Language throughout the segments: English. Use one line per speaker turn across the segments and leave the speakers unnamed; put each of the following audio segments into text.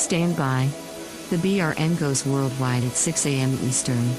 Stand by. The BRN goes worldwide at 6 a.m. Eastern.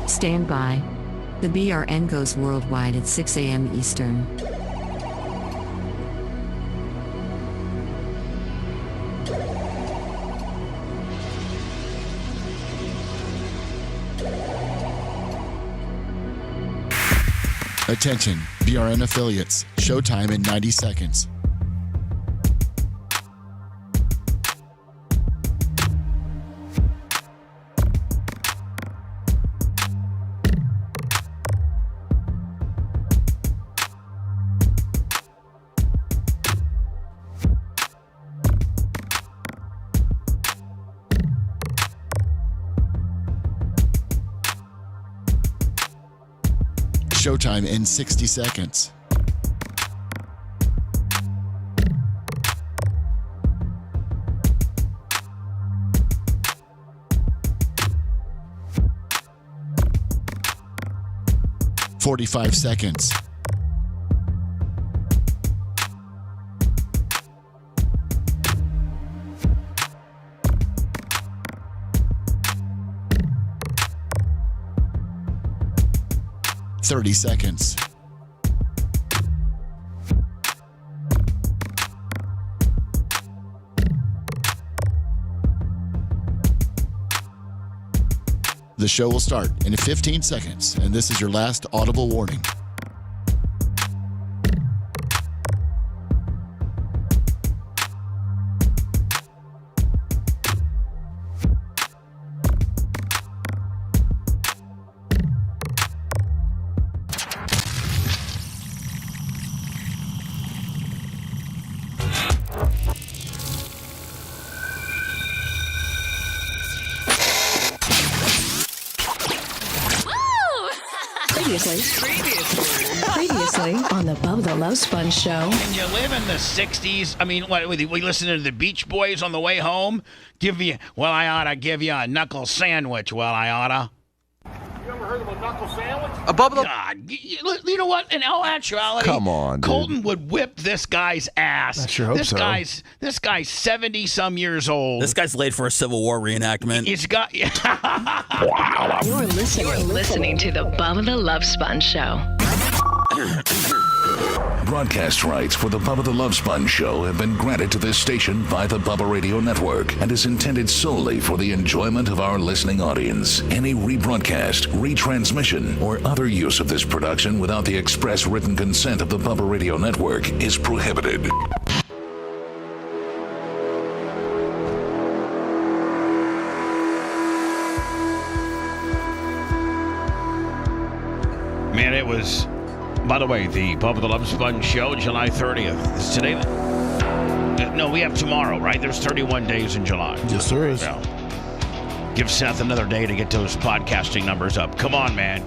Stand by. The BRN goes worldwide at 6 a.m. Eastern.
Attention, BRN affiliates. Showtime in 90 seconds. Showtime in 60 seconds. "45 seconds. "30 seconds. The show will start in 15 seconds, and this is your last audible warning.
Previously on the Bubba the Love Sponge show.
Can you live in the 60s? I mean, what, we listening to the Beach Boys on the way home? I oughta give you a knuckle sandwich. Well, I oughta.
You ever heard of a knuckle sandwich?
A Bubba the... God, you know what? In all actuality,
come on, dude.
Colton would whip this guy's ass.
I sure hope
this
so.
This guy's 70-some years old.
This guy's late for a Civil War reenactment.
He's got...
Wow.
You're listening to the Bubba the Love Sponge show.
Broadcast rights for the Bubba the Love Sponge show have been granted to this station by the Bubba Radio Network and is intended solely for the enjoyment of our listening audience. Any rebroadcast, retransmission, or other use of this production without the express written consent of the Bubba Radio Network is prohibited.
Man, it was... By the way, the Bubba the Love Sponge show, July 30th. Is today? No, we have tomorrow, right? There's 31 days in July.
Yes, there is.
Yeah. Give Seth another day to get those podcasting numbers up. Come on, man.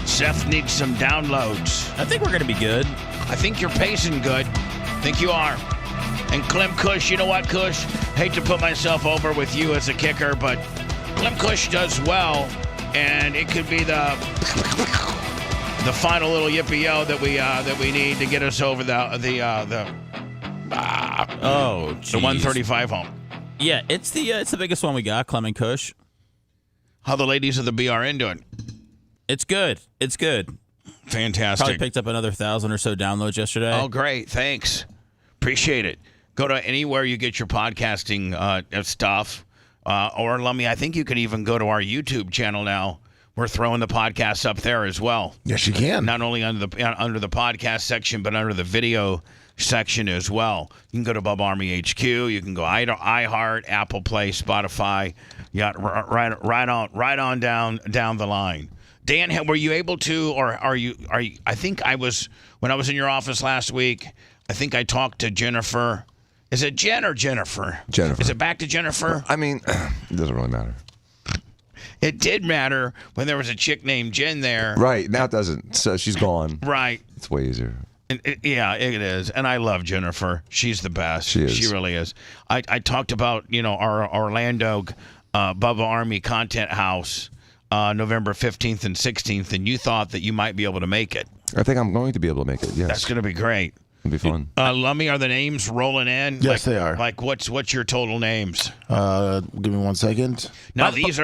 Seth needs some downloads.
I think we're going to be good.
I think you're pacing good. I think you are. And Clem Cush, you know what, Cush? Hate to put myself over with you as a kicker, but Clem Cush does well and it could be the final little yippee-yo that we need to get us over the 135 home.
Yeah, it's the biggest one we got, Clement Kush.
How the ladies of the BRN doing?
It's good. It's good.
Fantastic.
Probably picked up another 1,000 or so downloads yesterday.
Oh, great. Thanks. Appreciate it. Go to anywhere you get your podcasting stuff. Or, Lummy, I think you can even go to our YouTube channel now. We're throwing the podcasts up there as well.
Yes, you can.
Not only under the podcast section, but under the video section as well. You can go to Bubba Army HQ. You can go iHeart, Apple Play, Spotify. Yeah, right on down the line. Dan, were you able to, or are you? I think I was when I was in your office last week. I think I talked to Jennifer. Is it Jen or Jennifer?
Jennifer.
Is it back to Jennifer?
I mean, it doesn't really matter.
It did matter when there was a chick named Jen there.
Right. Now it doesn't. So she's gone.
Right.
It's way easier.
Yeah, it is. And I love Jennifer. She's the best.
She is.
She really is. I talked about, our Orlando Bubba Army Content House November 15th and 16th, and you thought that you might be able to make it.
I think I'm going to be able to make it, yes.
That's going to be great.
It'll be fun.
Lummy, are the names rolling in?
Yes, they are.
Like, what's your total names?
Give me 1 second.
Now, these.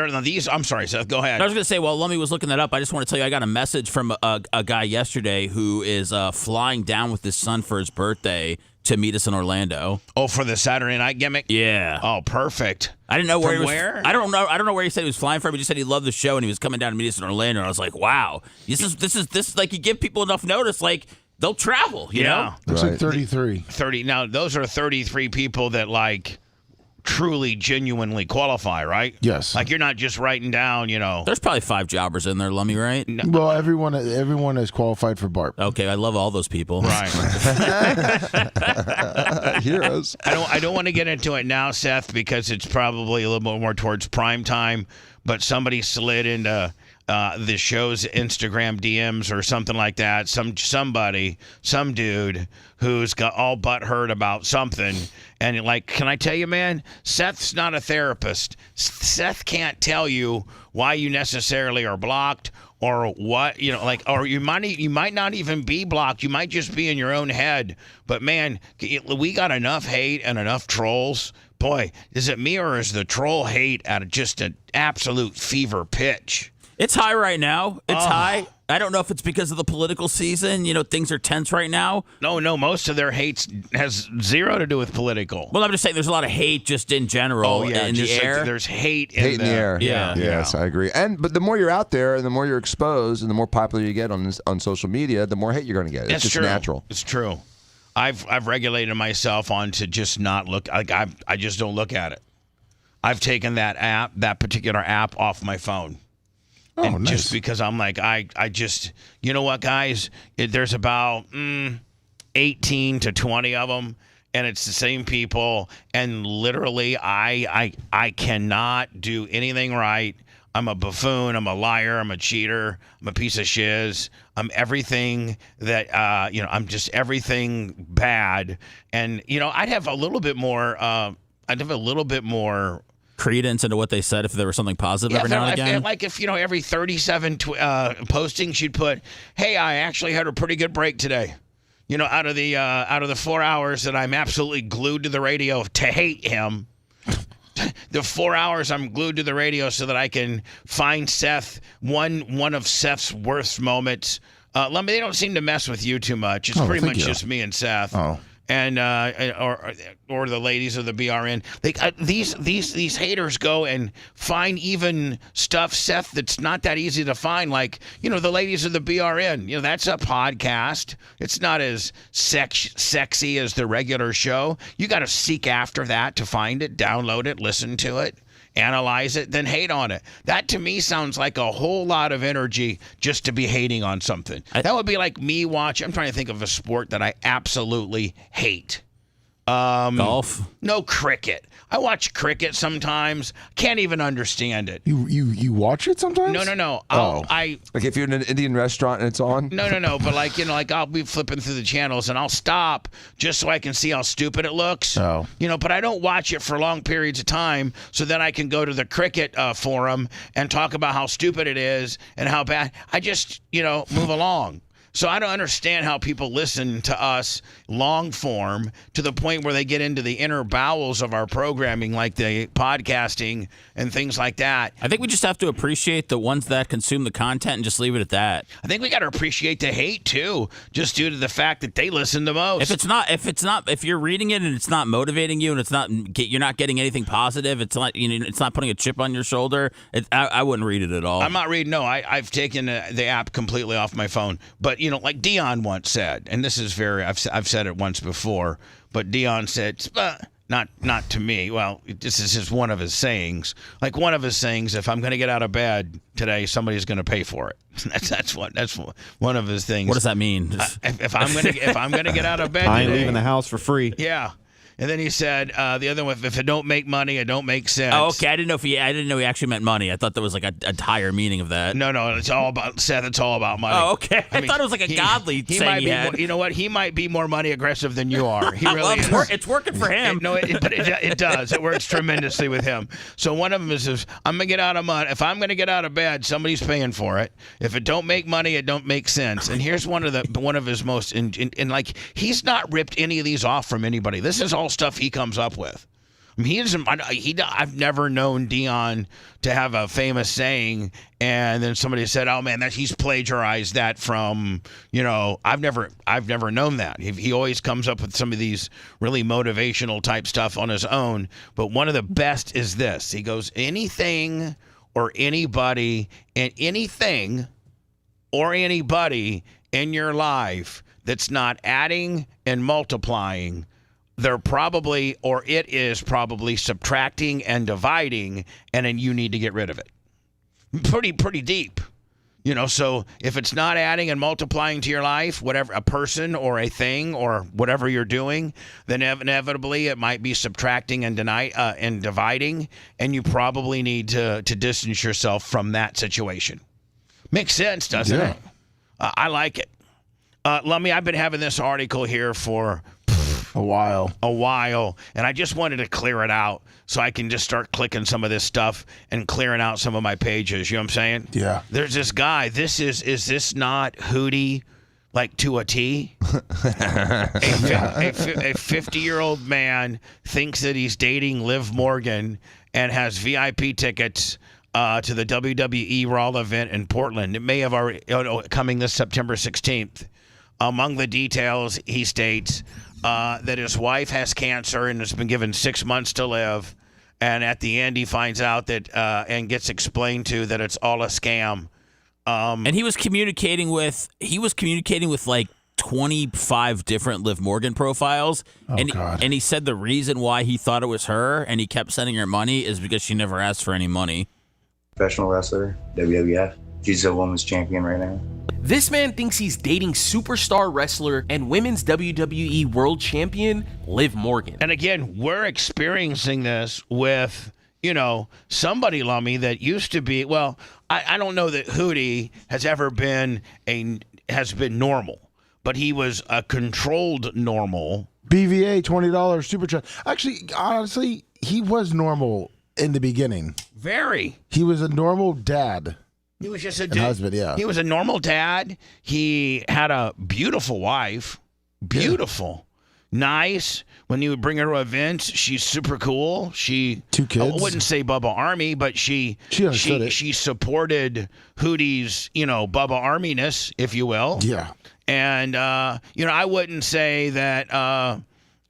I'm sorry, Seth, go ahead.
I was going to say, while Lummy was looking that up, I just want to tell you I got a message from a guy yesterday who is flying down with his son for his birthday to meet us in Orlando.
Oh, for the Saturday night gimmick?
Yeah.
Oh, perfect.
I didn't know where
From
he was.
where?
I don't know where he said he was flying from. He just said he loved the show and he was coming down to meet us in Orlando. And I was like, wow, this is like you give people enough notice, like they'll travel. You know?
Looks
Right.
like 33.
30. Now, those are 33 people that truly, genuinely qualify, right?
Yes.
Like you're not just writing down,
There's probably 5 jobbers in there, Lummy, right?
Well, everyone is qualified for BARP.
Okay, I love all those people.
Right.
Heroes.
I don't want to get into it now, Seth, because it's probably a little bit more towards prime time. But somebody slid into the show's Instagram DMs or something like that. Some dude who's got all butthurt about something. And can I tell you, man, Seth's not a therapist. Seth can't tell you why you necessarily are blocked or what, or you might not even be blocked. You might just be in your own head. But man, we got enough hate and enough trolls. Boy, is it me or is the troll hate at just an absolute fever pitch?
It's high right now. It's high. I don't know if it's because of the political season. Things are tense right now.
No. Most of their hate has zero to do with political.
Well, I'm just saying there's a lot of hate just in general in the air.
There's hate
in the air.
Yeah.
Yes, I agree. But the more you're out there and the more you're exposed and the more popular you get on social media, the more hate you're going to get. It's just
true.
natural.
It's true. I've regulated myself on to just not look. I just don't look at it. I've taken that particular app off my phone.
Oh, nice.
Just because I'm like, I just, you know what, guys? There's about 18 to 20 of them, and it's the same people. And literally, I cannot do anything right. I'm a buffoon. I'm a liar. I'm a cheater. I'm a piece of shiz. I'm everything that, I'm just everything bad. And, I'd have a little bit more
credence into what they said if there was something positive every now and again.
Like if every 37 postings you'd put, hey, I actually had a pretty good break today. Out of the 4 hours that I'm absolutely glued to the radio to hate him. The 4 hours I'm glued to the radio so that I can find Seth one of Seth's worst moments. They don't seem to mess with you too much. It's pretty much just me and Seth.
Oh.
And or the ladies of the BRN. These haters go and find even stuff, Seth, that's not that easy to find. Like, the ladies of the BRN. That's a podcast. It's not as sexy as the regular show. You got to seek after that to find it, download it, listen to it, analyze it, then hate on it. That to me sounds like a whole lot of energy just to be hating on something. That would be like me watching. I'm trying to think of a sport that I absolutely hate.
Golf?
No, cricket. I watch cricket sometimes. Can't even understand it.
You watch it sometimes?
No.
Like if you're in an Indian restaurant and it's on?
No. But like I'll be flipping through the channels and I'll stop just so I can see how stupid it looks.
Oh.
But I don't watch it for long periods of time so then I can go to the cricket forum and talk about how stupid it is and how bad. I just, move along. So I don't understand how people listen to us long form to the point where they get into the inner bowels of our programming, like the podcasting and things like that.
I think we just have to appreciate the ones that consume the content and just leave it at that.
I think we got to appreciate the hate too, just due to the fact that they listen the most.
If you're reading it and it's not motivating you and you're not getting anything positive, it's not putting a chip on your shoulder. I wouldn't read it at all.
I'm not reading. No, I've taken the app completely off my phone. But like Dion once said, and this is I've said it once before, but Dion said, not to me. Well, this is just one of his sayings. Like one of his sayings, if I'm going to get out of bed today, somebody's going to pay for it. That's one of his things.
What does that mean?
If I'm going to get out of bed
I ain't
today,
leaving the house for free.
Yeah. And then he said the other one, if it don't make money, it don't make sense.
Oh, okay. I didn't know he actually meant money. I thought there was like a higher meaning of that.
No, it's all about Seth. It's all about money.
Oh, okay. I thought it was like a godly
he
saying
might
he
be
had.
You know what? He might be more money aggressive than you are. He really is.
It's working for him.
It does. It works tremendously with him. So one of them is, I'm gonna get out of money. If I'm gonna get out of bed, somebody's paying for it. If it don't make money, it don't make sense. And here's one of his most and like he's not ripped any of these off from anybody. This is all stuff he comes up with. I mean, I've never known Dion to have a famous saying, and then somebody said, "Oh man, he's plagiarized that from." I've never known that. He always comes up with some of these really motivational type stuff on his own. But one of the best is this. He goes, "Anything or anybody, and anything or anybody in your life that's not adding and multiplying." It is probably subtracting and dividing, and then you need to get rid of it. Pretty deep. So if it's not adding and multiplying to your life, whatever, a person or a thing or whatever you're doing, then inevitably it might be subtracting and dividing, and you probably need to distance yourself from that situation. Makes sense, doesn't it? I like it. Lummy, I've been having this article here for
a while,
and I just wanted to clear it out so I can just start clicking some of this stuff and clearing out some of my pages. You know what I'm saying?
Yeah.
There's this guy. Is this not Hootie, like to a T? A 50-year-old man thinks that he's dating Liv Morgan and has VIP tickets to the WWE Raw event in Portland. It may have already coming this September 16th. Among the details, he states that his wife has cancer and has been given 6 months to live. And at the end, he finds out that and gets explained to that it's all a scam.
And he was communicating with like 25 different Liv Morgan profiles.
God.
And he said the reason why he thought it was her and he kept sending her money is because she never asked for any money.
Professional wrestler, WWF. She's a women's champion right now.
This man thinks he's dating superstar wrestler and women's WWE world champion Liv Morgan.
And again, we're experiencing this with, somebody, Lummy, that used to be, well, I don't know that Hootie has ever been normal, but he was a controlled normal.
BVA, $20 super chat. Actually, honestly, he was normal in the beginning.
Very.
He was a normal dad.
He was just a
husband, yeah.
He was a normal dad. He had a beautiful wife. Beautiful. Yeah. Nice. When you would bring her to events, she's super cool. 2
kids.
I wouldn't say Bubba Army, but she supported Hootie's, Bubba Army-ness, if you will.
Yeah.
And, I wouldn't say that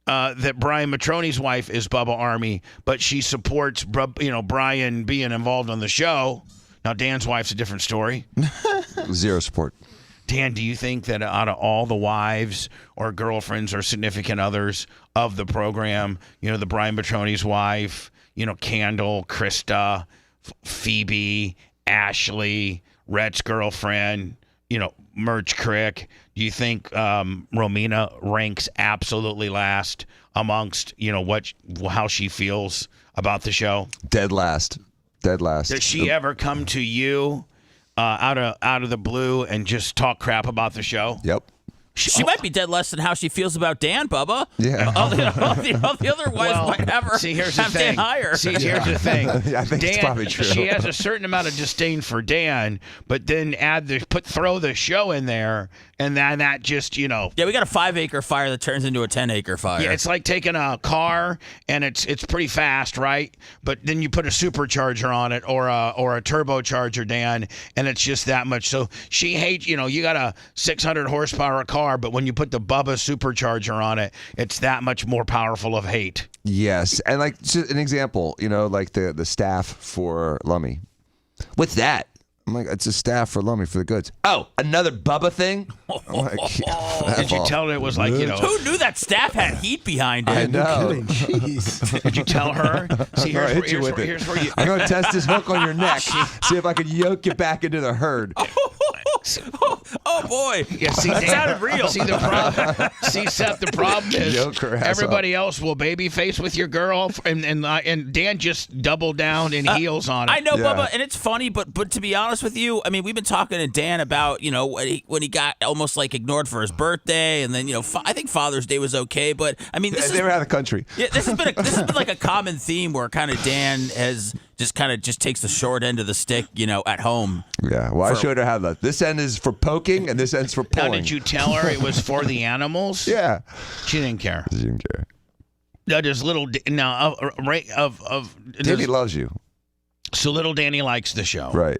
that Brian Matroni's wife is Bubba Army, but she supports, Brian being involved on the show. Now, Dan's wife's a different story.
Zero support.
Dan, do you think that out of all the wives or girlfriends or significant others of the program, the Brian Matroni's wife, Candle, Krista, Phoebe, Ashley, Rhett's girlfriend, Merch Crick, do you think Romina ranks absolutely last amongst, how she feels about the show?
Dead last.
Does she ever come to you out of the blue and just talk crap about the show?
Yep.
She might be dead less than how she feels about Dan, Bubba.
Yeah.
All the other wives might have her.
Here's the
have
thing.
Dan higher.
Here's the thing.
I think it's probably true.
She has a certain amount of disdain for Dan, but then throw the show in there, and then that just
Yeah, we got a 5-acre fire that turns into a 10-acre fire.
Yeah, it's like taking a car and it's pretty fast, right? But then you put a supercharger on it or a turbocharger, Dan, and it's just that much. So she hates. You got a 600 horsepower car. But when you put the Bubba supercharger on it, it's that much more powerful of hate.
Yes, and like just an example, like the staff for Lummy. What's that? I'm like, it's a staff for Lummy for the goods. Oh, another Bubba thing? I'm like,
Did you tell her it was like,
Who knew that staff had heat behind it?
I know.
Jeez.
Did you tell her? See, here's where you.
I'm going to test this hook on your neck, see if I can yoke you back into the herd.
Oh boy!
Yeah, see,
that sounded real.
See the problem. See, Seth, the problem is everybody else will babyface with your girl, and Dan just doubled down in heels on it.
I know, Bubba, and it's funny, but to be honest with you, I mean, we've been talking to Dan about when he got almost like ignored for his birthday, and then I think Father's Day was okay, but I mean,
they were out of the country.
Yeah, this has been like a common theme where kind of Dan has just takes the short end of the stick, at home.
Yeah, well, I showed her how this end is for poking and this end's for pulling.
Now, did you tell her it was for the animals?
Yeah.
She didn't care.
She didn't care.
Now, does little
Danny loves you.
So little Danny likes the show,
right?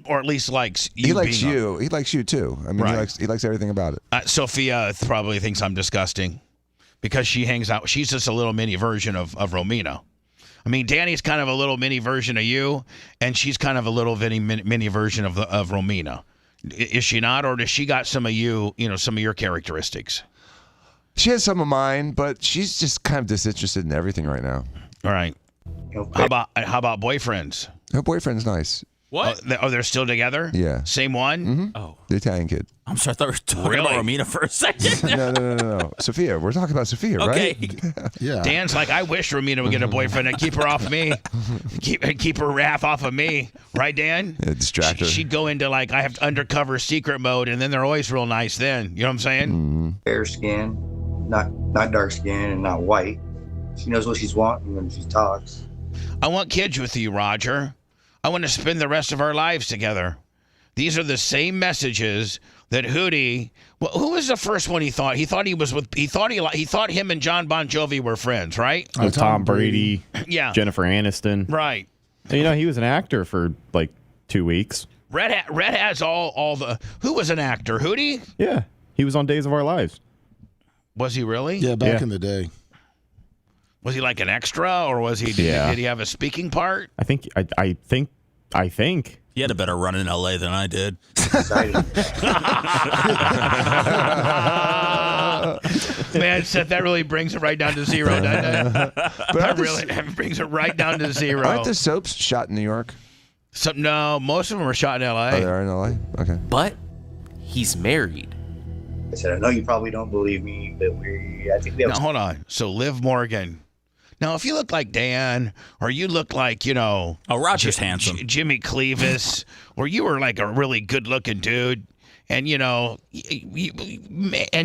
Or at least likes you.
He likes you. He likes you too. I mean,
right.
he likes everything about it.
Sophia probably thinks I'm disgusting because she hangs out. She's just a little mini version of Romina. I mean, Danny's kind of a little mini version of you, and she's kind of a little mini version of Romina. Is she not, or does she got some of you? Some of your characteristics.
She has some of mine, but she's just kind of disinterested in everything right now.
All right. How about boyfriends?
Her boyfriend's nice.
What?
They're still together?
Yeah.
Same one?
Mm-hmm.
Oh.
The Italian kid.
I'm sorry, I thought we were talking about Romina for a second.
No. Sophia. We're talking about Sophia,
okay.
Right?
Yeah.
Dan's like, I wish Romina would get a boyfriend and keep her off me. Keep her wrath off of me. Right, Dan?
Yeah, distract her.
She'd go into I have to undercover secret mode, and then they're always real nice then. You know what I'm saying?
Mm-hmm.
Fair skin, not dark skin and not white. She knows what she's wanting when she talks.
I want kids with you, Roger. I want to spend the rest of our lives together. These are the same messages that Hootie. Well, who was the first one he thought? He thought he was with. He thought him and John Bon Jovi were friends, right?
Tom Brady.
Yeah.
Jennifer Aniston.
Right.
And, he was an actor for like 2 weeks.
Red has all the. Who was an actor? Hootie?
Yeah, he was on Days of Our Lives.
Was he really?
Yeah, back in the day.
Was he like an extra, or was he?
Yeah.
Did he have a speaking part?
I think.
He had a better run in L.A. than I did.
Man, Seth, that really brings it right down to zero, doesn't it? That really brings it right down to zero.
Aren't the soaps shot in New York?
No, most of them are shot in L.A.
Oh, they're in L.A.? Okay.
But he's married.
I said, I know you probably don't believe me, but I think we have.
Now, hold on. So, Liv Morgan. Now, if you look like Dan, or you look like,
Oh, Roger's handsome.
Jimmy Clevis, or you were like a really good-looking dude, and, and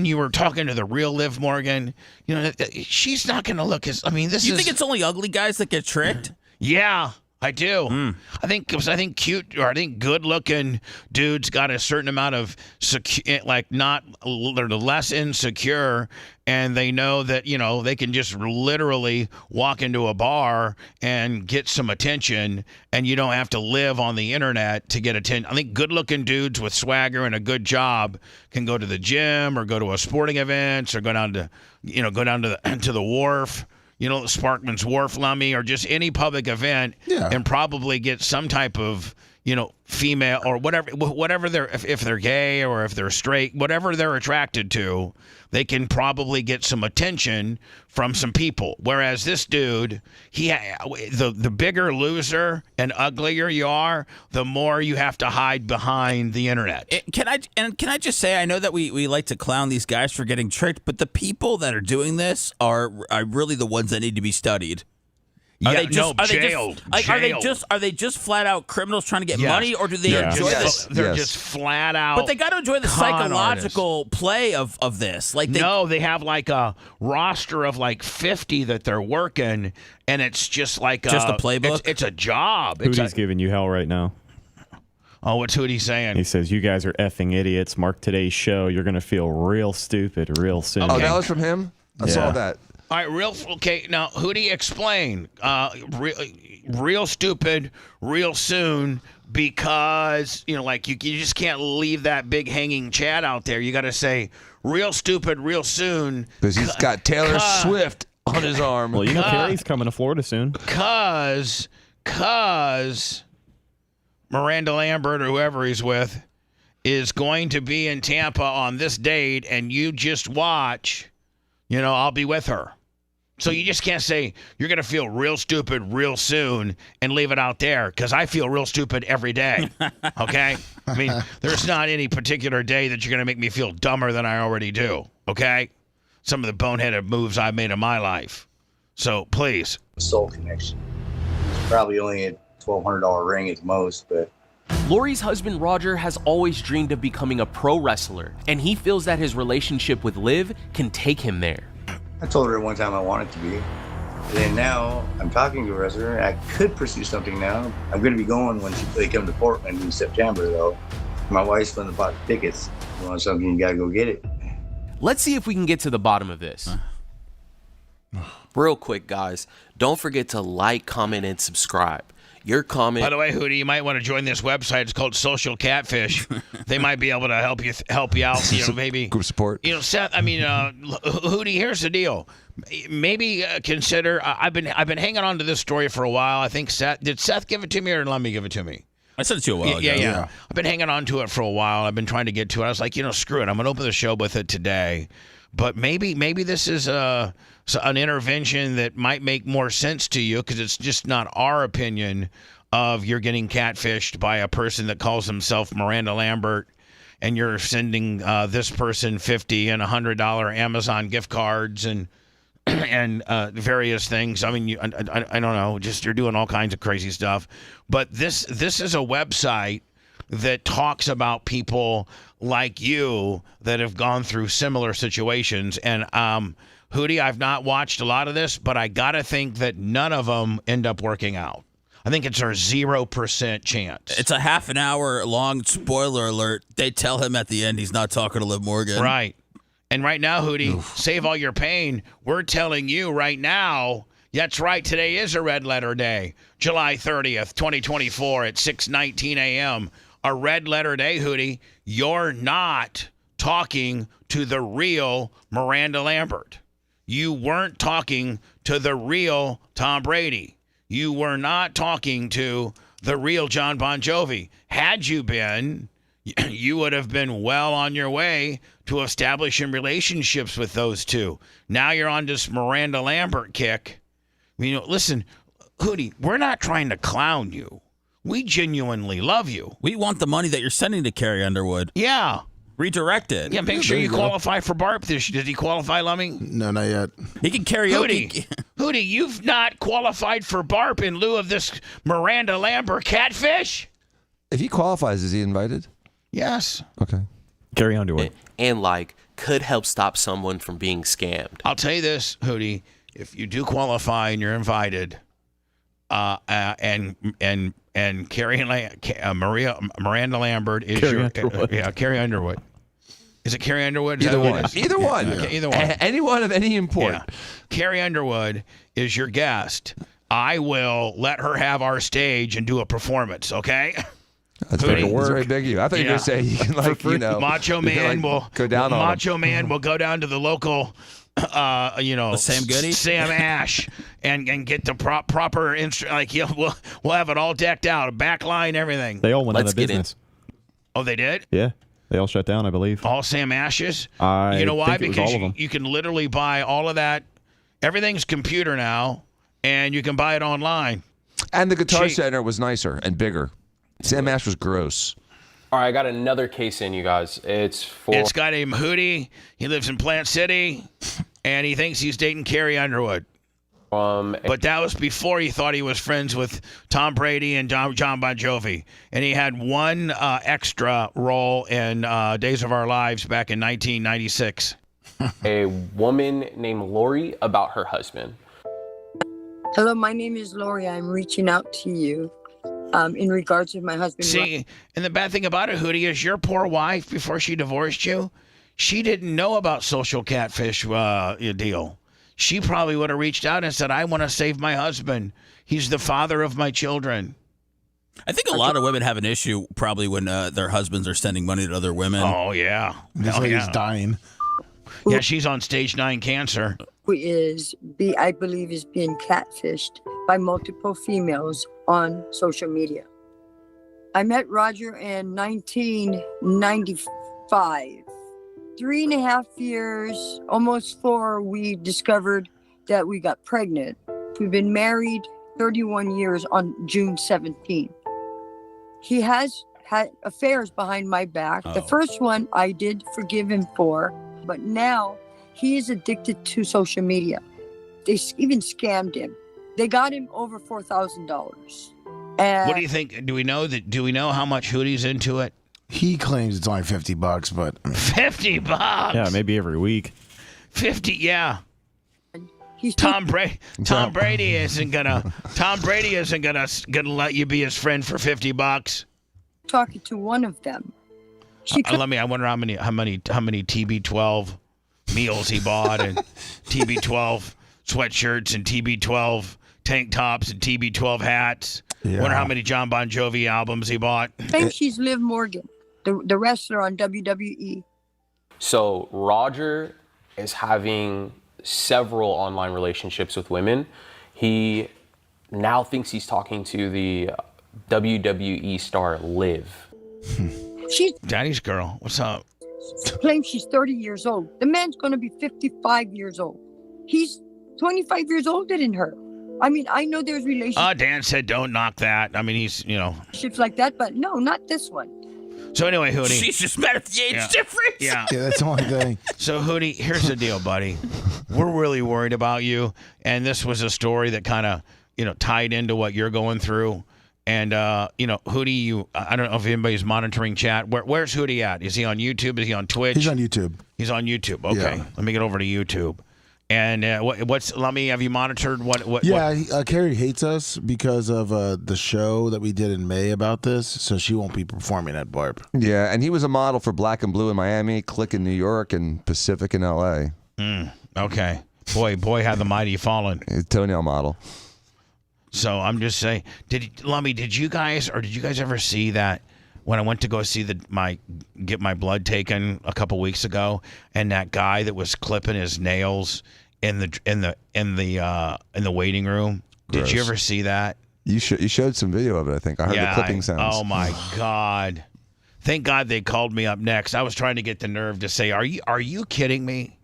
you were talking to the real Liv Morgan, she's not going to look as,
You think it's only ugly guys that get tricked?
Yeah. I do. I think cute, or I think good-looking dudes got a certain amount of they're less insecure, and they know that they can just literally walk into a bar and get some attention, and you don't have to live on the internet to get attention. I think good-looking dudes with swagger and a good job can go to the gym or go to a sporting events or go down to to the wharf. Sparkman's Wharf, Lummy, or just any public event, and probably get some type of, female or whatever they're, if they're gay or if they're straight, whatever they're attracted to, they can probably get some attention from some people. Whereas this dude, the bigger loser and uglier you are, the more you have to hide behind the internet.
Can I just say, I know that we like to clown these guys for getting tricked, but the people that are doing this are really the ones that need to be studied.
Jailed.
Are they just flat out criminals trying to get money, or do they enjoy this?
They're just flat out.
But they got to enjoy the psychological play of this.
They have like a roster of like 50 that they're working, and it's just like
just a playbook.
It's a job.
Hootie's giving you hell right now.
Oh, what's Hootie saying?
He says, "You guys are effing idiots. Mark today's show. You're going to feel real stupid real soon."
Oh, that was from him? I saw that.
All right, okay. Now, Hootie, explain. Real stupid, real soon, because you just can't leave that big hanging Chad out there. You got to say real stupid, real soon,
because he's got Taylor Swift on his arm.
Well, Carrie's coming to Florida soon.
Cause Miranda Lambert or whoever he's with is going to be in Tampa on this date, and you just watch. I'll be with her. So you just can't say you're going to feel real stupid real soon and leave it out there, because I feel real stupid every day, okay? I mean, there's not any particular day that you're going to make me feel dumber than I already do, okay? Some of the boneheaded moves I've made in my life. So, please.
Soul connection. It's probably only a $1,200 ring at most, but...
Lori's husband Roger has always dreamed of becoming a pro wrestler, and he feels that his relationship with Liv can take him there.
I told her at one time I wanted to be. And then now I'm talking to a wrestler, and I could pursue something now. I'm going to be going when they come to Portland in September, though. My wife's going to buy tickets. You want something, you got to go get it.
Let's see if we can get to the bottom of this.
Real quick, guys, don't forget to like, comment, and subscribe. Your comment.
By the way, Hootie, you might want to join this website. It's called Social Catfish. They might be able to help you out. Maybe
group support.
Seth. I mean, Hootie. Here's the deal. Maybe consider. I've been hanging on to this story for a while. I think did Seth give it to me or let me give it to me?
I sent it to you a while ago.
Yeah. I've been hanging on to it for a while. I've been trying to get to it. I was like, screw it. I'm gonna open the show with it today. But maybe this is an intervention that might make more sense to you, because it's just not our opinion of you're getting catfished by a person that calls himself Miranda Lambert, and you're sending this person $50 and $100 Amazon gift cards and various things. I mean, I don't know, just you're doing all kinds of crazy stuff. But this is a website that talks about people like you that have gone through similar situations. And Hootie, I've not watched a lot of this, but I got to think that none of them end up working out. I think it's our 0% chance.
It's a half an hour long spoiler alert. They tell him at the end he's not talking to Liv Morgan.
Right. And right now, Hootie, save all your pain. We're telling you right now, that's right, today is a red letter day. July 30th, 2024 at 6:19 a.m. A red letter day, Hootie. You're not talking to the real Miranda Lambert. You weren't talking to the real Tom Brady. You were not talking to the real John Bon Jovi. Had you been, you would have been well on your way to establishing relationships with those two. Now you're on this Miranda Lambert kick. Listen, Hootie, we're not trying to clown you. We genuinely love you.
We want the money that you're sending to Carrie Underwood.
Yeah.
Redirect it.
Yeah, make sure you qualify for BARP this year. Did he qualify, Lummy?
No, not yet.
He can karaoke.
Hootie, you've not qualified for BARP in lieu of this Miranda Lambert catfish?
If he qualifies, is he invited?
Yes.
Okay.
Carrie Underwood.
And could help stop someone from being scammed.
I'll tell you this, Hootie. If you do qualify and you're invited, and Miranda Lambert is Carrie Underwood. Is it Carrie Underwood?
Either one.
Either one. Okay, either one.
Anyone of any import.
Yeah. Carrie Underwood is your guest. I will let her have our stage and do a performance, okay?
That's very big of you. I thought you were going to say you can Macho
Man will
go down on
Macho Man will go down to the local
Sam Goody?
Sam Ash, and get the proper we'll have it all decked out, back line, everything.
They all went out of business.
Oh, they did?
Yeah. They all shut down, I believe.
All Sam Ashes?
You
know why? Because
all of them.
you can literally buy all of that. Everything's computer now, and you can buy it online.
And the Guitar Center was nicer and bigger. Sam Ash was gross.
All right, I got another case in, you guys. It's
a guy named Hootie. He lives in Plant City, and he thinks he's dating Carrie Underwood. But that was before he thought he was friends with Tom Brady and John Bon Jovi. And he had one extra role in Days of Our Lives back in 1996.
A woman named Lori about her husband.
Hello, my name is Lori. I'm reaching out to you in regards to my husband.
See, and the bad thing about it, Hootie, is your poor wife, before she divorced you, she didn't know about social catfish deal. She probably would have reached out and said, I want to save my husband. He's the father of my children.
I think a lot of women have an issue probably when their husbands are sending money to other women.
Oh, yeah.
This lady's dying.
Yeah, she's on stage 9 cancer.
Who I believe is being catfished by multiple females on social media. I met Roger in 1995. 3.5 years, almost 4, we discovered that we got pregnant. We've been married 31 years on June 17th. He has had affairs behind my back. The first one I did forgive him for, but now he is addicted to social media. They even scammed him. They got him over $4,000. And
what do you think? Do we know how much Hootie's into it?
He claims it's only $50, but
$50.
Yeah, maybe every week.
50, yeah. Tom Brady isn't gonna let you be his friend for $50.
Talking to one of them.
I wonder how many TB12 meals he bought, and TB12 sweatshirts, and TB12 tank tops, and TB12 hats.
Yeah.
Wonder how many John Bon Jovi albums he bought.
I think she's Liv Morgan, the wrestler on WWE.
So Roger is having several online relationships with women. He now thinks he's talking to the WWE star Liv.
She's
Daddy's girl. What's up?
Claims she's 30 years old. The man's going to be 55 years old. He's 25 years older than her. I mean, I know there's relationships.
Dan said don't knock that. I mean, he's,
Relationships like that, but no, not this one.
So anyway, Hootie.
She's just mad at the age difference.
Yeah.
Yeah, that's the only thing.
So, Hootie, here's the deal, buddy. We're really worried about you, and this was a story that kind of, tied into what you're going through. And, Hootie, I don't know if anybody's monitoring chat. Where's Hootie at? Is he on YouTube? Is he on Twitch?
He's on YouTube.
He's on YouTube. Okay.
Yeah.
Let me get over to YouTube. And have you monitored what?
Yeah, Carrie hates us because of the show that we did in May about this, so she won't be performing at Barb.
Yeah, and he was a model for Black and Blue in Miami, Click in New York, and Pacific in L.A.
Okay. Boy, had the mighty fallen.
Toenail model.
So I'm just saying, did you guys ever see that when I went to go see get my blood taken a couple weeks ago, and that guy that was clipping his nails in the waiting room?
Gross.
Did you ever see that?
You showed some video of it, I think. I heard the clipping sounds.
Oh my God! Thank God they called me up next. I was trying to get the nerve to say, "Are you kidding me?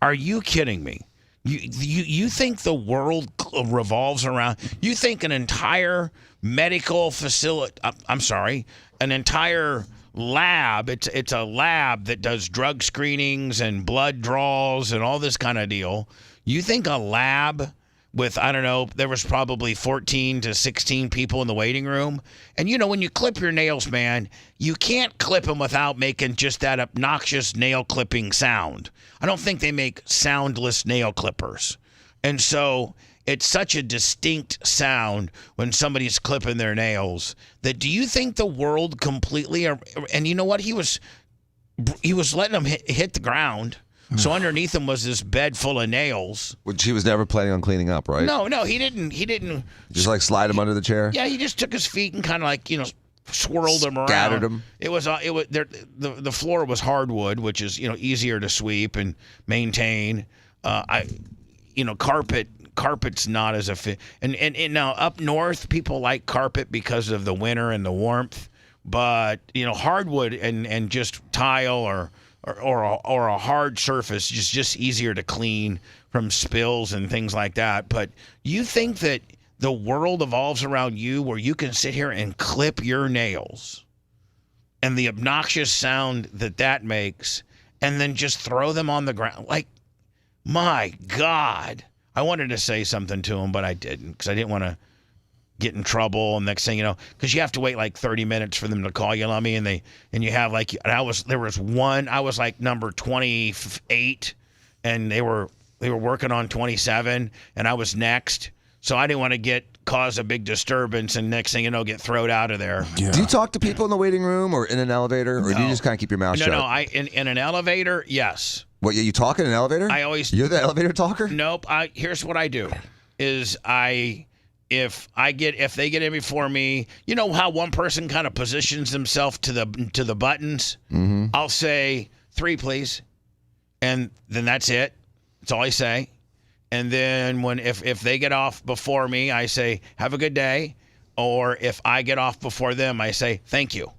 Are you kidding me? You think the world revolves around? You think an entire medical facility? I'm sorry, an entire lab. It's a lab that does drug screenings and blood draws and all this kind of deal. You think a lab with, I don't know, there was probably 14 to 16 people in the waiting room. And when you clip your nails, man, you can't clip them without making just that obnoxious nail clipping sound. I don't think they make soundless nail clippers. And so it's such a distinct sound when somebody's clipping their nails that, do you think the world completely, and you know what? He was letting them hit the ground. So underneath him was this bed full of nails,
which he was never planning on cleaning up, right?
No, he didn't.
Just like slide him under the chair.
Yeah, he just took his feet and kind of swirled them around.
Scattered them.
It was the floor was hardwood, which is easier to sweep and maintain. carpet's not as efficient. And now up north, people like carpet because of the winter and the warmth. But hardwood and just tile or a hard surface is just easier to clean from spills and things like that. But you think that the world evolves around you where you can sit here and clip your nails and the obnoxious sound that makes and then just throw them on the ground? Like, my God. I wanted to say something to him, but I didn't because I didn't want to get in trouble. And next thing you know, because you have to wait like 30 minutes for them to call you, Lummy, and you have like, and I was like number 28 and they were working on 27 and I was next. So I didn't want to cause a big disturbance and next thing you know, get thrown out of there.
Yeah. Do you talk to people in the waiting room or in an elevator or do you just kind of keep your mouth shut?
No, in an elevator, yes.
What, you talk in an elevator? You're the elevator talker?
Nope. Here's what I do is if they get in before me, you know how one person kind of positions themselves to the buttons?
Mm-hmm.
I'll say 3, please. And then that's it. That's all I say. And then if they get off before me, I say, have a good day. Or if I get off before them, I say, thank you.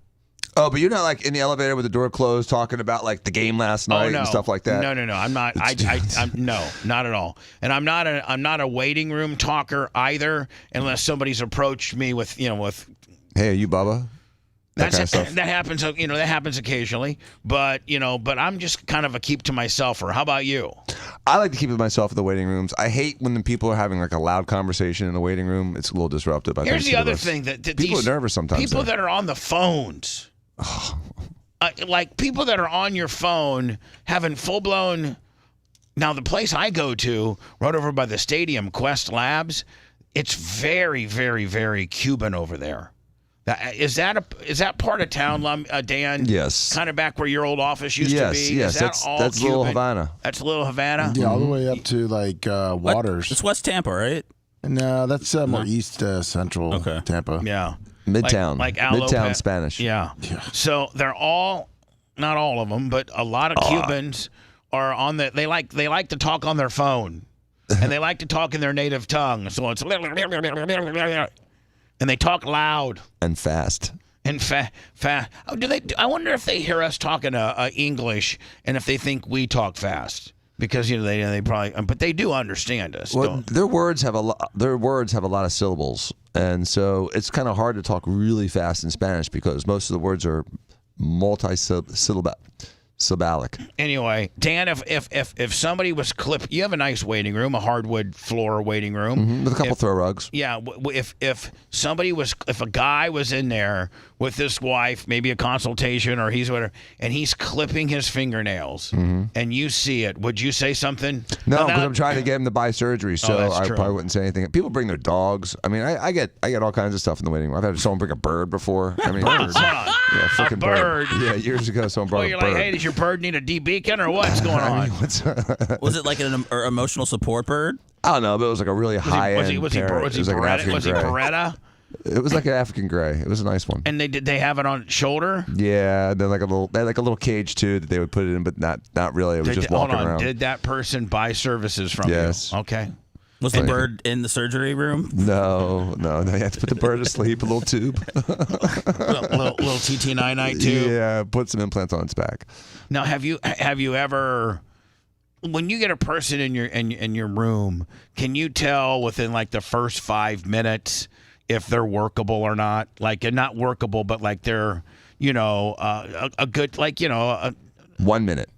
Oh, but you're not like in the elevator with the door closed talking about like the game last night and stuff like that?
No. I'm not. I'm no, not at all. And I'm not a waiting room talker either unless somebody's approached me with.
Hey, are you Bubba? That kind of stuff.
That happens. That happens occasionally. But I'm just kind of a keep to myself. Or how about you?
I like to keep it to myself in the waiting rooms. I hate when the people are having like a loud conversation in the waiting room. It's a little disruptive.
Here's the other thing that
people are nervous sometimes.
People that are on the phones. Like people that are on your phone having full-blown. Now, the place I go to, right over by the stadium, Quest Labs, it's very, very, very Cuban over there. Is that part of town, Dan?
Yes.
Kind of back where your old office used to be?
Yes,
that's
Little Havana.
That's Little Havana?
Yeah, all the way up to like Waters.
It's West Tampa, right?
No, that's more east central Tampa.
Yeah.
Midtown.
Like
Midtown Spanish.
Yeah. So they're all, not all of them, but a lot of Cubans are on they like to talk on their phone. And they like to talk in their native tongue. So it's and they talk loud
and fast.
And fast. I wonder if they hear us talking English and if they think we talk fast because they probably, but they do understand us.
Well, their words have a lot of syllables, and so it's kind of hard to talk really fast in Spanish because most of the words are multi-syllabic.
Anyway, Dan, if somebody was clipped, you have a nice waiting room, a hardwood floor waiting room
with a couple throw rugs.
Yeah, if a guy was in there with his wife, maybe a consultation or he's whatever, and he's clipping his fingernails, and you see it, would you say something?
No, because I'm trying to get him to buy surgery, so I
true.
probably wouldn't say anything. People bring their dogs. I mean, I get all kinds of stuff in the waiting room. I've had someone bring a bird before. I mean,
hold on.
Yeah, freaking
A bird.
Yeah, years ago, someone brought a
you're
bird.
like, hey, does your bird need a D-beacon or what's going on?
Was it like an emotional support bird?
I don't know, but it was like a really high-end parrot.
Was he Beretta?
It was like an African gray. It was a nice one.
And they have it on shoulder?
Yeah, then they had like a little cage too that they would put it in, but not really. It was just walking around.
Did that person buy services from you? Okay.
Was the bird in the surgery room?
No. You had to put the bird to sleep. A little tube.
little TT99 tube.
Yeah, put some implants on its back.
Now, have you ever, when you get a person in your room, can you tell within like the first 5 minutes if they're workable or not? Like, and not workable, but like they're, a good,
1 minute.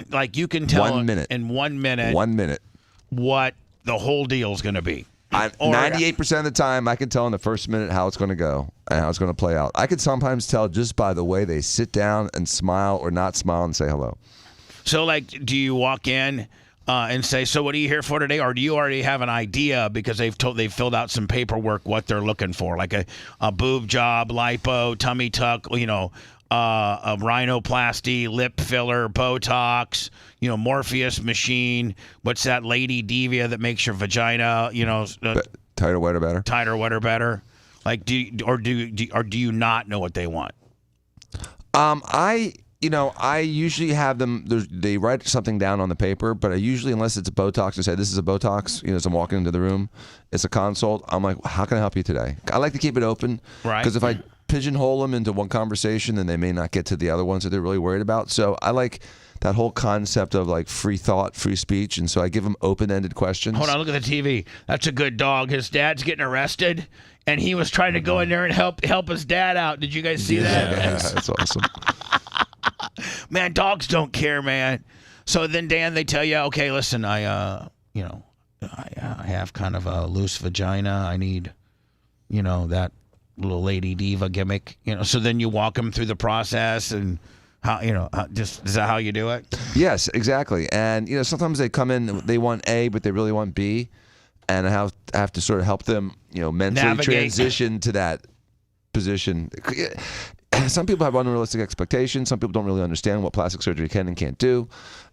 Like you can tell
1 minute.
in 1 minute.
1 minute.
What the whole deal's going to be.
98% of the time, I can tell in the first minute how it's going to go and how it's going to play out. I could sometimes tell just by the way they sit down and smile or not smile and say hello.
So, like, do you walk in and say, "So, what are you here for today?" Or do you already have an idea because they've filled out some paperwork what they're looking for, like a boob job, lipo, tummy tuck, a rhinoplasty, lip filler, Botox, Morpheus machine. What's that lady Devia that makes your vagina,
tighter, wetter, better?
Tighter, wetter, better. Like, do you not know what they want?
I usually have them. They write something down on the paper, but I usually, unless it's a Botox, I say this is a Botox. As I'm walking into the room, it's a consult. I'm like, how can I help you today? I like to keep it open,
right?
Because if I pigeonhole them into one conversation, then they may not get to the other ones that they're really worried about. So I like that whole concept of like free thought, free speech, and so I give them open-ended questions.
Hold on, look at the TV. That's a good dog. His dad's getting arrested, and he was trying to go in there and help his dad out. Did you guys see that?
Yeah, that's awesome.
Man, dogs don't care, man. So then, Dan, they tell you, okay, listen, I have kind of a loose vagina. I need, that little lady diva gimmick. So then you walk them through the process and how, is that how you do it?
Yes, exactly. And sometimes they come in, they want A, but they really want B, and I have to sort of help them, mentally
navigate.
transition to that position. Some people have unrealistic expectations. Some people don't really understand what plastic surgery can and can't do.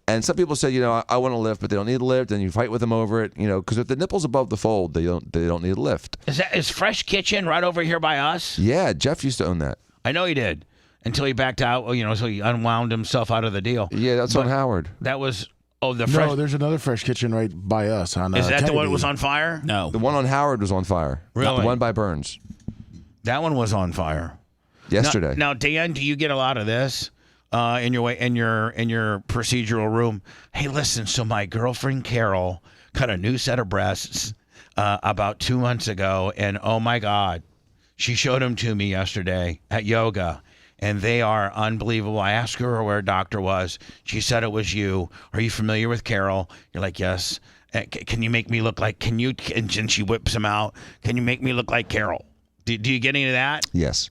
And some people say, I want to lift, but they don't need a lift. And you fight with them over it, because if the nipple's above the fold, they don't need a lift.
Is Fresh Kitchen right over here by us?
Yeah, Jeff used to own that.
I know he did until he backed out. So he unwound himself out of the deal.
Yeah, that's on Howard.
That was
No, there's another Fresh Kitchen right by us on.
Is that
Kennedy.
the one that was on fire?
No,
the one on Howard was on fire.
Really?
The one by Burns.
That one was on fire.
Yesterday.
Now, Dan, do you get a lot of this in your procedural room? Hey, listen. So my girlfriend Carol cut a new set of breasts about 2 months ago, and oh my God, she showed them to me yesterday at yoga, and they are unbelievable. I asked her where a doctor was. She said it was you. Are you familiar with Carol? You're like, yes. Can you make me look like? Can you? And she whips them out. Can you make me look like Carol? Do you get any of that?
Yes.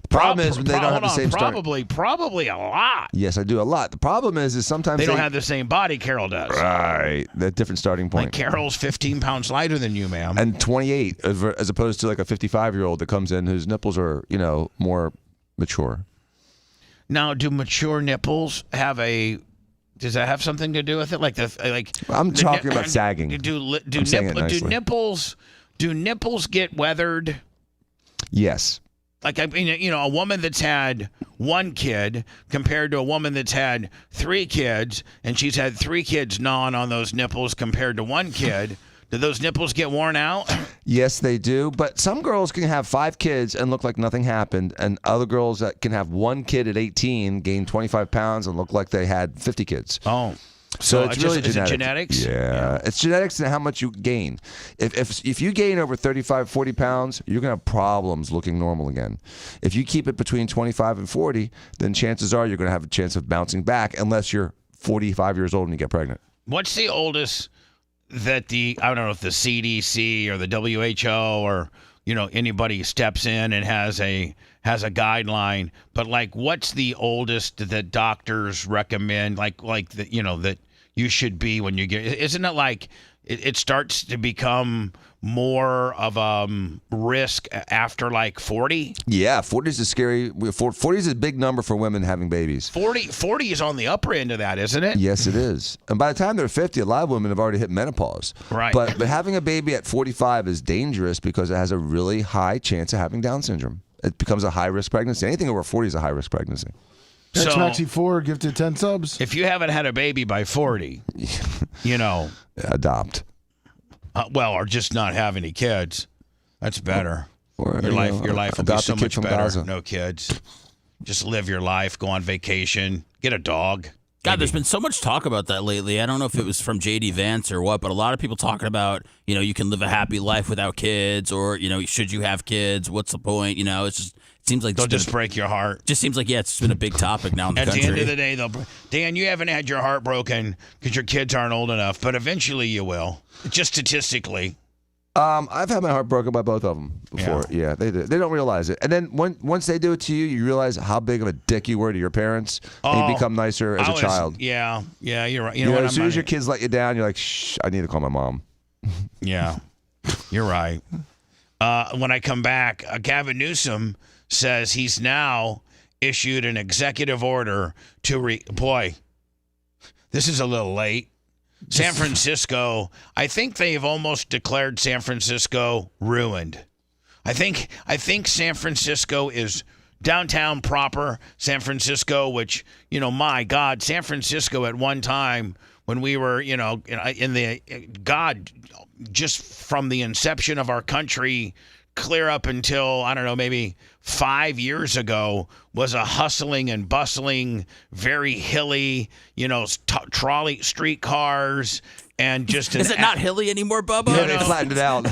The problem is when they don't have the same
probably a lot.
Yes, I do a lot. The problem is sometimes
they don't have the same body Carol does.
Right. That different starting point.
Like Carol's 15 pounds lighter than you, ma'am.
And 28 as opposed to like a 55-year-old that comes in whose nipples are, more mature.
Now, do mature nipples does that have something to do with it?
I'm talking about sagging.
Do nipples get weathered?
Yes.
Like, a woman that's had one kid compared to a woman that's had 3 kids, and she's had 3 kids gnawing on those nipples compared to one kid. Do those nipples get worn out?
Yes, they do. But some girls can have 5 kids and look like nothing happened, and other girls that can have 1 kid at 18 gain 25 pounds and look like they had 50 kids.
Oh.
So it's really
is it genetics?
Yeah. It's genetics and how much you gain. If you gain over 35, 40 pounds, you're going to have problems looking normal again. If you keep it between 25 and 40, then chances are you're going to have a chance of bouncing back unless you're 45 years old and you get pregnant.
What's the oldest that I don't know if the CDC or the WHO or anybody steps in and has a guideline, but like what's the oldest that doctors recommend like that you should be when you get? Isn't it like it starts to become more of a risk after like 40?
Yeah, 40 is a scary. 40 is a big number for women having babies.
40 is on the upper end of that, isn't it?
Yes, it is. And by the time they're 50, a lot of women have already hit menopause.
But
having a baby at 45 is dangerous because it has a really high chance of having Down syndrome. It becomes a high-risk pregnancy. Anything over 40 is a high-risk pregnancy.
That's Maxi4 gifted 10 subs.
If you haven't had a baby by 40,
adopt.
Or just not have any kids. That's better.
Or,
your life will be so much better.
Gaza.
No kids. Just live your life. Go on vacation. Get a dog.
God, there's been so much talk about that lately. I don't know if it was from J.D. Vance or what, but a lot of people talking about, you can live a happy life without kids, or, should you have kids? What's the point? It's just, it seems like
they'll just break your heart.
Just seems like, it's been a big topic now in the country.
At the end of the day, Dan, you haven't had your heart broken because your kids aren't old enough, but eventually you will. Just statistically.
I've had my heart broken by both of them before. Yeah, they do. They don't realize it. And then once they do it to you, you realize how big of a dick you were to your parents, and you become nicer as a child.
Yeah, you're right. You know what?
As soon as your kids let you down, you're like, shh, I need to call my mom.
Yeah, you're right. When I come back, Gavin Newsom says he's now issued an executive order to boy, this is a little late. San Francisco, I think they've almost declared San Francisco ruined. I think San Francisco is downtown proper San Francisco, which, my God, San Francisco at one time when we were, just from the inception of our country clear up until, I don't know, maybe 5 years ago, was a hustling and bustling, very hilly, trolley streetcars. And just
is it not hilly anymore, Bubba?
Yeah, they flattened it out.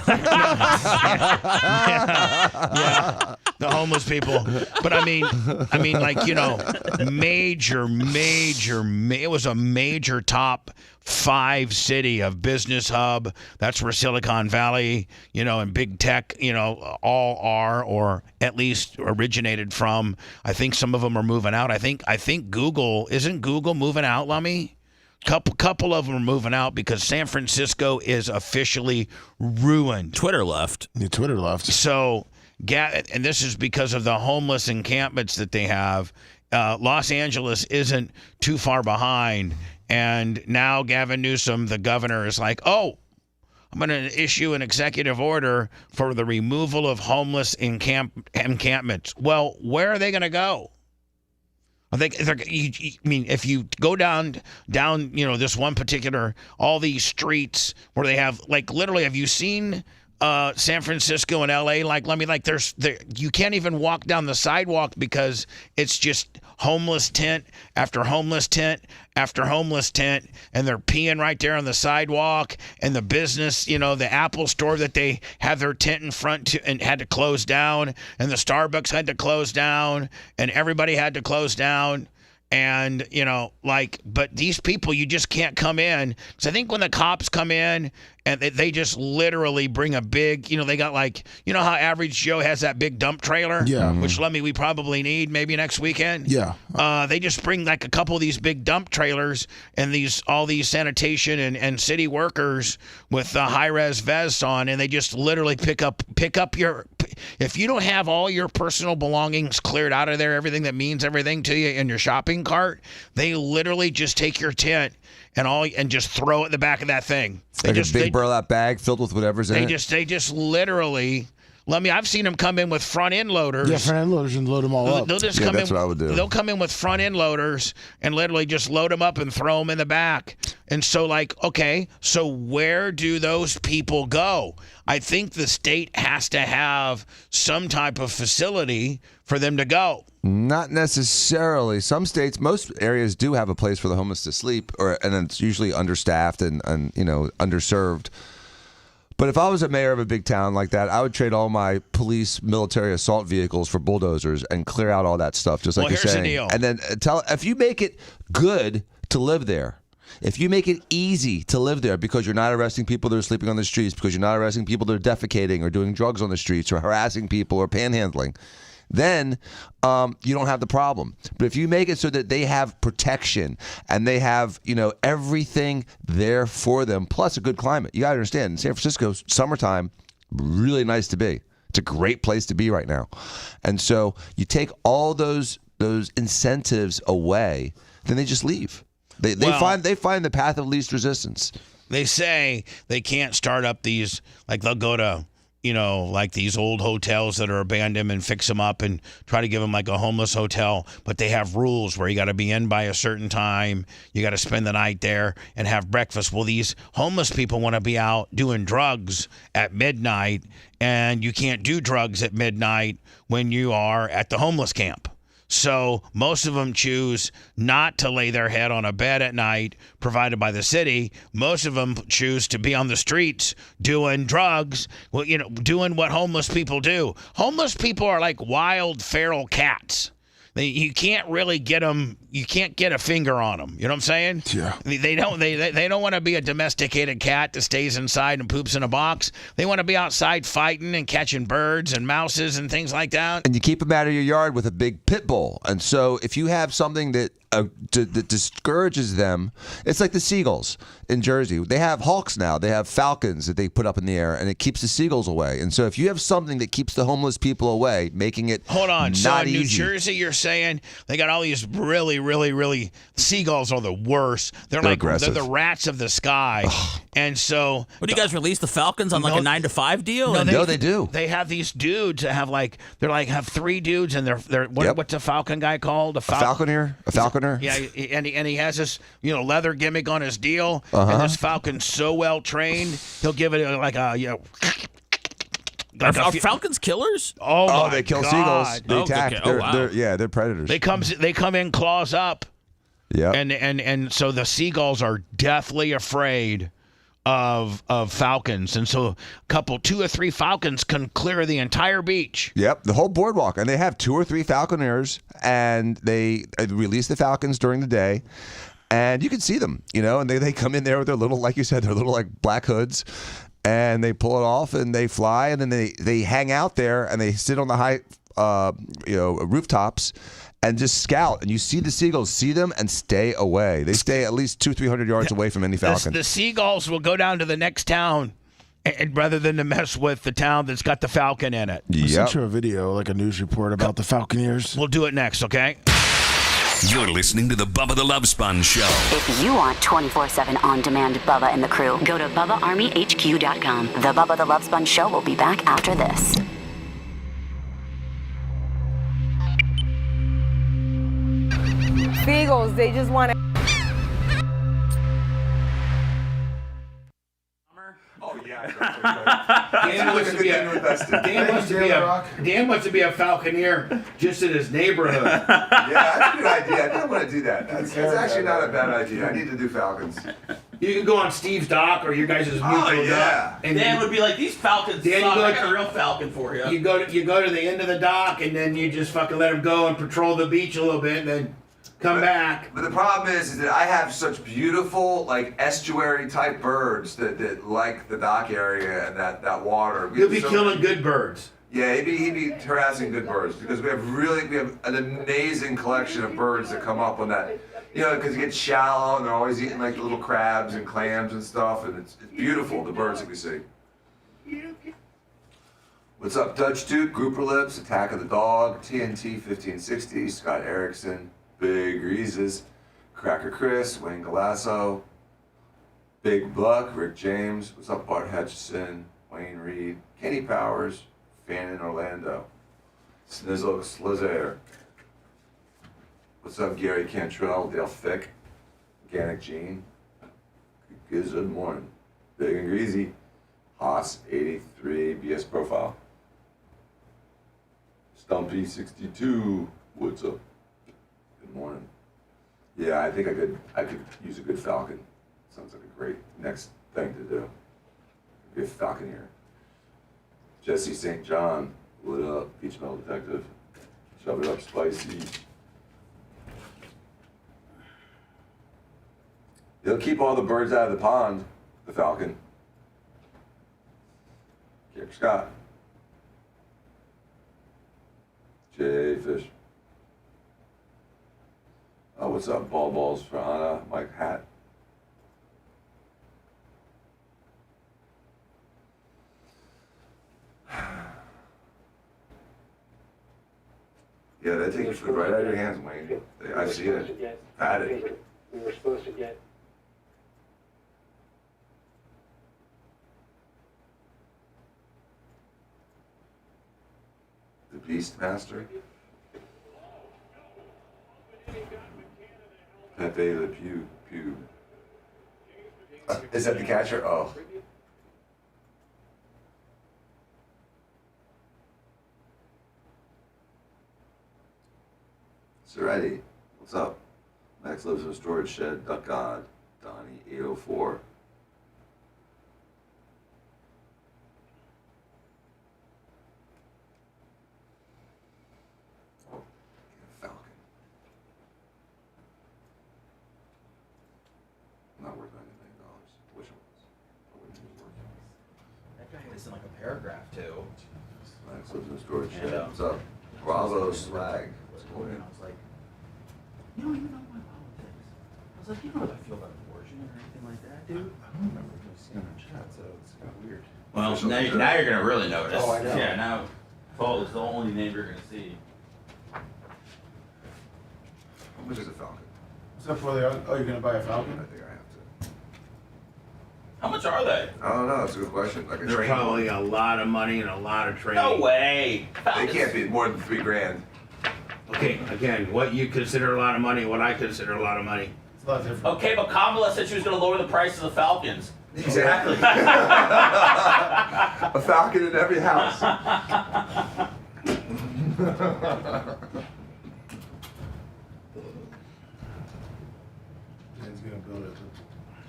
Yeah, the homeless people. But I mean, it was a major top 5 city of business hub. That's where Silicon Valley, and big tech, all are, or at least originated from. I think some of them are moving out. I think isn't Google moving out, Lummy? Couple of them are moving out because San Francisco is officially ruined.
Twitter left.
Yeah, Twitter left.
So, and this is because of the homeless encampments that they have. Los Angeles isn't too far behind. And now Gavin Newsom, the governor, is like, I'm going to issue an executive order for the removal of homeless encampments. Well, where are they going to go? If you go down, this one particular, all these streets where they have, literally, have you seen San Francisco and LA? You can't even walk down the sidewalk because it's just homeless tent after homeless tent after homeless tent, and they're peeing right there on the sidewalk. And the business, the Apple store that they have their tent in front to and had to close down, and the Starbucks had to close down, and everybody had to close down. And, but these people, you just can't come in. Because I think when the cops come in and they just literally bring a big, they got how Average Joe has that big dump trailer?
Yeah.
Which, we probably need maybe next weekend.
Yeah.
They just bring a couple of these big dump trailers and all these sanitation and city workers with high-res vests on, and they just literally pick up if you don't have all your personal belongings cleared out of there, everything that means everything to you in your shopping cart, they literally just take your tent and just throw it in the back of that thing.
A big burlap bag filled with whatever's in it.
They just literally. I've seen them come in with front end loaders.
Yeah, front end loaders and load them all up.
They'll just
that's what I would do.
They'll come in with front end loaders and literally just load them up and throw them in the back. And so, okay, so where do those people go? I think the state has to have some type of facility for them to go.
Not necessarily. Some states, most areas do have a place for the homeless to sleep, and it's usually understaffed and underserved. But if I was a mayor of a big town like that, I would trade all my police, military assault vehicles for bulldozers and clear out all that stuff, just like you're saying.
Here's the deal.
And then if you make it good to live there, if you make it easy to live there because you're not arresting people that are sleeping on the streets, because you're not arresting people that are defecating or doing drugs on the streets or harassing people or panhandling, then you don't have the problem. But if you make it so that they have protection and they have, everything there for them, plus a good climate. You got to understand, in San Francisco, summertime, really nice to be. It's a great place to be right now. And so you take all those incentives away, then they just leave. They find the path of least resistance.
They say they can't start up these, they'll go to these old hotels that are abandoned and fix them up and try to give them a homeless hotel. But they have rules where you got to be in by a certain time. You got to spend the night there and have breakfast. Well, these homeless people want to be out doing drugs at midnight, and you can't do drugs at midnight when you are at the homeless camp. So most of them choose not to lay their head on a bed at night provided by the city. Most of them choose to be on the streets doing drugs, doing what homeless people do. Homeless people are like wild, feral cats. You can't really get them. You can't get a finger on them. You know what I'm saying?
Yeah.
They don't want to be a domesticated cat that stays inside and poops in a box. They want to be outside fighting and catching birds and mouses and things like that.
And you keep them out of your yard with a big pit bull. And so if you have something that that discourages them. It's like the seagulls in Jersey. They have hawks now. They have falcons that they put up in the air, and it keeps the seagulls away. And so if you have something that keeps the homeless people away, making it
Hold on.
not
So in New
easy.
Jersey, you're saying they got all these really seagulls are the worst. They're like
aggressive.
they're the rats of the sky. And so
What do you guys release the Falcons on like a 9 to 5 deal?
No, they do.
They have these dudes that have have 3 dudes, and they're what's a falcon guy called? A
falconer? A falconer?
Yeah, and he has this leather gimmick on his deal,
Uh-huh.
and this falcon's so well trained, he'll give it
Are falcons killers?
Oh,
they kill
God.
seagulls. They attack.
wow.
They're predators.
They come in claws up.
Yeah.
And so the seagulls are deathly afraid of falcons, and so 2 or 3 falcons can clear the entire beach.
Yep, the whole boardwalk, and they have 2 or 3 falconers, and they release the falcons during the day, and you can see them, and they come in there with their little, like you said, their little like black hoods, and they pull it off, and they fly, and then they hang out there, and they sit on the high, rooftops. And just scout, and you see the seagulls, see them, and stay away. They stay at least 200-300 yards away from any falcon.
The seagulls will go down to the next town, and rather than to mess with the town that's got the falcon in it.
I sent you a video, like a news report about the falconeers.
We'll do it next, okay?
You're listening to the Bubba the Love Sponge Show.
If you want 24/7 on-demand Bubba and the crew, go to BubbaArmyHQ.com. The Bubba the Love Sponge Show will be back after this.
Seagulls, they just want to.
Oh yeah.
Dan wants to be a falconer just in his neighborhood.
Yeah, that's a good idea. I want to do that. That's actually not a bad idea. I need to do falcons.
You can go on Steve's dock or your guys' mutual dock. And
Dan would be like, these falcons
Dan,
suck.
you
I got a real falcon for you.
You go to the end of the dock, and then you just fucking let them go and patrol the beach a little bit, and then come back.
But the problem is that I have such beautiful, like, estuary type birds that like the dock area and that water.
You'll be killing good birds.
Yeah, he'd be harassing good birds because we have an amazing collection of birds that come up on that. Because you get shallow and they're always eating like little crabs and clams and stuff, and it's beautiful, the birds that we see. What's up, Dutch Duke, Grouper Lips, Attack of the Dog, TNT 1560, Scott Erickson, Big Reeses, Cracker Chris, Wayne Galasso, Big Buck, Rick James, what's up, Bart Hutchison, Wayne Reed, Kenny Powers, Fannin Orlando, Snizzle Slizair. What's up, Gary Cantrell, Dale Fick, Organic Gene, good morning, Big and Greasy, Haas 83, BS Profile, Stumpy 62, what's up? Good morning. Yeah, I think I could use a good falcon. Sounds like a great next thing to do. Be a falconer. Jesse St. John, what up? Beach Metal Detective. Shove it up spicy. He'll keep all the birds out of the pond, the falcon. Kick Scott. Jay Fish. Oh, what's up, Balls for Anna, Mike Hat. Yeah, they take your food right out of your hands, Wayne. I've seen it. Had it.
We were supposed to get.
The Beastmaster. Pepe Le Pew. Is that the catcher? Oh. Seretti, what's up? Max lives in a storage shed. Duck God. Donnie 804. Falcon. Not worth $99. Wish it was. I wouldn't be worth it.
That guy is in like a paragraph too.
Max lives in a storage shed.
Yeah.
What's up? Bravo Swag. What's going on?
I was like, you don't even know my was like, you know how I feel about abortion or anything like that, dude?
I don't remember seeing in the chat, so it's kind of weird.
Well, now you're going to really notice.
Oh, I know.
Yeah, now Paul is the only name you're going to see.
How much is a Falcon?
What's up for the? Oh, you're gonna buy a Falcon?
I think I have to.
How much are they?
I don't know. That's a good question. Like a
They're
train.
probably a lot of money and a lot of training.
No way.
They can't be more than $3,000.
Okay, again, what you consider a lot of money, what I consider a lot of money.
It's a lot different.
Okay, but Kamala said she was going to lower the price of the Falcons.
Exactly. A Falcon in every house.
Dan's gonna build a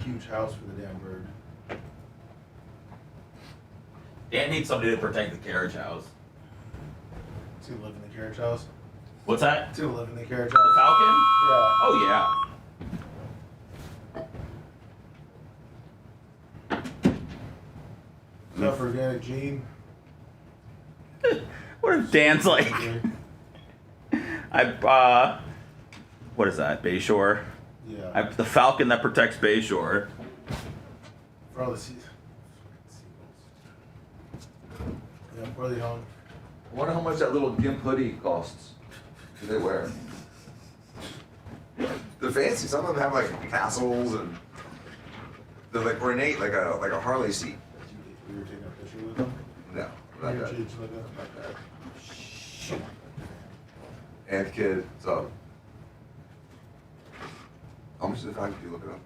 huge house for the damn bird.
Dan needs somebody to protect the carriage house.
Is he live in the carriage house?
What's that?
Is he live in the carriage
The
house?
Falcon?
Yeah.
Oh, yeah.
What's up, organic Gene?
What if Dan's like, what is that, Bayshore?
Yeah.
The Falcon that protects Bayshore.
For all the seagulls. Yeah, where are they on?
I wonder how much that little gimp hoodie costs. Do they wear? They're fancy. Some of them have like tassels and they're like ornate, like a Harley seat.
You were taking a picture with them?
No, not
Your
that.
cheeks like that? Not bad.
And kid, so. How much is the Falcon? Can you look it up?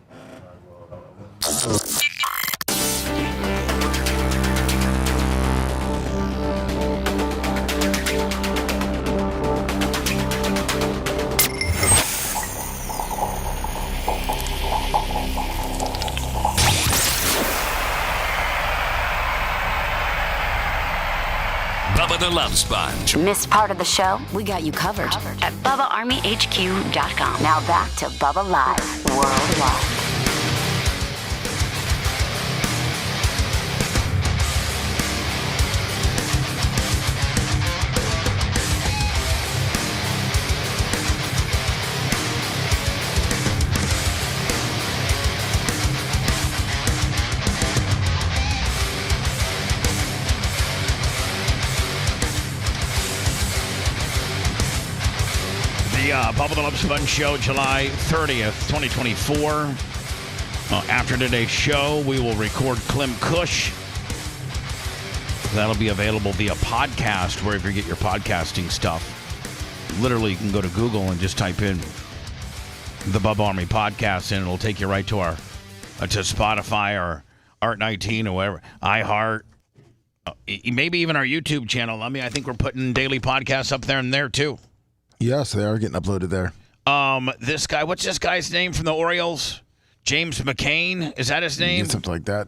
Bubba the Love Sponge.
Missed part of the show? We got you covered at BubbaArmyHQ.com. Now back to Bubba Live Worldwide.
Bubba the Love Sponge Show, July 30th, 2024. After today's show, we will record Clem Kush. That'll be available via podcast, wherever you get your podcasting stuff. Literally, you can go to Google and just type in the Bubba Army Podcast, and it'll take you right to our to Spotify or Art19 or whatever, iHeart, maybe even our YouTube channel. I mean, I think we're putting daily podcasts up there and there too.
Yes, they are getting uploaded there.
This guy, what's this guy's name from the Orioles? James McCain? Is that his name?
Yeah, something like that.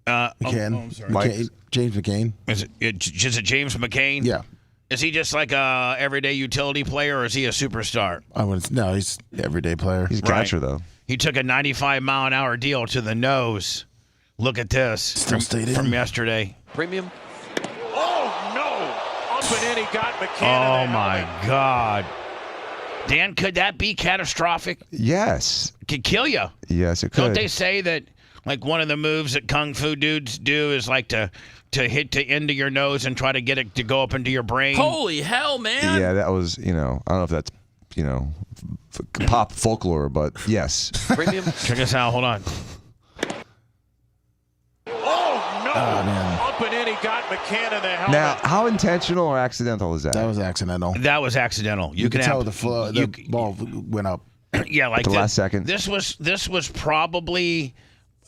McCann.
I'm sorry. James McCain.
Is it James McCain?
Yeah.
Is he just like a everyday utility player, or is he a superstar?
No, he's an everyday player.
He's a catcher, though.
He took a 95-mile-an-hour deal to the nose. Look at this.
Still stayed in.
From yesterday.
Premium.
Oh, no! Up and in, he got McCann.
Oh, my God. Dan, could that be catastrophic?
Yes.
Could kill you.
Yes, it could.
Don't they say that, like, one of the moves that kung fu dudes do is, like, to hit the end of your nose and try to get it to go up into your brain?
Holy hell, man.
Yeah, that was, I don't know if that's, pop folklore, but yes.
Premium.
Check us out. Hold on.
Oh, no!
Oh, man.
Up and in, he got McCann in the helmet.
Now, how intentional or accidental is that?
That was accidental.
That was accidental.
You can tell the flow. The ball went up.
Yeah, like
At the last second.
This was probably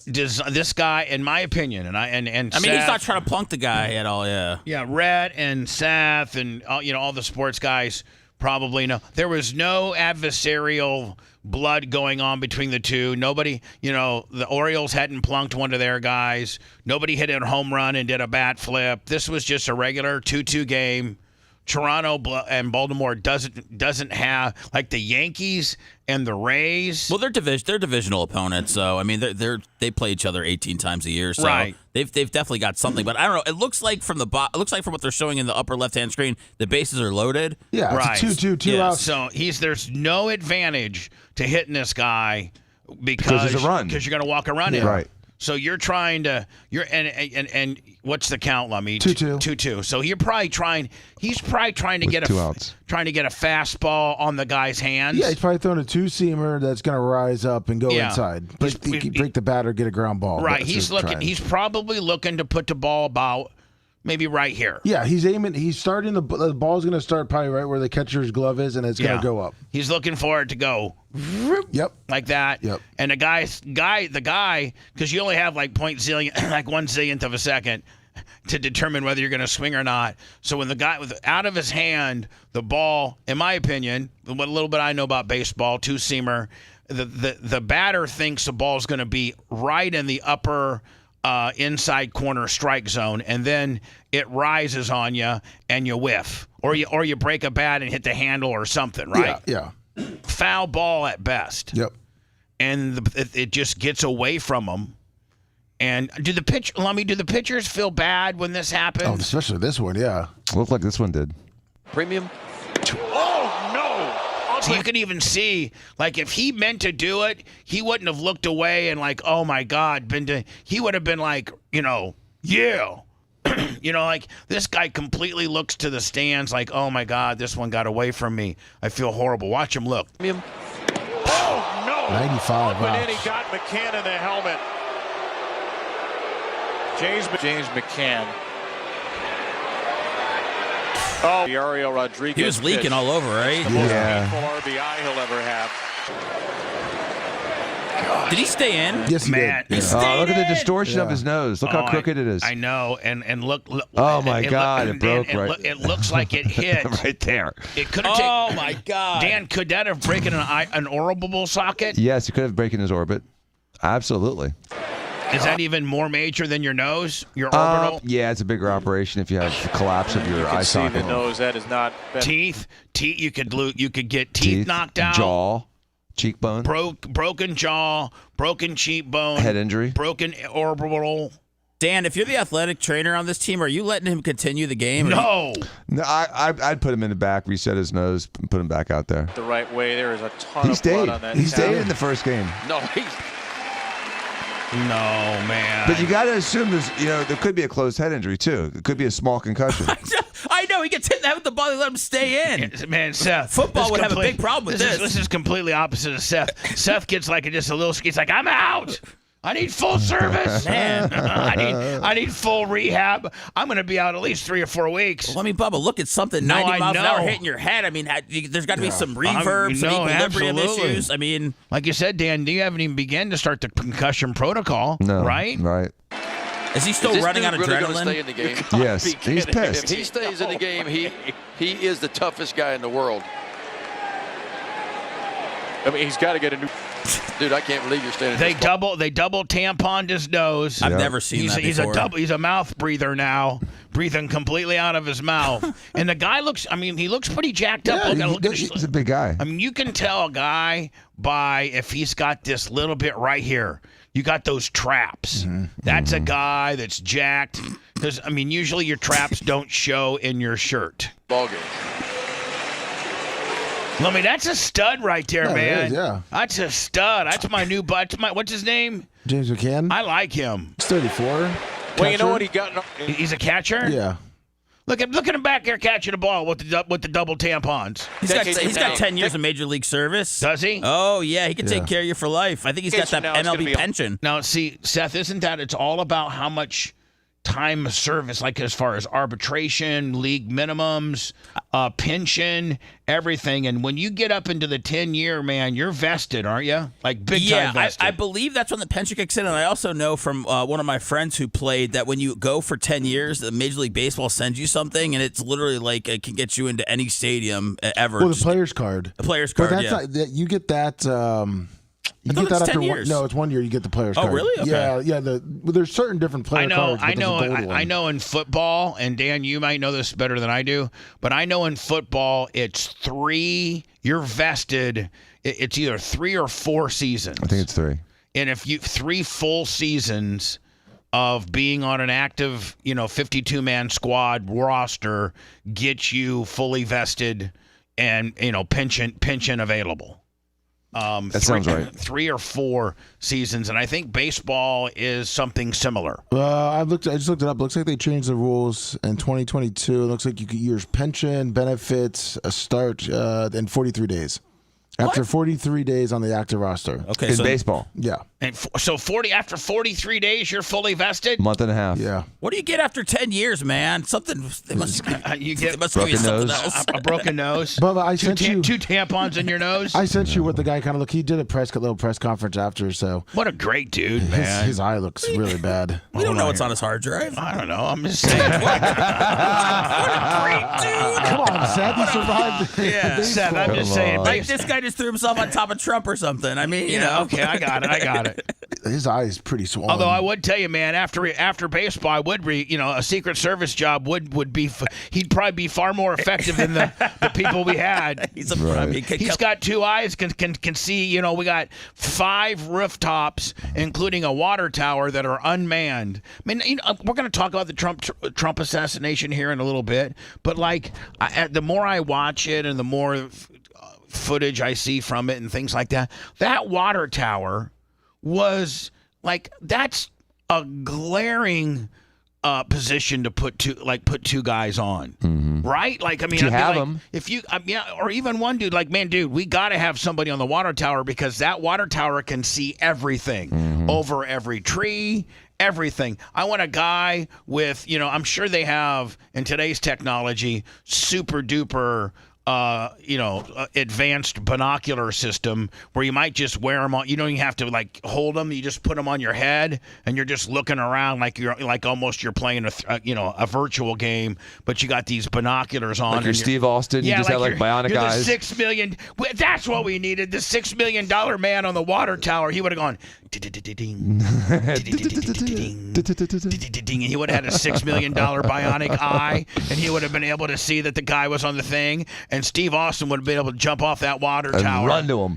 this guy, in my opinion, and I mean,
he's not trying to plunk the guy at all. Yeah.
Yeah, Rhett and Seth and all the sports guys probably know there was no adversarial blood going on between the two. Nobody, the Orioles hadn't plunked one of their guys. Nobody hit a home run and did a bat flip. This was just a regular 2-2 game. Toronto and Baltimore doesn't have, like, the Yankees and the Rays.
Well, they're divisional opponents, so I mean they play each other 18 times a year, so
right.
They've definitely got something. But I don't know. It looks like from what they're showing in the upper left hand screen, the bases are loaded.
Yeah,
right.
It's a 2-2 outs.
So there's no advantage to hitting this guy
Because it's a run.
Because you're going to walk a run in.
Right.
So you're trying to and what's the count, Lummy?
2-2.
2-2. So he's probably trying to get
two outs.
trying to get a fastball on the guy's hands.
Yeah, he's probably throwing a two-seamer that's going to rise up and go inside. Break the batter, get a ground ball.
Right. He's probably looking to put the ball about maybe right here.
Yeah, he's aiming. He's starting the ball's going to start probably right where the catcher's glove is, and it's going to go up.
He's looking for it to go.
Yep.
Like that.
Yep.
And the guy, because you only have like 1 zillionth of a second to determine whether you're going to swing or not. So when the guy out of his hand, the ball, in my opinion, what little bit I know about baseball, two-seamer, the batter thinks the ball's going to be right in the upper inside corner strike zone, and then it rises on you and you whiff, or you break a bat and hit the handle or something, right?
Yeah.
Foul ball at best.
Yep.
And it just gets away from them. And do the pitchers feel bad when this happens?
Oh, especially this one, yeah.
Looked like this one did.
Premium.
Oh, no.
So you can even see, like, if he meant to do it, he wouldn't have looked away and like, oh my God, he would have been like, yeah. Like this guy completely looks to the stands like, oh my God, this one got away from me. I feel horrible. Watch him look.
Oh, no.
95.
Up and in, he got McCann in the helmet. James McCann. Oh, Ariel Rodriguez.
He was leaking
pitch.
all over, right?
The most painful RBI he'll ever have.
Did he stay in?
Yes, he did.
He
Look at the distortion of his nose. Look how crooked it is.
I know, and look.
Oh my God! It broke right.
It looks like it hit
right there.
It could have.
Oh my God!
Dan, could that have broken an orbital socket?
Yes, it could have broken his orbit. Absolutely.
Is that even more major than your nose? Your orbital?
Yeah, it's a bigger operation if you have the collapse of your eye socket.
See the nose. That is not
teeth. You could get teeth knocked out.
Jaw. Cheekbone.
Broken jaw, broken cheekbone.
Head injury.
Broken orbital.
Dan, if you're the athletic trainer on this team, are you letting him continue the game?
No.
I'd put him in the back, reset his nose, and put him back out there.
the right way. There is a ton of blood on that.
He stayed in the first game.
No,
No, man.
But you got to assume there could be a closed head injury too. It could be a small concussion.
I know he gets hit in the head with the ball. They let him stay in.
Man, Seth.
Football would have a big problem with this.
This is completely opposite of Seth. Seth gets like just a little. He's like, I'm out. I need full service.
Man.
I need full rehab. I'm going to be out at least 3 or 4 weeks.
Well, I mean, Bubba, look at something 90 miles an hour hitting your head. I mean, there's got to be some reverb, some equilibrium issues. I mean,
like you said, Dan, you haven't even begun to start the concussion protocol, right?
Right.
Is he still running on
really
adrenaline?
Stay in the game?
Yes, he's pissed.
If he stays in the game, he is the toughest guy in the world.
I mean, he's got to get a new.
Dude, I can't believe you're standing.
They double tamponed his nose.
I've never seen that before.
He's a mouth breather now, breathing completely out of his mouth. And the guy looks. I mean, he looks pretty jacked up.
He's a big guy.
I mean, you can tell a guy by if he's got this little bit right here. You got those traps. That's a guy that's jacked. Because I mean, usually your traps don't show in your shirt.
Ball game.
I mean, that's a stud right there, man.
Yeah.
That's a stud. That's my new butt. What's his name?
James McCann.
I like him.
He's 34.
Well, you know what he got?
He's a catcher?
Yeah.
Look at him back there catching the ball with the double tampons.
He's got 10 years of major league service.
Does he?
Oh, yeah. He can take care of you for life. I think he's got that MLB pension.
Now, see, Seth, isn't that it's all about how much time of service, like as far as arbitration, league minimums, pension, everything. And when you get up into the 10-year, man, you're vested, aren't you? Like big time vested.
I believe that's when the pension kicks in. And I also know from one of my friends who played that when you go for 10 years, the Major League Baseball sends you something, and it's literally like it can get you into any stadium ever.
Well, the player's card.
The player's card,
but that's not, you get that. You get that after 1 no, it's 1 year. You get the player's card.
Oh, really? Okay.
Yeah. There's certain different player cards.
I know in football, and Dan, you might know this better than I do, but I know in football it's 3. You're vested. It's either 3 or 4 seasons.
I think it's 3.
And if you 3 full seasons of being on an active, 52-man squad roster gets you fully vested and pension available.
That sounds right.
3 or 4 seasons, and I think baseball is something similar.
I just looked it up. It looks like they changed the rules in 2022. It looks like you could use pension, benefits, a start in 43 days. After 43 days on the active roster.
Okay,
in
so
baseball.
Yeah.
And so after 43 days, you're fully vested?
Month and a half.
Yeah.
what do you get after 10 years, man? Something they must
you get
they must give you
broken
something
nose.
else.
a broken nose.
Bubba, I sent you
2 tampons in your nose.
I sent you what the guy kind of looked. He did a little press conference after, so
What a great dude, man.
his eye looks really bad.
We don't know what's on his hard drive.
I don't know. I'm just saying.
What a great dude.
Come on, Seth. He survived.
Yeah.
Seth, I'm just saying.
Like this guy just threw himself on top of Trump or something. I mean, you know.
Okay, I got it.
His eye is pretty swollen.
Although I would tell you, man, after baseball, I would a Secret Service job would be. He'd probably be far more effective than the people we had.
He's
got 2 eyes, can see. You know, we got 5 rooftops, including a water tower that are unmanned. I mean, you know, we're going to talk about the Trump assassination here in a little bit, but like, the more I watch it and the more footage I see from it and things like that, that water tower was like, that's a glaring position to put 2 guys on, right? Like, I mean,
you have them.
If you, or even one dude, like, man, dude, we got to have somebody on the water tower because that water tower can see everything over every tree. Everything. I want a guy with, I'm sure they have in today's technology, super duper, advanced binocular system where you might just wear them on. You don't even have to like hold them. You just put them on your head and you're just looking around like you're playing a virtual game, but you got these binoculars on.
Like you're Steve Austin. You just have like bionic
you're
eyes.
The $6 million. That's what we needed. The $6 million man on the water tower. He would have gone. And he would have had a $6 million bionic eye, and he would have been able to see that the guy was on the thing. And Steve Austin would have been able to jump off that water tower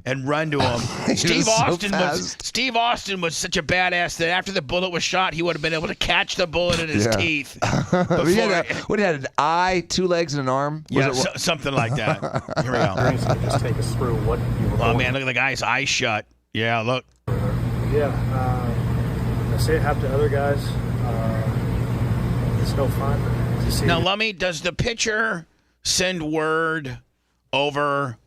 and run to him.
Steve Austin was such a badass that after the bullet was shot, he would have been able to catch the bullet in his teeth.
He had an eye, 2 legs, and an arm.
Something like that. Here we go.
Just take us through what you were.
Oh man, look at the guy's eyes shut. Yeah, look.
Yeah, I say it happened to other guys. It's no fun.
Now, Lummy, does the pitcher send word over,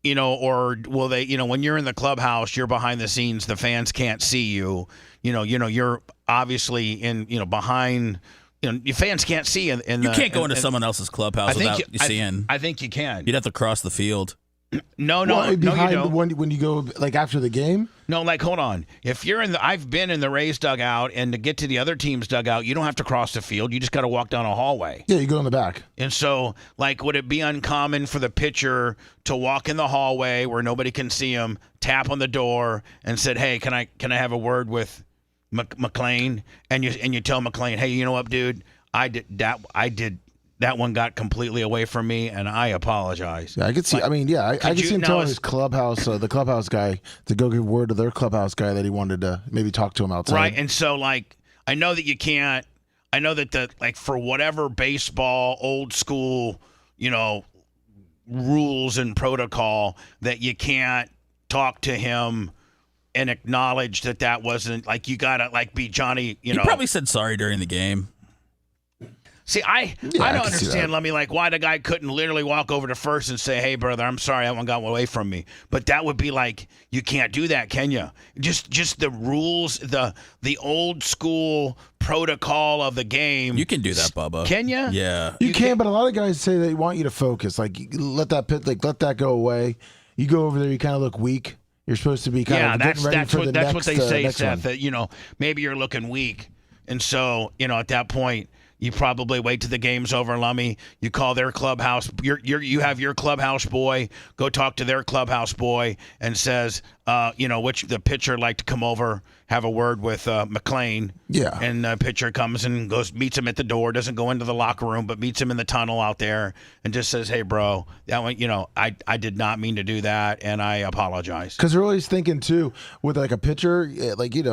or will they, when you're in the clubhouse, you're behind the scenes, the fans can't see you, you're obviously in, behind, your fans can't see you
can't go into someone else's clubhouse without you seeing.
I think you can.
You'd have to cross the field.
No, you don't.
When you go like after the game.
No, like hold on. If you're I've been in the Rays dugout, and to get to the other team's dugout, you don't have to cross the field. You just got to walk down a hallway.
Yeah, you go in the back.
And so, like, would it be uncommon for the pitcher to walk in the hallway where nobody can see him, tap on the door, and said, "Hey, can I have a word with McLean?" And you tell McLean, "Hey, you know what, dude? I did." That one got completely away from me, and I apologize.
Yeah, I could see. I could see him telling his clubhouse, the clubhouse guy, to go give word to their clubhouse guy that he wanted to maybe talk to him outside.
Right, and so like I know that you can't. I know that for whatever baseball old school, rules and protocol that you can't talk to him and acknowledge that wasn't like you gotta like be Johnny.
He probably said sorry during the game.
See, I don't understand, Lummy, like why the guy couldn't literally walk over to first and say, "Hey, brother, I'm sorry, that one got away from me." But that would be like, you can't do that, can you? Just the rules, the old school protocol of the game.
You can do that, Bubba.
Can you?
Yeah,
you can. But a lot of guys say they want you to focus, like let that go away. You go over there, you kind of look weak. You're supposed to be getting ready for the next.
That's what they say, Seth.
One.
That maybe you're looking weak, and so at that point. You probably wait till the game's over, Lummy. You call their clubhouse. You have your clubhouse boy go talk to their clubhouse boy and says, which the pitcher like to come over, have a word with McLean.
Yeah.
And the pitcher comes and meets him at the door, doesn't go into the locker room, but meets him in the tunnel out there and just says, "Hey, bro, that one, I did not mean to do that, and I apologize."
Because they're always thinking too, with like a pitcher, like you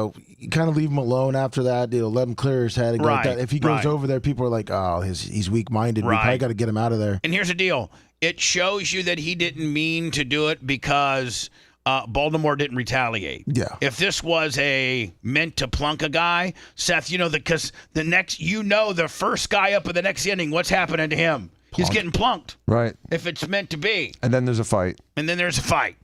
kind of leave him alone after that. Let him clear his head and go like that. If he goes over there, people are like, "Oh, he's weak-minded. We probably got to get him out of there."
And here's the deal: it shows you that he didn't mean to do it because Baltimore didn't retaliate.
Yeah.
If this was meant to plunk a guy, Seth, because the first guy up in the next inning, what's happening to him? He's getting plunked.
Right.
If it's meant to be.
And then there's a fight.
And then there's a fight.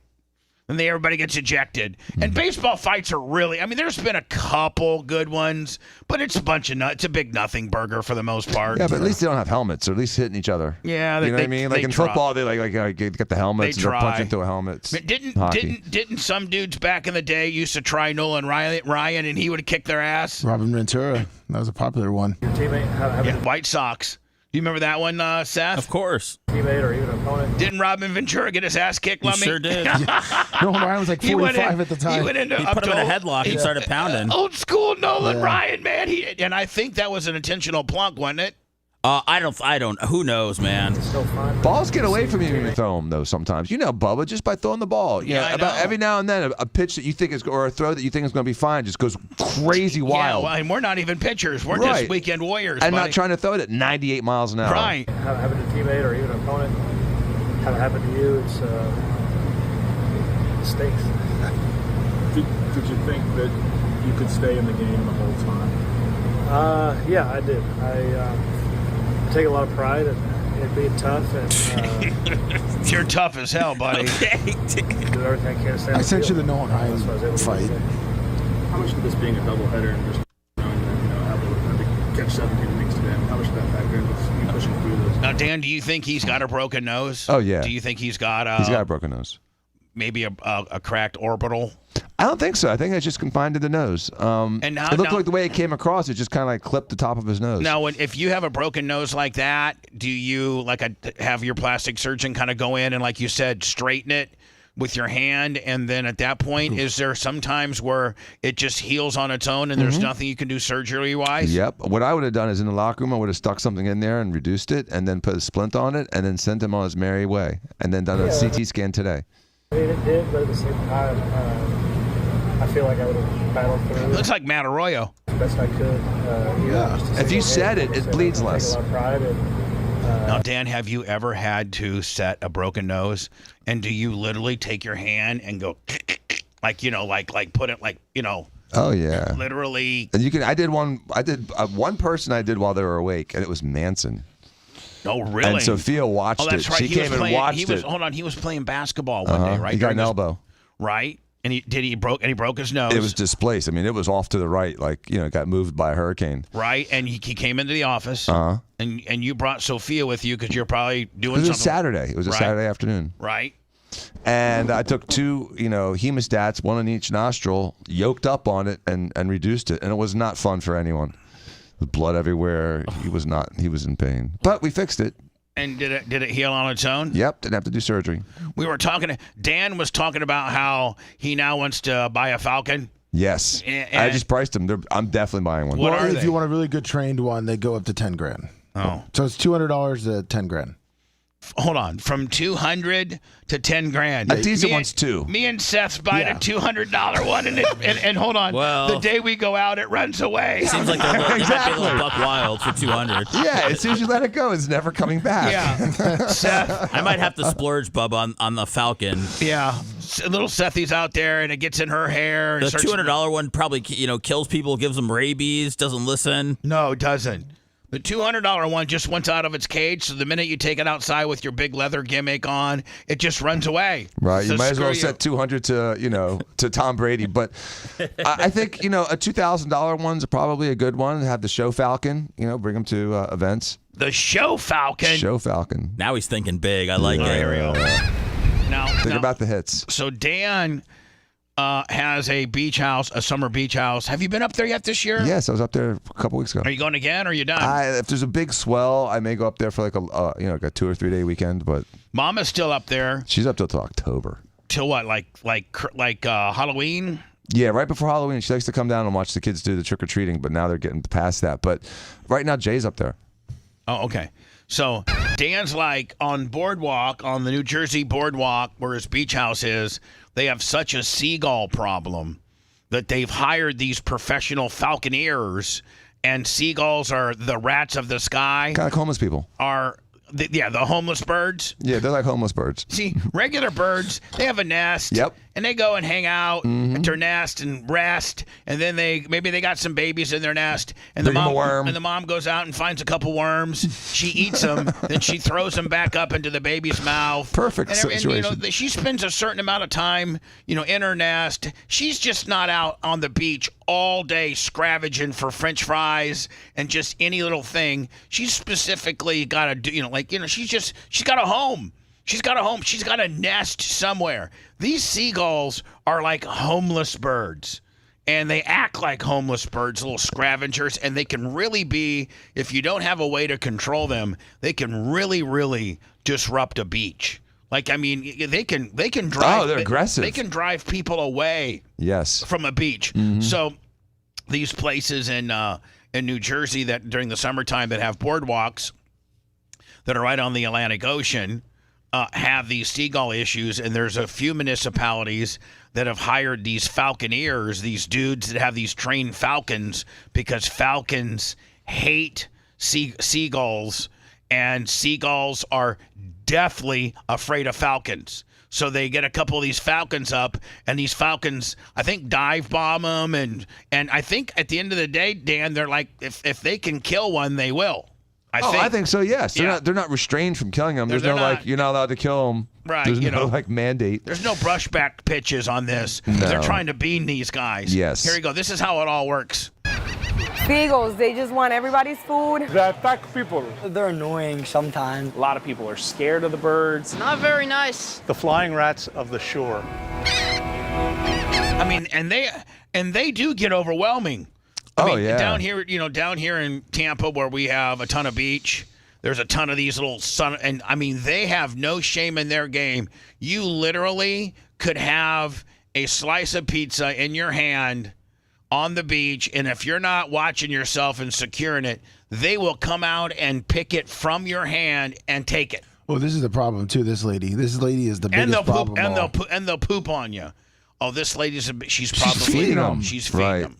And then everybody gets ejected. And baseball fights are really, there's been a couple good ones, but it's a bunch of it's a big nothing burger for the most part.
Yeah, but at least they don't have helmets, or at least hitting each other.
Yeah,
you know what I mean? Like in football, they get the helmets and they're punching through helmets.
Didn't some dudes back in the day used to try Nolan Ryan and he would kick their ass?
Robin Ventura, that was a popular one.
Your teammate,
White Sox. Do you remember that one, Seth?
Of course.
Teammate or even opponent.
Didn't Robin Ventura get his ass kicked,
He
Lummy?
sure did.
Nolan Ryan was like 45 at the time.
He went into
He put him in a headlock and started pounding.
Old school Nolan Ryan, man. And I think that was an intentional plunk, wasn't it?
I don't. Who knows, man?
It's still fun.
Balls get away from you when you throw them, though. Sometimes, Bubba, just by throwing the ball.
I know.
Every now and then, a pitch that you think is, or a throw that you think is going to be fine, just goes crazy wild.
Yeah, well, and we're not even pitchers. We're
Right.
just weekend warriors,
and
buddy.
not trying to throw it at 98 miles an hour.
Right.
Have it happened to a teammate or even an opponent. Have it happened to you? It's it stinks.
Did you think that you could stay in the game the whole time?
Yeah, I did. I take a lot of pride in being tough, and
You're tough as hell, buddy.
do everything I can to stay on
I
the
sent you
field.
the Nolan Ryan
That's what I was able to
fight.
do.
How much did this being a doubleheader and just having to catch 17 innings today? How much did that factor in with you pushing through those?
Now, Dan, do you think he's got a broken nose?
Oh, yeah.
Do you think he's got
He's got a broken nose.
maybe a cracked orbital?
I don't think so. I think it's just confined to the nose.
And now,
it looked like the way it came across, it just kind of like clipped the top of his nose.
Now, if you have a broken nose like that, do you have your plastic surgeon kind of go in and, like you said, straighten it with your hand? And then at that point, is there sometimes where it just heals on its own and there's nothing you can do surgery-wise?
Yep. What I would have done is in the locker room, I would have stuck something in there and reduced it and then put a splint on it and then sent him on his merry way and then done a CT scan today.
I mean, it did, but at the same time, I feel like I would have battled through.
Looks like Matt Arroyo.
As best I could.
If you said it, it bleeds less.
A lot of pride and,
Now, Dan, have you ever had to set a broken nose? And do you literally take your hand and go like put it
Oh yeah.
literally?
And you can. I did one person I did while they were awake, and it was Manson.
Oh, really?
And Sophia watched
Oh, that's
it.
right.
She came and watched it.
Hold on. He was playing basketball one day, right?
He got
During
an
this-
elbow.
Right? And he broke his nose.
It was displaced. I mean, it was off to the right, it got moved by a hurricane.
right, and he came into the office.
Uh-huh.
And you brought Sophia with you because you're probably doing
It was
something.
a Saturday. It was a
Right.
Saturday afternoon.
Right.
And I took two, hemostats, one in each nostril, yoked up on it, and reduced it. And it was not fun for anyone. With blood everywhere. He was in pain. But we fixed it.
And did it heal on its own?
Yep, didn't have to do surgery.
Dan was talking about how he now wants to buy a Falcon.
Yes.
And-
I just priced them. I'm definitely buying one.
What are
If
they?
you want a really good trained one, they go up to $10,000.
Oh.
So it's $200 to $10,000.
Hold on, from $200 to $10,000.
A decent one's $2.
Me and Seth's buying a $200 one, and hold on.
Well,
the day we go out, it runs away.
Seems like they're might be a little buck wild for 200.
Yeah, as soon as you let it go, it's never coming back.
Yeah, Seth.
I might have to splurge, Bubba, on the Falcon.
Yeah, little Sethy's out there, and it gets in her hair. And
The
starts-
$200 one probably kills people, gives them rabies, doesn't listen.
No, it doesn't. The $200 one just went out of its cage, so the minute you take it outside with your big leather gimmick on, it just runs away.
Right,
So
you might as well
screw
set 200 to Tom Brady, but I think a $2,000 one's probably a good one. Have the show Falcon, bring them to events.
The show Falcon.
Show Falcon.
Now he's thinking big. I like it.
Now,
Think about the hits.
So Dan has a beach house, a summer beach house. Have you been up there yet this year?
Yes, I was up there a couple weeks ago.
Are you going again, or are you done?
If there's a big swell, I may go up there for like a 2 or 3 day weekend, but
Mama's still up there.
she's up till October.
Till what? Like Halloween?
Yeah, right before Halloween, she likes to come down and watch the kids do the trick or treating, but now they're getting past that. But right now, Jay's up there.
Oh, okay. So Dan's like on the New Jersey boardwalk where his beach house is. They have such a seagull problem that they've hired these professional falconeers, and seagulls are the rats of the sky.
Kind of like homeless people.
Are the homeless birds.
Yeah, they're like homeless birds.
See, regular birds, they have a nest.
Yep.
And they go and hang out at their nest and rest, and then maybe they got some babies in their nest, and
Bring 'em a worm.
the mom goes out and finds a couple worms. She eats them, then she throws them back up into the baby's mouth.
Perfect
And
situation.
she spends a certain amount of time, in her nest. She's just not out on the beach all day scavenging for French fries and just any little thing. She's specifically got to do, she's got a home. She's got a home. She's got a nest somewhere. These seagulls are like homeless birds, and they act like homeless birds, little scavengers, and they can really be, if you don't have a way to control them, they can really, really disrupt a beach. Like, I mean, they can drive.
Oh, they're aggressive.
They can drive people away.
Yes.
From a beach. So these places in New Jersey that during the summertime that have boardwalks that are right on the Atlantic Ocean have these seagull issues, and there's a few municipalities that have hired these falconeers, these dudes that have these trained falcons, because falcons hate seagulls, and seagulls are deathly afraid of falcons. So they get a couple of these falcons up, and these falcons, I think, dive bomb them, and I think at the end of the day, Dan, they're like, if they can kill one, they will.
I think so. Yes, they're not restrained from killing them. There's
They're
no
not.
you're not allowed to kill them.
Right,
There's no mandate.
There's no brushback pitches on this.
No.
They're trying to bean these guys.
Yes.
Here you go. This is how it all works.
Seagulls, they just want everybody's food.
They attack people.
They're annoying sometimes.
A lot of people are scared of the birds.
Not very nice.
The flying rats of the shore.
I mean, and they do get overwhelming. I mean, down here in Tampa, where we have a ton of beach, there's a ton of these little and I mean, they have no shame in their game. You literally could have a slice of pizza in your hand on the beach, and if you're not watching yourself and securing it, they will come out and pick it from your hand and take it.
Well, this is the problem too. This lady is the biggest problem.
They'll poop on you. Oh, this lady's she's probably
feeding them.
She's feeding them.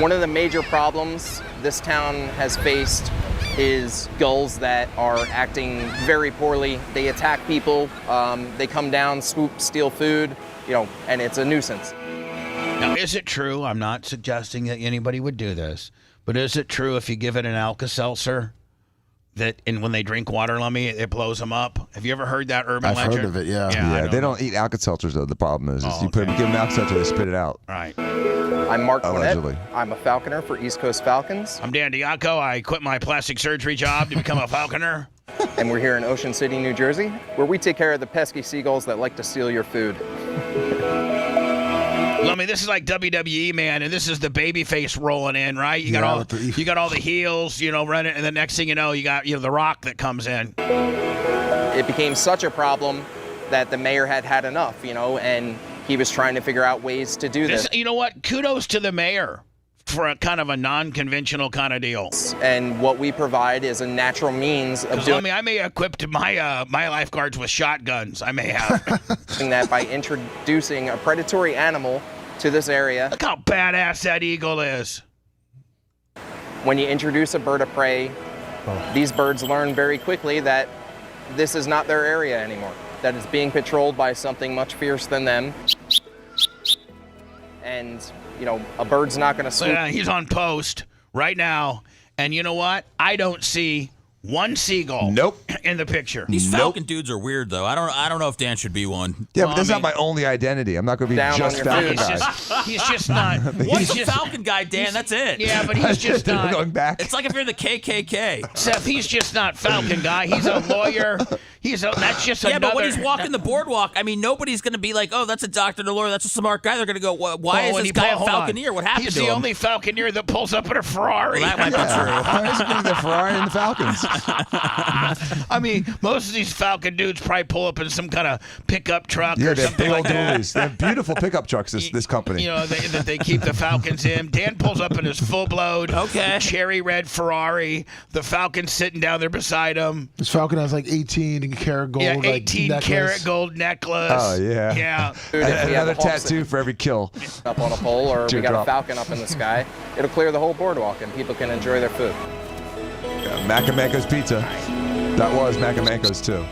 One of the major problems this town has faced is gulls that are acting very poorly. They attack people. They come down, swoop, steal food, and it's a nuisance.
Now, is it true? I'm not suggesting that anybody would do this, but is it true if you give it an Alka-Seltzer and when they drink water, Lummy, it blows them up? Have you ever heard that urban legend?
I've heard of it, yeah.
Yeah, they don't eat Alka-Seltzers, though. The problem is you give them Alka-Seltzer, they spit it out.
Right.
I'm Mark
Allegedly.
Burnett. I'm a falconer for East Coast Falcons.
I'm Dan Diaco. I quit my plastic surgery job to become a falconer.
And we're here in Ocean City, New Jersey, where we take care of the pesky seagulls that like to steal your food.
Lummy, this is like WWE, man, and this is the baby face rolling in, right? You got all the heels, running, and the next thing you know, you got the Rock that comes in.
It became such a problem that the mayor had enough, and he was trying to figure out ways to do this.
You know what? Kudos to the mayor for a kind of a non-conventional kind of deal.
And what we provide is a natural means of doing.
I may have equipped my lifeguards with shotguns. I may have.
that by introducing a predatory animal to this area.
Look how badass that eagle is.
When you introduce a bird of prey, these birds learn very quickly that this is not their area anymore, that it's being patrolled by something much fierce than them. And, a bird's not going to swoop.
Yeah, he's on post right now. And you know what? I don't see one seagull in the picture.
These falcon dudes are weird, though. I don't know if Dan should be one.
Yeah, but that's not my only identity. I'm not going to be just falcon guy.
He's just not.
What's a falcon guy, Dan? That's it.
Yeah, but he's just not.
Going back.
It's like if you're the KKK.
Seth, he's just not falcon guy. He's a lawyer. That's just another.
Yeah, but when he's walking the boardwalk, I mean, nobody's going to be like, oh, that's a doctor, a lawyer, that's a smart guy. They're going to go, why is this guy a falconer? What happened to him?
He's the only falconer that pulls up in a Ferrari.
Well, that might be true.
It's between the Ferrari and the Falcons.
I mean, most of these falcon dudes probably pull up in some kind of pickup truck or
they have
something
big
like
old
that.
dualies. They have beautiful pickup trucks, this company.
That they keep the Falcons in. Dan pulls up in his full-blown cherry red Ferrari. The Falcon's sitting down there beside him.
This Falcon has like 18 karat gold.
Yeah, 18 karat gold necklace.
Oh, yeah.
Yeah.
Another tattoo for every kill.
Up on a pole, or we got
Teardrop.
a falcon up in the sky. It'll clear the whole boardwalk, and people can enjoy their food.
Macamaco's Pizza. That was Magamanko's too.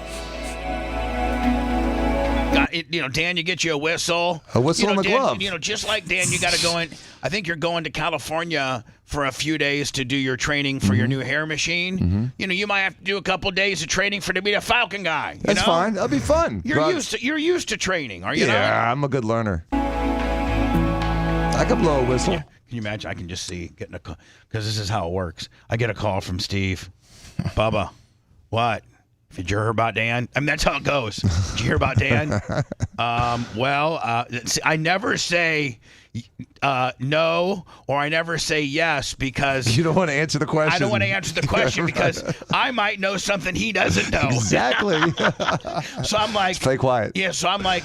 Dan, you get you a whistle.
A whistle and a
Dan,
glove.
Just like Dan, you got to go in. I think you're going to California for a few days to do your training for your new hair machine.
Mm-hmm.
You might have to do a couple days of training to be a Falcon guy.
That's fine. That'll be fun.
You're used to training, are you?
Yeah, I'm a good learner. I can blow a whistle.
Yeah. Can you imagine? I can just see getting a call because this is how it works. I get a call from Steve. Bubba, what? Did you hear about Dan? I mean, that's how it goes. Did you hear about Dan? I never say no, or I never say yes because
you don't want to answer the question.
I don't want to answer the question because I might know something he doesn't know.
Exactly.
So I'm like,
stay quiet.
Yeah. So I'm like,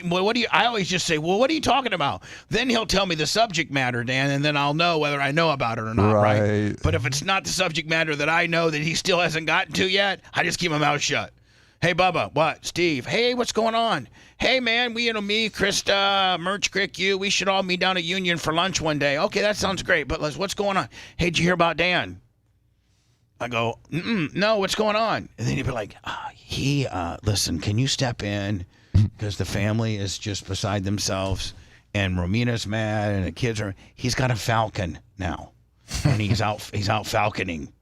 what do you? I always just say, well, what are you talking about? Then he'll tell me the subject matter, Dan, and then I'll know whether I know about it or not. Right. But if it's not the subject matter that I know that he still hasn't gotten to yet, I just keep my mouth shut. Hey, Bubba, what? Steve, hey, what's going on? Hey, man, me, Krista, Merch Crick, you, we should all meet down at Union for lunch one day. Okay, that sounds great, but what's going on? Hey, did you hear about Dan? I go, no, what's going on? And then he'd be like, listen, can you step in? Because the family is just beside themselves, and Romina's mad, and the kids he's got a falcon now, and he's out falconing.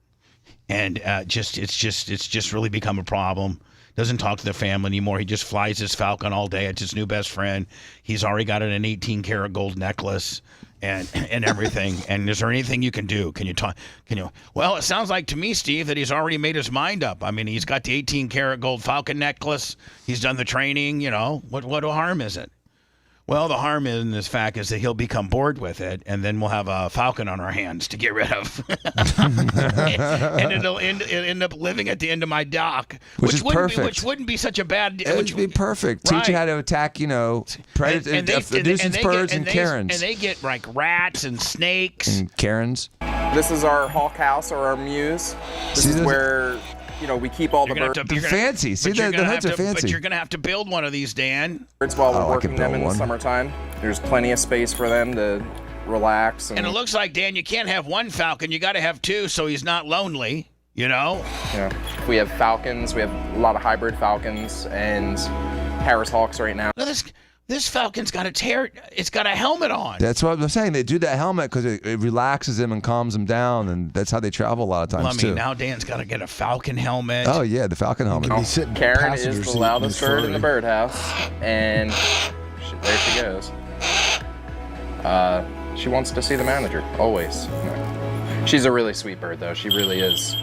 And it's just really become a problem. Doesn't talk to the family anymore. He just flies his falcon all day. It's his new best friend. He's already got an 18-karat gold necklace and everything. And is there anything you can do? Can you talk? Well, it sounds like to me, Steve, that he's already made his mind up. I mean, he's got the 18-karat gold falcon necklace. He's done the training. What harm is it? Well, the harm in this fact is that he'll become bored with it, and then we'll have a falcon on our hands to get rid of. And it'll end up living at the end of my dock.
Which is perfect.
Which wouldn't be such a bad...
It would be perfect.
Right.
Teach you how to attack, predators, nuisance birds and Karens.
And they get, like, rats and snakes.
And Karens.
This is our hawk house or our muse. This is where... we keep all the birds.
Fancy. See, the hoods are fancy.
But you're going to have to build one of these, Dan.
Birds while we're working them in the summertime. There's plenty of space for them to relax.
And it looks like, Dan, you can't have one falcon. You got to have two so he's not lonely,
Yeah. We have falcons. We have a lot of hybrid falcons and Harris Hawks right now.
Well, this falcon's got it's got a helmet on.
That's what I'm saying. They do that helmet because it relaxes them and calms them down, and that's how they travel a lot of times, too.
Now Dan's got to get a falcon helmet.
Oh, yeah, the falcon helmet.
Karen is the loudest bird in the birdhouse, and there she goes. She wants to see the manager, always. She's a really sweet bird, though. She really is.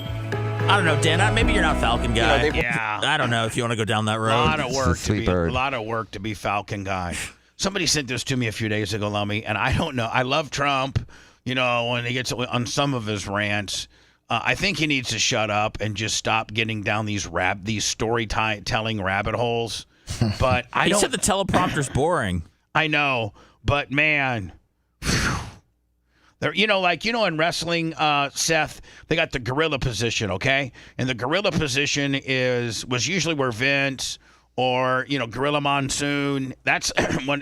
I don't know, Dan. Maybe you're not a falcon guy.
Yeah.
I don't know if you want to go down that road.
A lot of work to be falcon guy. Somebody sent this to me a few days ago, Lummy, and I don't know. I love Trump, when he gets on some of his rants. I think he needs to shut up and just stop getting down these storytelling rabbit holes. But
He said the teleprompter's boring.
I know, but man. In wrestling, Seth, they got the gorilla position, okay? And the gorilla position was usually where Vince or Gorilla Monsoon. That's when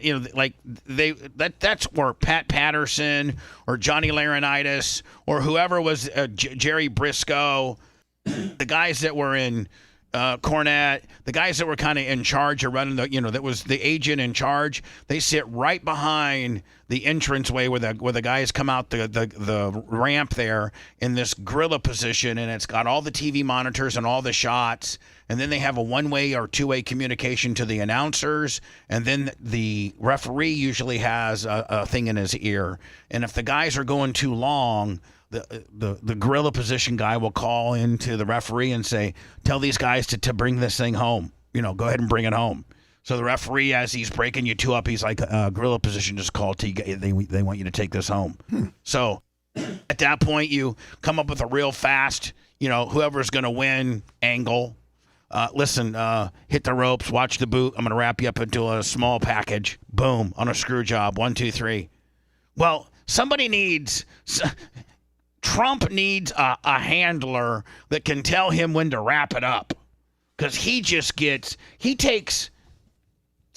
that's where Pat Patterson or Johnny Laurinaitis or whoever was Jerry Briscoe, the guys that were in Cornette, the guys that were kind of in charge of running that was the agent in charge. They sit right behind the entranceway where the guys come out the ramp there in this gorilla position, and it's got all the TV monitors and all the shots, and then they have a one-way or two-way communication to the announcers, and then the referee usually has a thing in his ear, and if the guys are going too long, the gorilla position guy will call into the referee and say, tell these guys to bring this thing home. Go ahead and bring it home. So the referee, as he's breaking you two up, he's like, gorilla position just called. They want you to take this home. So at that point, you come up with a real fast, whoever's going to win angle. Listen, hit the ropes, watch the boot. I'm going to wrap you up into a small package. Boom, on a screw job. 1, 2, 3. Well, Trump needs a handler that can tell him when to wrap it up, because he takes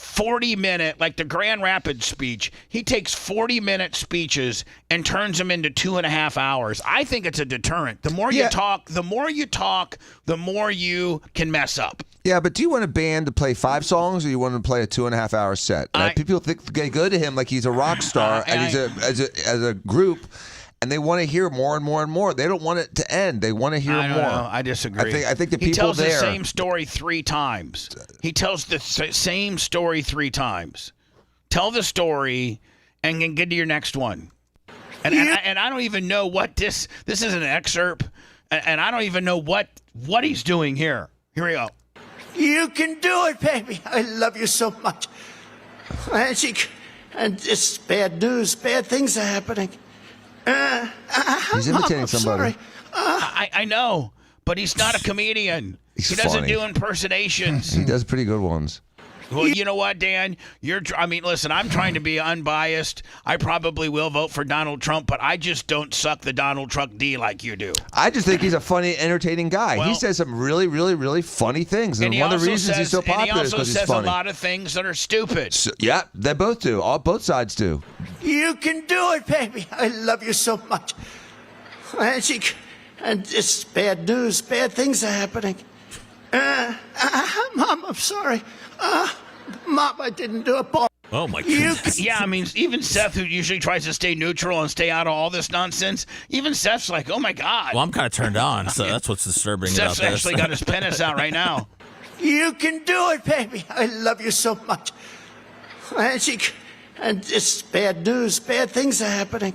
40-minute, like the Grand Rapids speech, he takes 40-minute speeches and turns them into 2.5 hours. I think it's a deterrent. The more you talk, the more you can mess up.
Yeah, but do you want a band to play 5 songs, or you want to play a 2.5-hour set? People think they go to him like he's a rock star, and he's as a group. And they want to hear more and more and more. They don't want it to end. They want to hear more.
I disagree.
I think the people
he tells
there.
the same story 3 times. He tells the same story 3 times. Tell the story and then get to your next one. And I don't even know what this is an excerpt, and I don't even know what he's doing here. Here we go.
You can do it, baby. I love you so much. And it's bad news. Bad things are happening.
He's imitating somebody.
Sorry.
I know, but he's not a comedian. He doesn't
funny.
do impersonations.
He does pretty good ones.
Well, you know what, Dan? Listen, I'm trying to be unbiased. I probably will vote for Donald Trump, but I just don't suck the Donald Trump D like you do.
I just think he's a funny, entertaining guy. He says some really, really, really funny things. And one of the reasons he's so popular is because he's funny.
And he also says a lot of things that are stupid.
So, yeah, they both do. Both sides do.
You can do it, baby. I love you so much. And it's bad news. Bad things are happening. Mom, I'm sorry. Mom, I didn't do it.
Oh, my goodness.
Yeah, I mean, even Seth, who usually tries to stay neutral and stay out of all this nonsense, even Seth's like, oh, my God.
Well, I'm kind of turned on, so that's what's disturbing about this.
Seth's actually got his penis out right now.
You can do it, baby. I love you so much. And it's bad news. Bad things are happening.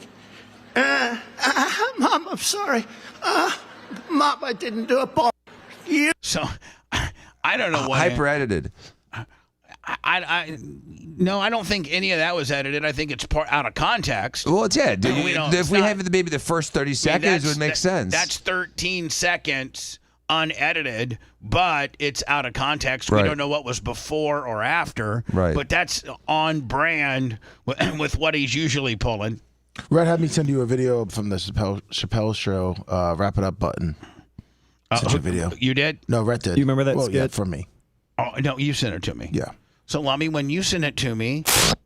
Mom, I'm sorry. Mom, I didn't do it.
So, I don't know what.
Hyper edited.
No, I don't think any of that was edited. I think it's out of context.
Well, it's
have
maybe the first 30 seconds, it would make sense.
That's 13 seconds unedited, but it's out of context.
Right.
We don't know what was before or after.
Right.
But that's on brand with what he's usually pulling.
Red had me send you a video from the Chappelle show, Wrap It Up button. Sent you a video.
You did?
No, Rhett did.
You remember that skit?
Yeah, from me.
Oh, no, you sent it to me.
Yeah.
So, Lummy, when you send it to me,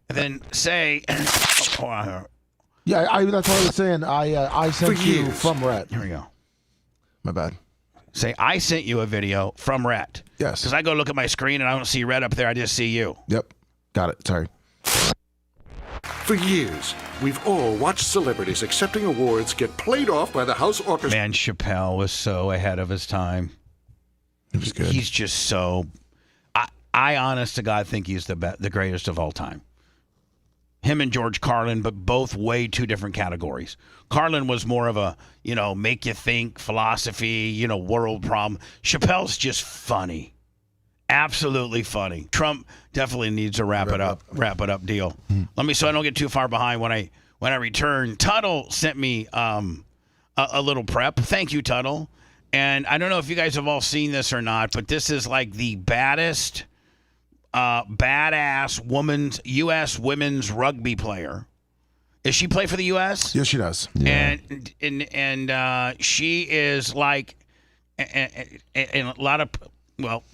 then say...
Yeah, that's what I was saying. I sent you from Rhett.
Here we go.
My bad.
Say, I sent you a video from Rhett.
Yes.
Because I go look at my screen and I don't see Rhett up there. I just see you.
Yep. Got it. Sorry.
For years, we've all watched celebrities accepting awards get played off by the House Orchestra.
Man, Chappelle was so ahead of his time.
It was good.
He's just so... I honest to God, think he's the greatest of all time. Him and George Carlin, but both way too different categories. Carlin was more of a, make you think, philosophy, world problem. Chappelle's just funny. Absolutely funny. Trump definitely needs a wrap it up deal. So I don't get too far behind when I return. Tuttle sent me a little prep. Thank you, Tuttle. And I don't know if you guys have all seen this or not, but this is like the badass U.S. women's rugby player. Does she play for the U.S.?
Yes, she does.
Yeah.
And she is like, and a lot of,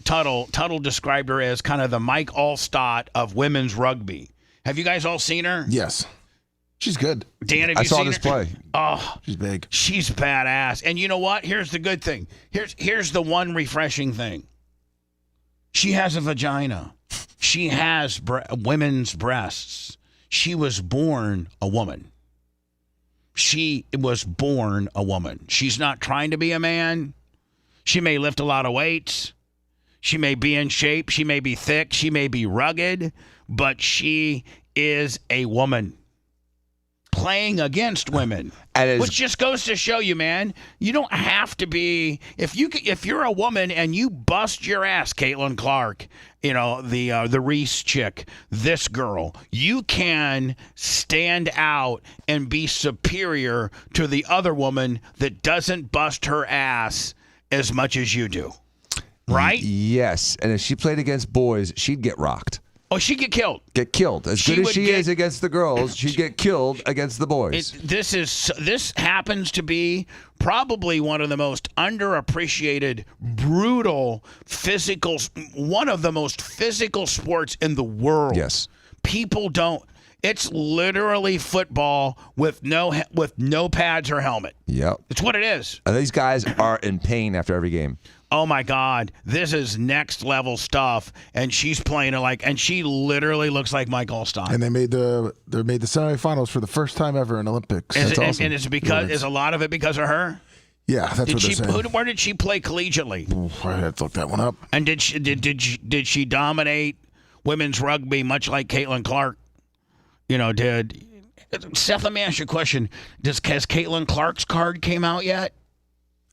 Tuttle described her as kind of the Mike Allstott of women's rugby. Have you guys all seen her?
Yes. She's good.
Dan, have
I
you
saw
seen
this
her?
play.
Oh,
she's big.
She's badass. And you know what? Here's the good thing. Here's the one refreshing thing. She has a vagina. She has women's breasts. She was born a woman. She was born a woman. She's not trying to be a man. She may lift a lot of weights. She may be in shape. She may be thick. She may be rugged. But she is a woman. Playing against women, which just goes to show you, man, you don't have to be. If you're a woman and you bust your ass, Caitlin Clark, the Reese chick, this girl, you can stand out and be superior to the other woman that doesn't bust her ass as much as you do, right?
Yes, and if she played against boys, she'd get rocked.
Oh, she'd get killed.
Get killed. As
She
good as
would
she
get-
is against the girls, she'd get killed against the boys.
This happens to be probably one of the most underappreciated, brutal, one of the most physical sports in the world.
Yes.
People don't. It's literally football with no pads or helmet.
Yep.
It's what it is.
And these guys are in pain after every game.
Oh my God, this is next level stuff, and she's playing it and she literally looks like Mike Allstott.
And they made the semifinals for the first time ever in Olympics. That's awesome.
And it's because is a lot of it because of her?
Yeah, that's what they're saying.
Where did she play collegiately?
Oof, I had to look that one up.
And did she dominate women's rugby much like Caitlin Clark? Did Seth? Let me ask you a question. Has Caitlin Clark's card came out yet?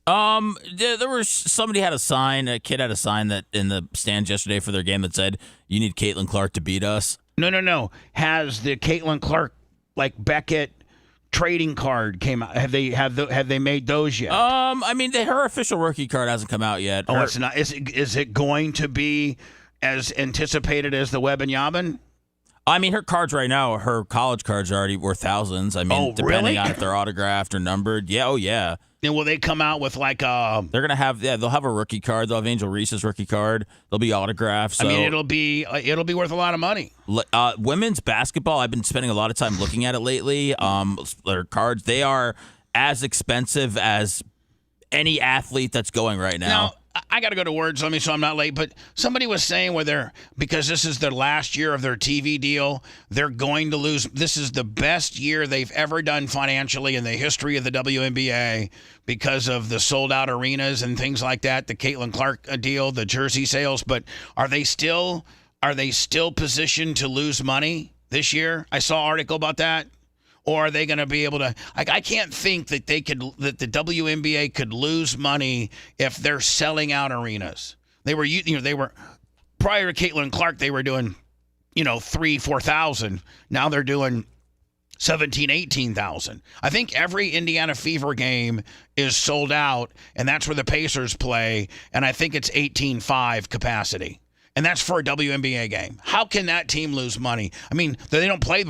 There was somebody had a kid had a sign that in the stands yesterday for their game that said, "You need Caitlin Clark to beat us."
No. Has the Caitlin Clark Beckett trading card came out? Have they made those yet?
I mean, her official rookie card hasn't come out yet.
Oh, it's not. Is it going to be as anticipated as the Webb and Yabin?
I mean, her cards right now, her college cards are already worth thousands. I mean, depending on if they're autographed or numbered. Yeah, oh yeah.
And will they come out with
they're gonna have they'll have a rookie card. They'll have Angel Reese's rookie card. They'll be autographed. So.
I mean, it'll be worth a lot of money.
Women's basketball, I've been spending a lot of time looking at it lately. Their cards, they are as expensive as any athlete that's going right now.
Now, I got to go to words, so I'm not late. But somebody was saying because this is their last year of their TV deal, they're going to lose. This is the best year they've ever done financially in the history of the WNBA because of the sold out arenas and things like that. The Caitlin Clark deal, the jersey sales. But are they still positioned to lose money this year? I saw an article about that. Or are they going to be able to? I can't think that that the WNBA could lose money if they're selling out arenas. They were prior to Caitlin Clark, they were doing 3,000-4,000. Now they're doing 17,000-18,000. I think every Indiana Fever game is sold out, and that's where the Pacers play. And I think it's 18,500 capacity. And that's for a WNBA game. How can that team lose money? I mean, they don't pay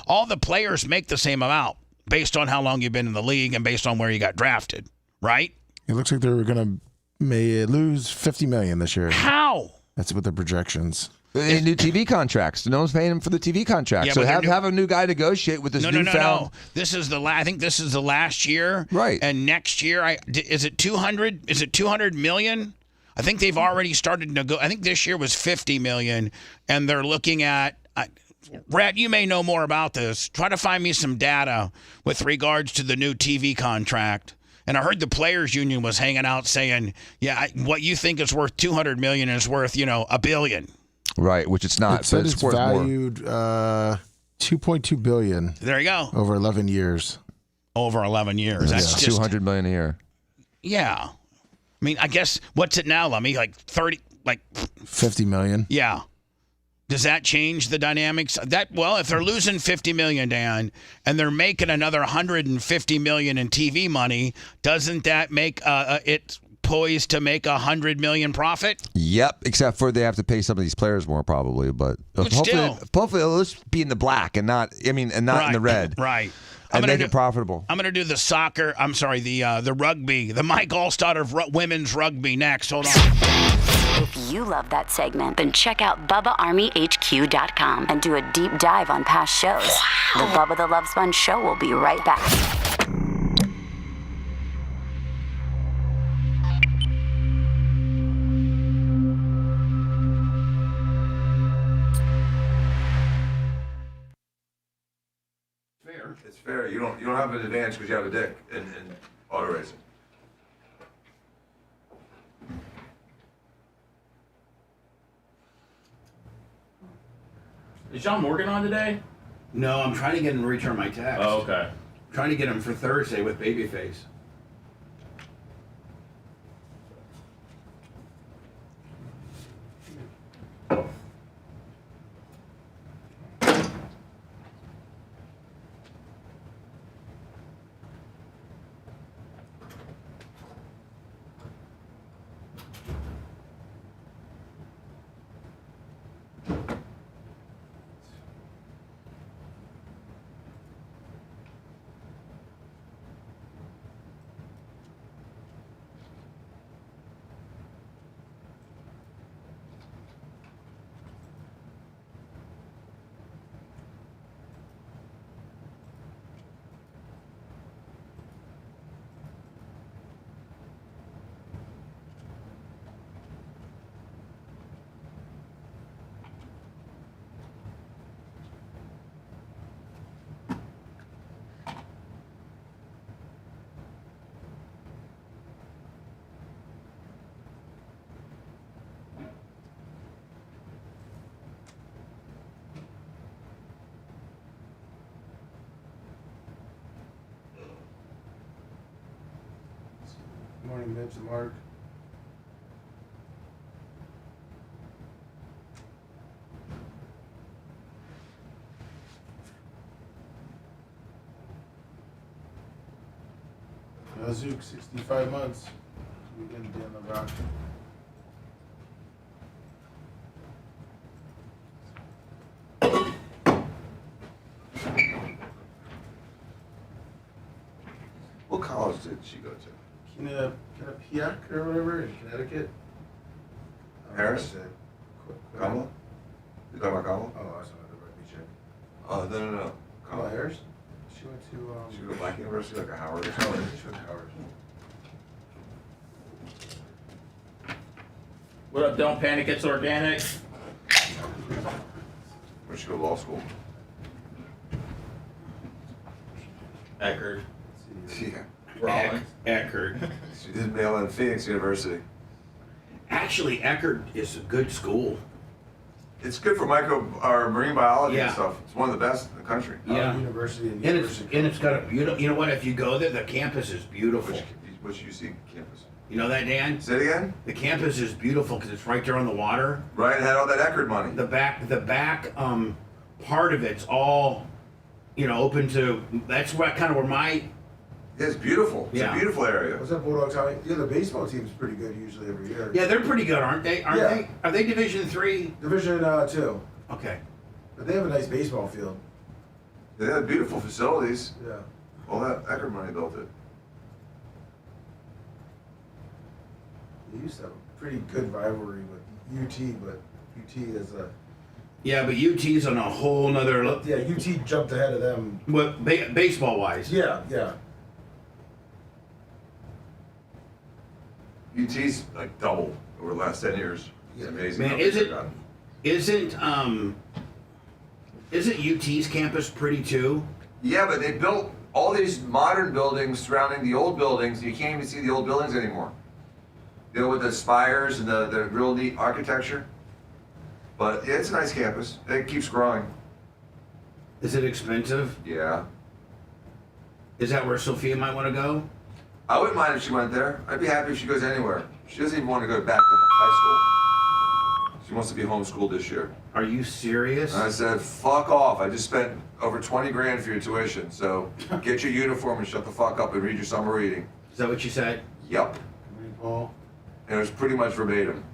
all the players make the same amount based on how long you've been in the league and based on where you got drafted, right?
It looks like they're going to lose $50 million this year.
How?
That's what the projections.
They need new TV contracts. No one's paying him for the TV contract.
Yeah,
so have a new guy negotiate with this newfound.
No. This is I think this is the last year.
Right.
And next year, is it 200? Is it 200 million? I think they've already started I think this year was 50 million, and they're looking at. Rat, you may know more about this. Try to find me some data with regards to the new TV contract. And I heard the players' union was hanging out saying, "Yeah, what you think is worth 200 million is worth $1 billion."
Right, which it's not.
It said
but
it's
worth
valued $2.2 billion.
There you go.
Over 11 years.
Over 11 years. That's just
$200 million a year.
Yeah. I mean, I guess, what's it now, Lummy? Like
50 million.
Yeah. Does that change the dynamics? If they're losing 50 million, Dan, and they're making another 150 million in TV money, doesn't that make it poised to make 100 million profit?
Yep, except for they have to pay some of these players more probably, but hopefully it'll just be in the black and not in the red.
Right.
And make it profitable.
I'm going to do the soccer. I'm sorry, the rugby, the Mike Allstott of women's rugby next. Hold on.
If you love that segment, then check out BubbaArmyHQ.com and do a deep dive on past shows. The Bubba the Love Sponge Show will be right back.
It's fair. You don't have an advantage because you have a dick in auto racing.
Is John Morgan on today?
No, I'm trying to get him to return my text.
Oh, okay.
I'm trying to get him for Thursday with Babyface.
Good morning, Mitch and Mark. Zook, 65 months. We didn't be on the rock.
What college did she go to?
Quinnipiac or whatever in Connecticut.
Harris? Kamala? You talking about Kamala?
Oh, I saw that. Let me check.
Oh, no.
Kamala Harris? She went to.
She went to Black University, like a Howard or
Howard.
something?
She went to Howard.
What up, Don't Panic, It's Organic.
Where'd she go to law school?
Eckerd.
Yeah.
Rollins.
Eckerd.
She did mail in Phoenix University.
Actually, Eckerd is a good school.
It's good for marine biology and
Yeah.
stuff. It's one of the best in the country.
Yeah.
University
And it's got a you know what? If you go there, the campus is beautiful.
Which UC campus?
You know that, Dan?
Say it again?
The campus is beautiful because it's right there on the water.
Right, it had all that Eckerd money.
The back part of it's all, open to. That's where my.
It's beautiful. It's a beautiful area.
What's up, Bulldogs? How the baseball team's pretty good usually every year.
Yeah, they're pretty good, aren't they? Aren't
Yeah.
they? Are they Division III?
Division 2.
Okay.
But they have a nice baseball field.
They have beautiful facilities.
Yeah.
All that Eckerd money built it.
They used to have a pretty good rivalry with UT, but UT is a.
Yeah, but UT's on a whole nother.
Yeah, UT jumped ahead of them.
What baseball wise?
Yeah.
UT's like double over the last 10 years. It's amazing.
Man, isn't UT's campus pretty too?
Yeah, but they built all these modern buildings surrounding the old buildings. You can't even see the old buildings anymore. With the spires and the real neat architecture. But yeah, it's a nice campus. It keeps growing.
Is it expensive?
Yeah.
Is that where Sophia might want to go?
I wouldn't mind if she went there. I'd be happy if she goes anywhere. She doesn't even want to go back to high school. She wants to be homeschooled this year.
Are you serious?
And I said, fuck off. I just spent over 20 grand for your tuition. So get your uniform and shut the fuck up and read your summer reading.
Is that what you said?
Yep.
Paul.
And it was pretty much verbatim.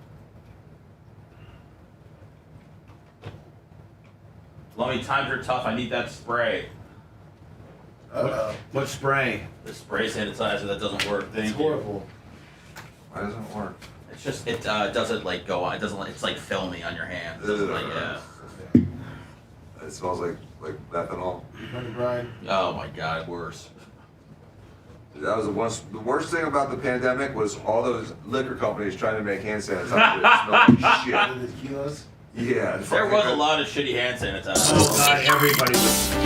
Lummy, times are tough. I need that spray.
What spray?
The spray sanitizer that doesn't work.
It's horrible.
Why doesn't it work?
It's just it doesn't go on. It doesn't. It's like filmy on your hand. It doesn't yeah.
It smells like methanol.
Brian.
Oh my God, worse.
That was the worst thing about the pandemic was all those liquor companies trying to make hand sanitizer. It smelled like shit.
Kilos?
Yeah.
There was a lot of shitty hand sanitizer.
Oh God, everybody was.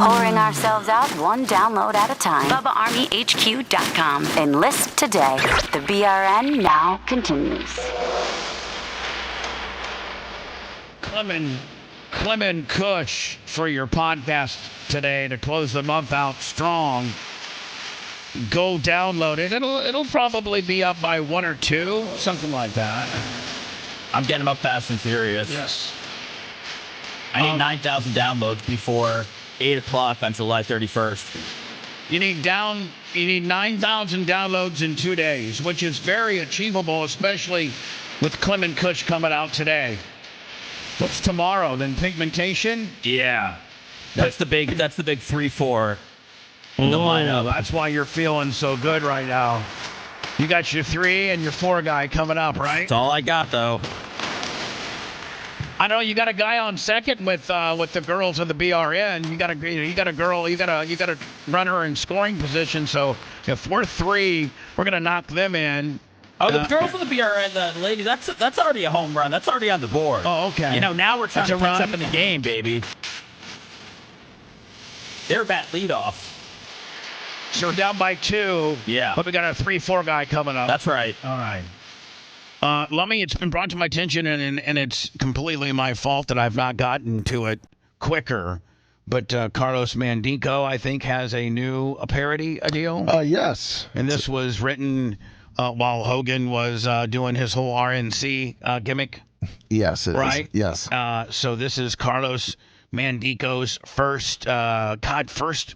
Pouring ourselves out one download at a time. BubbaArmyHQ.com. Enlist today. The BRN now continues.
Clement Kush for your podcast today to close the month out strong. Go download it. It'll probably be up by 1 or 2, something like that.
I'm getting them up fast and furious.
Yes.
I need 9,000 downloads before 8 o'clock on July 31st.
You need 9,000 downloads in 2 days, which is very achievable, especially with Clement Kush coming out today. What's tomorrow? Then Pigmentation?
Yeah. That's the big 3-4 in the lineup.
That's why you're feeling so good right now. You got your 3 and your 4 guy coming up, right?
That's all I got, though.
I know you got a guy on second with the girls of the BRN. You got a girl. You got a runner in scoring position. So if we're 3, we're gonna knock them in.
Oh, the girls of the BRN, the lady, that's already a home run. That's already on the board.
Oh, okay.
Now we're trying to catch up in the game, baby. They're bat leadoff.
So we're down by 2.
Yeah.
But we got a 3-4 guy coming up.
That's right.
All right. Lummy, it's been brought to my attention, and it's completely my fault that I've not gotten to it quicker. But Carlos Mandico, I think, has a new parody deal.
Yes.
And this was written while Hogan was doing his whole RNC gimmick.
Yes, it is.
Right?
Yes.
So this is Carlos Mandico's first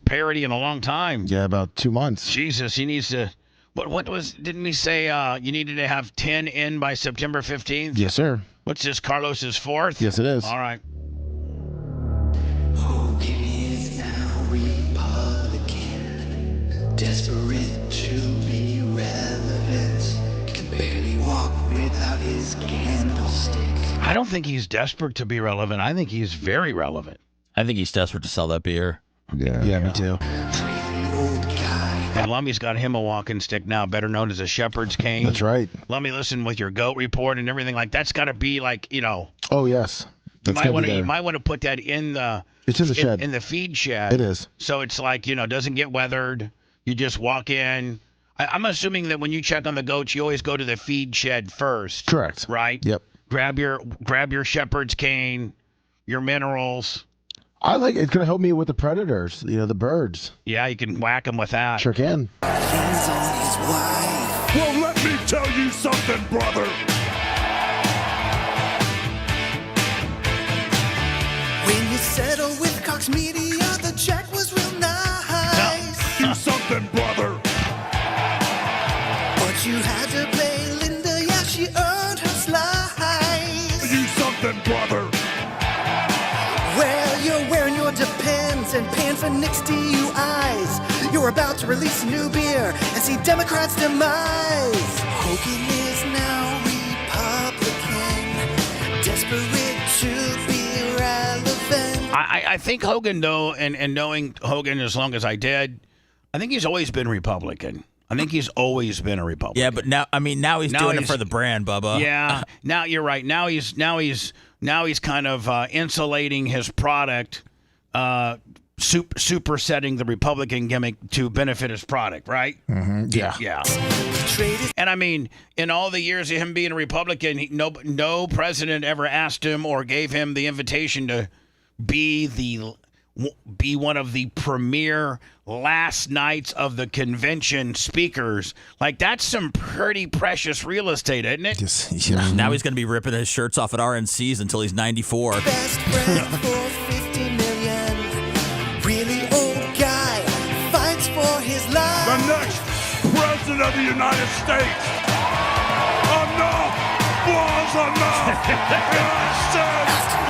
parody in a long time.
Yeah, about 2 months.
Jesus, he needs to. Didn't he say you needed to have 10 in by September 15th?
Yes, sir.
What's this, Carlos's 4th?
Yes, it is.
All right.
Hogan is now Republican, desperate to be relevant, can barely walk without his candlestick.
I don't think he's desperate to be relevant. I think he's very relevant.
I think he's desperate to sell that beer.
Yeah, me too.
And Lummy's got him a walking stick now, better known as a shepherd's cane.
That's right.
Lummy, listen, with your goat report and everything that's got to be
Oh, yes.
You might want to put that in the.
It's in the shed.
In the feed shed.
It is.
So it's doesn't get weathered. You just walk in. I'm assuming that when you check on the goats, you always go to the feed shed first.
Correct.
Right?
Yep.
Grab your shepherd's cane, your minerals.
I like it's gonna help me with the predators, the birds.
Yeah, you can whack them with that.
Sure can.
Well, let me tell you something, brother. When you settle with Cox Media, the check was real nice. Do something, brother. But you had to pay Linda, yeah, she earned her slice. Do something, brother. Well, you're wearing your Depends and paying for Nick's DUIs. You're about to release a new beer and see Democrats' demise. Hogan is now Republican, desperate to be relevant.
I think Hogan, though, and knowing Hogan as long as I did, I think he's always been Republican. I think he's always been a Republican.
Yeah, but now he's doing it for the brand, Bubba.
Yeah, now you're right. Now he's kind of insulating his product, supersetting the Republican gimmick to benefit his product, right?
Mm-hmm. Yeah.
Yeah. And I mean, in all the years of him being a Republican, no president ever asked him or gave him the invitation to be one of the premier last nights of the convention speakers. Like, that's some pretty precious real estate, isn't it?
Yeah.
Now he's going to be ripping his shirts off at RNCs until he's 94.
Best friend for 50 million. Really old guy fights for his life. The next president of the United States. Enough was enough.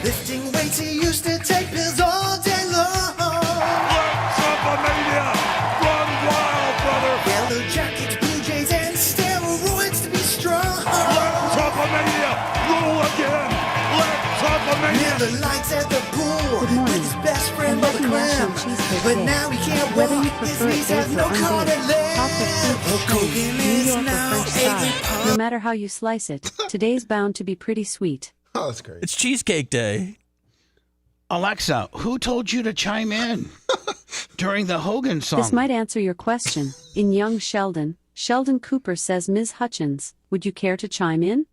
Lifting weights, he used to take pills all day long. Let Trumpomania run wild, brother. Yellow jackets, Blue Jays, and steroids to be strong. Let Trumpomania rule again. Let Trumpomania. Never lights at the pool with his best friend Bubba Clam. But now he can't walk. His knees have no cartilage. Hogan is now a
No matter how you slice it, today's bound to be pretty sweet.
Oh, that's great.
It's Cheesecake Day.
Alexa, who told you to chime in during the Hogan song?
This might answer your question. In Young Sheldon, Sheldon Cooper says, Ms. Hutchins, would you care to chime in?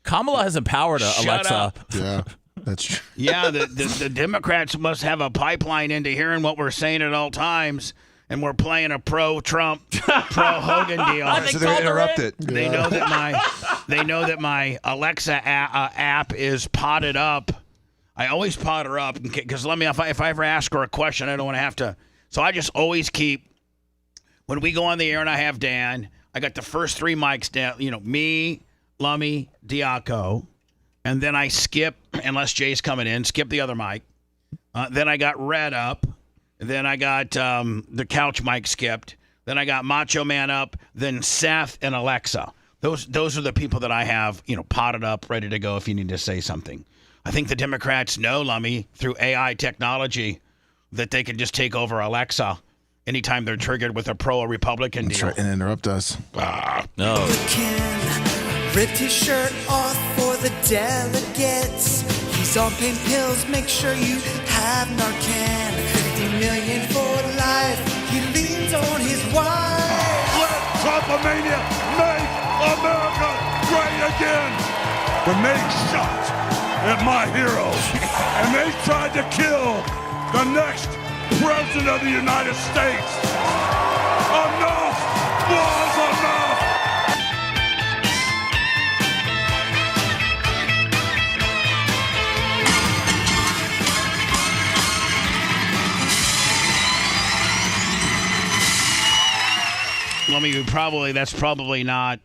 Kamala has empowered
Shut
Alexa.
up.
Yeah, that's true.
Yeah, the Democrats must have a pipeline into hearing what we're saying at all times, and we're playing a pro-Trump, pro-Hogan deal.
So they're going to interrupt it.
They know that my Alexa app is potted up. I always pot her up because if I ever ask her a question, I don't want to have to. So I just always keep, when we go on the air and I have Dan, I got the first 3 mics down, me, Lummy, Diaco, and then I skip, unless Jay's coming in, skip the other mic. Then I got Red up. Then I got the couch mic skipped. Then I got Macho Man up. Then Seth and Alexa. Those are the people that I have, potted up, ready to go if you need to say something. I think the Democrats know, Lummy, through AI technology, that they can just take over Alexa anytime they're triggered with a pro-Republican deal.
That's right, and interrupt us.
No.
ripped his shirt off for the delegates. He's on pain pills, make sure you have Narcan. 50 million for life, he leans on his
Trump-a-mania, make America great again. When they shot at my heroes and they tried to kill the next president of the United States, enough was enough.
Let me that's probably not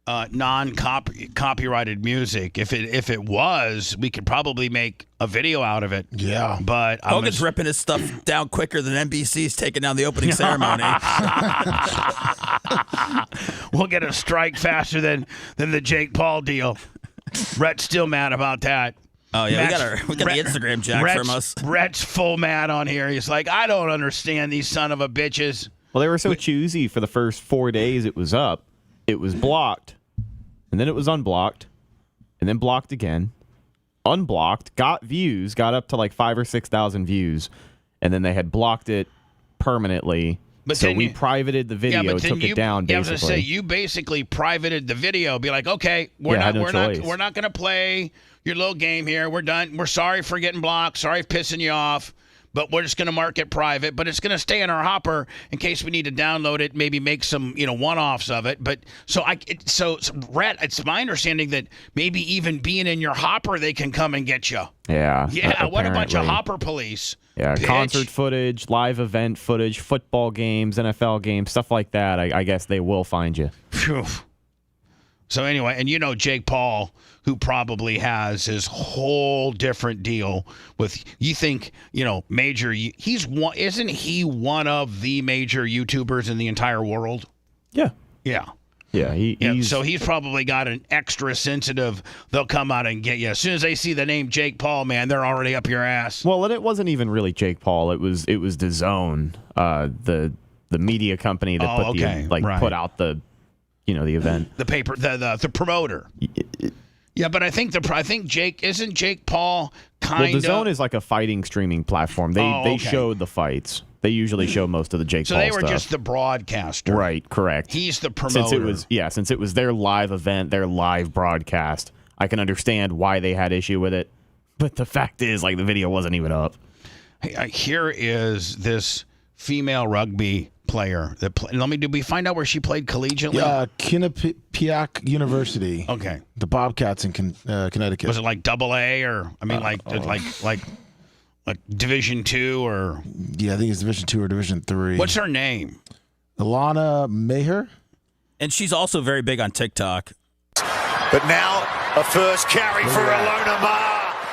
non-copyrighted music. If it was, we could probably make a video out of it.
Yeah.
But
Hogan's ripping his stuff down quicker than NBC's taking down the opening ceremony.
We'll get a strike faster than the Jake Paul deal. Rhett's still mad about that.
Oh yeah, we got the Instagram jack from us.
Rhett's full mad on here. He's like, I don't understand these son of a bitches.
Well, they were so choosy for the first 4 days it was up. It was blocked, and then it was unblocked, and then blocked again, unblocked, got views, got up to like 5,000 or 6,000 views, and then they had blocked it permanently.
But
so
then
we privated the video, took it down.
Yeah, I was
basically.
gonna say you basically privated the video. Be like, okay, we're not gonna play your little game here. We're done. We're sorry for getting blocked. Sorry for pissing you off. But we're just going to mark it private. But it's going to stay in our hopper in case we need to download it, maybe make some, one-offs of it. But so Rhett, it's my understanding that maybe even being in your hopper, they can come and get you.
Yeah.
Yeah. What a bunch of hopper police.
Yeah.
Bitch.
Concert footage, live event footage, football games, NFL games, stuff like that. I guess they will find you.
Phew. So anyway, and Jake Paul, who probably has his whole different deal with, you think, major, isn't he one of the major YouTubers in the entire world?
Yeah.
Yeah.
Yeah,
so he's probably got an extra sensitive, they'll come out and get you. As soon as they see the name Jake Paul, man, they're already up your ass.
Well, and it wasn't even really Jake Paul. It was DAZN, the media company that put out the the event.
The paper, the promoter. Yeah, but I think isn't Jake Paul kind of...
Well, DAZN is like a fighting streaming platform. They showed the fights. They usually show most of the Jake Paul stuff.
So they were just the broadcaster.
Right, correct.
He's the promoter.
Since it was their live event, their live broadcast, I can understand why they had issue with it. But the fact is, the video wasn't even up.
Here is this female rugby player. Did we find out where she played collegiately?
Yeah, Quinnipiac University.
Okay.
The Bobcats in Connecticut.
Was it like AA or like Division II or?
Yeah, I think it's Division II or Division III.
What's her name?
Ilana Maher.
And she's also very big on TikTok.
But now a first carry for Ilona Maher.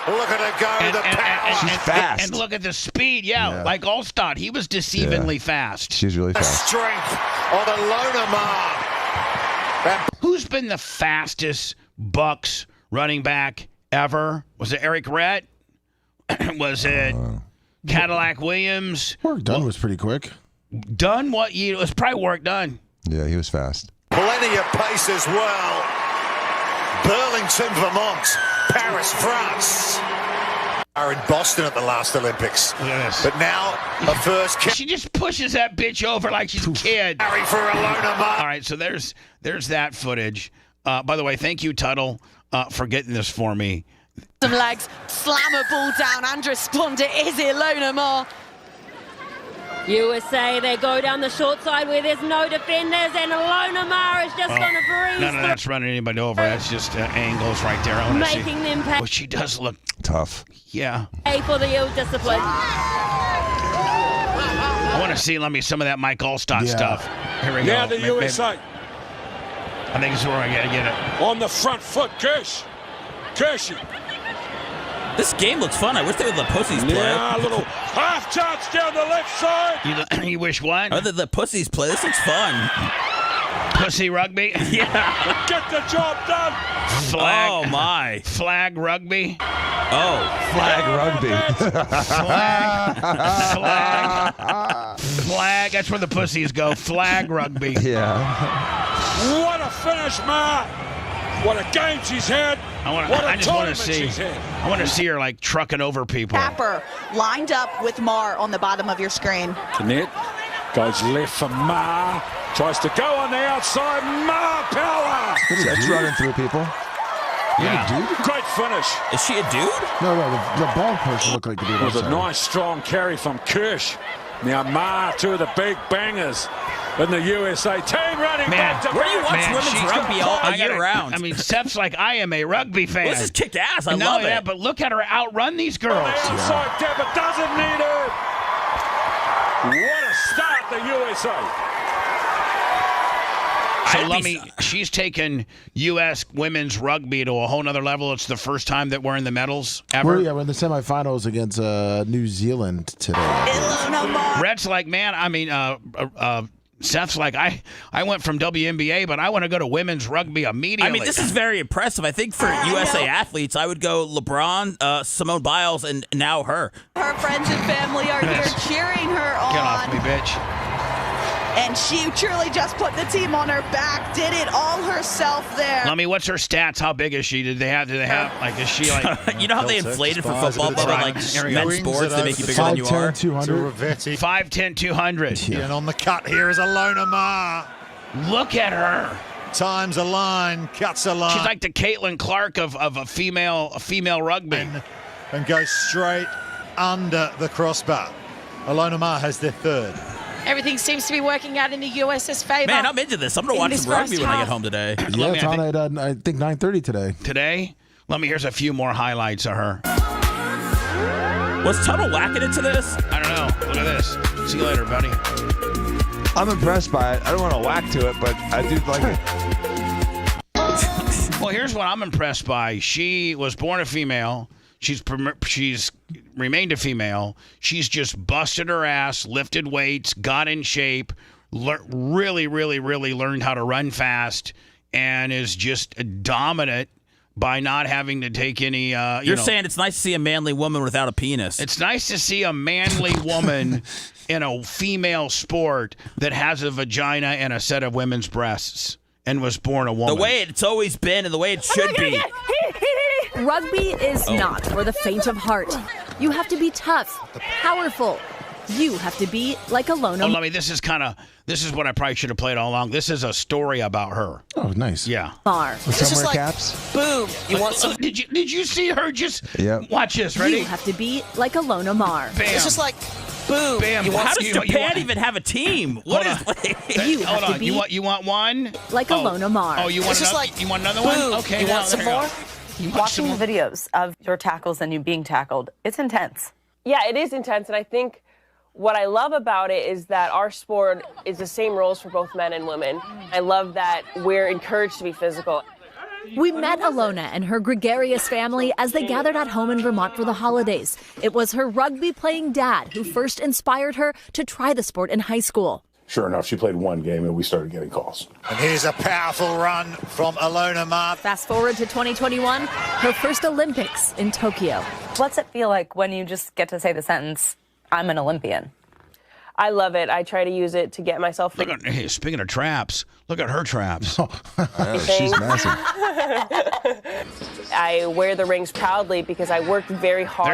Look at her go, the power.
She's fast.
And look at the speed. Yeah, like Allstott. He was deceivingly fast.
She's really
The
fast.
strength of Ilona Maher.
Who's been the fastest Bucks running back ever? Was it Eric Rhett? Was it Cadillac Williams?
Work done was pretty quick.
Done what year? It was probably work done.
Yeah, he was fast.
Plenty of pace as well. Burlington, Vermont. Paris, France. Are in Boston at the last Olympics.
Look at this.
But now a first carry.
She just pushes that bitch over like she's a kid.
Carry for Ilona Maher.
All right, so there's that footage. By the way, thank you, Tuttle, for getting this for me.
Some legs, slam a ball down and respond. It is Ilona Maher.
USA, they go down the short side where there's no defenders, and Ilona Maher is just going to breeze.
None of that's running anybody over. That's just angles right there. I want to see.
Making them pay.
Well, she does look
tough.
Yeah.
For the ill discipline.
I want to see, some of that Mike Allstott stuff. Here we go.
Now the USA.
I think it's where I got to get it.
On the front foot, Kirsch. Kirsch.
This game looks fun. I wish they would let pussies play.
Yeah, a little half touch down the left side.
You wish what?
Oh, the pussies play. This looks fun.
Pussy rugby?
Yeah. Get the job done.
Flag.
Oh, my.
Flag rugby.
Oh.
Flag rugby.
Flag. That's where the pussies go. Flag rugby.
Yeah.
What a finish, Ma. What a game she's had.
I just want to see. I want to see her trucking over people.
Tapper lined up with Maher on the bottom of your screen.
Connect. Goes left for Maher. Tries to go on the outside. Power.
That's running through people.
Yeah. Great finish.
Is she a dude?
No, the ball person looked like a dude.
It was a nice, strong carry from Kirsch. Now Ma, two of the big bangers in the USA team running back to
where do you watch
back.
women's rugby all year round?
I mean, Seth's like, I am a rugby fan.
Well, this is kick ass. I
And
love
not
it.
that, but look at her outrun these girls.
On the outside, Devitt doesn't need it. What a start, the USA.
So she's taken U.S. women's rugby to a whole nother level. It's the first time that we're in the medals ever.
We're in the semifinals against New Zealand today.
Rhett's like, man, I mean, Seth's like, I went from WNBA, but I want to go to women's rugby immediately.
I mean, this is very impressive. I think for USA athletes, I would go LeBron, Simone Biles, and now her.
Her friends and family are here cheering her on.
Get off me, bitch.
And she truly just put the team on her back, did it all herself there.
Lummy, what's her stats? How big is she? Do they have, like, is she like...
You know how they inflated for football, but like men's sports, they make you bigger than you are?
5'10", 200.
And on the cut here is Alona Ma.
Look at her.
Times a line, cuts a line.
She's like the Caitlin Clark of a female rugby.
And goes straight under the crossbar. Alona Ma has their third.
Everything seems to be working out in the US's favor.
Man, I'm into this. I'm going to watch some rugby when I get home today.
Yeah, it's on at, I think, 9:30 today.
Today? Here's a few more highlights of her.
Was Tuttle whacking into this?
I don't know. Look at this. See you later, buddy.
I'm impressed by it. I don't want to whack to it, but I do like it.
Well, here's what I'm impressed by. She was born a female. She's remained a female. She's just busted her ass, lifted weights, got in shape, really, really, really learned how to run fast, and is just dominant by not having to take any.
You're saying it's nice to see a manly woman without a penis.
It's nice to see a manly woman in a female sport that has a vagina and a set of women's breasts and was born a woman.
The way it's always been and the way it should be.
Rugby is not for the faint of heart. You have to be tough, powerful. You have to be like Alona.
Oh, this is what I probably should have played all along. This is a story about her.
Oh, nice.
Yeah.
Mar.
With some wear caps.
Boom. You want some?
Did you see her just?
Yep.
Watch this. Ready?
You have to be like Alona Mar.
Bam.
It's just like, boom.
Bam.
How does Japan even have a team? What is?
You have to be
You want one?
like Alona Mar.
Oh, you want you want another
boom.
one? Okay.
You want some more?
Watching videos of your tackles and you being tackled, it's intense.
Yeah, it is intense, and I think what I love about it is that our sport is the same rules for both men and women. I love that we're encouraged to be physical.
We met Alona and her gregarious family as they gathered at home in Vermont for the holidays. It was her rugby-playing dad who first inspired her to try the sport in high school.
Sure enough, she played one game and we started getting calls.
And here's a powerful run from Alona Ma.
Fast forward to 2021, her first Olympics in Tokyo.
What's it feel like when you just get to say the sentence, I'm an Olympian?
I love it. I try to use it to get myself.
Hey, speaking of traps, look at her traps.
She's massive.
I wear the rings proudly because I worked very hard.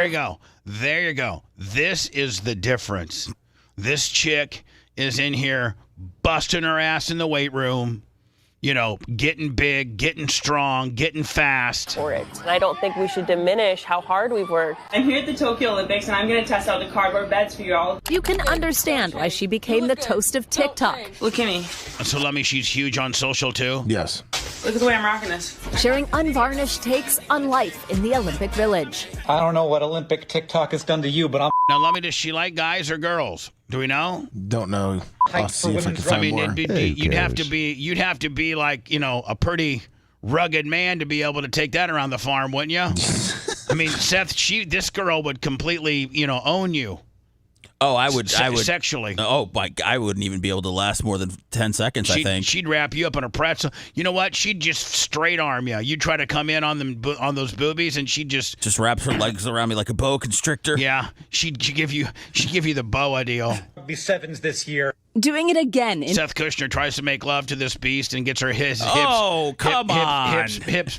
There you go. This is the difference. This chick is in here busting her ass in the weight room, getting big, getting strong, getting fast.
For it. And I don't think we should diminish how hard we've worked.
I'm here at the Tokyo Olympics and I'm going to test out the cardboard beds for you all.
You can understand why she became the toast of TikTok.
Look at me.
So Lummy, she's huge on social too?
Yes.
Look at the way I'm rocking this.
Sharing unvarnished takes on life in the Olympic Village.
I don't know what Olympic TikTok has done to you, but I'm...
Now, Lummy, does she like guys or girls? Do we know?
Don't know. I'll see if I can find more.
You'd have to be like, a pretty rugged man to be able to take that around the farm, wouldn't you? I mean, Seth, this girl would completely, own you.
Oh, I would
sexually.
Oh, I wouldn't even be able to last more than 10 seconds. I think
she'd wrap you up in a pretzel. You know what? She'd just straight arm you. You'd try to come in on those boobies, and she'd just
wraps her legs around me like a boa constrictor.
Yeah, she'd give you the boa deal.
Be sevens this year.
Doing it again.
Seth Kushner tries to make love to this beast and gets her hips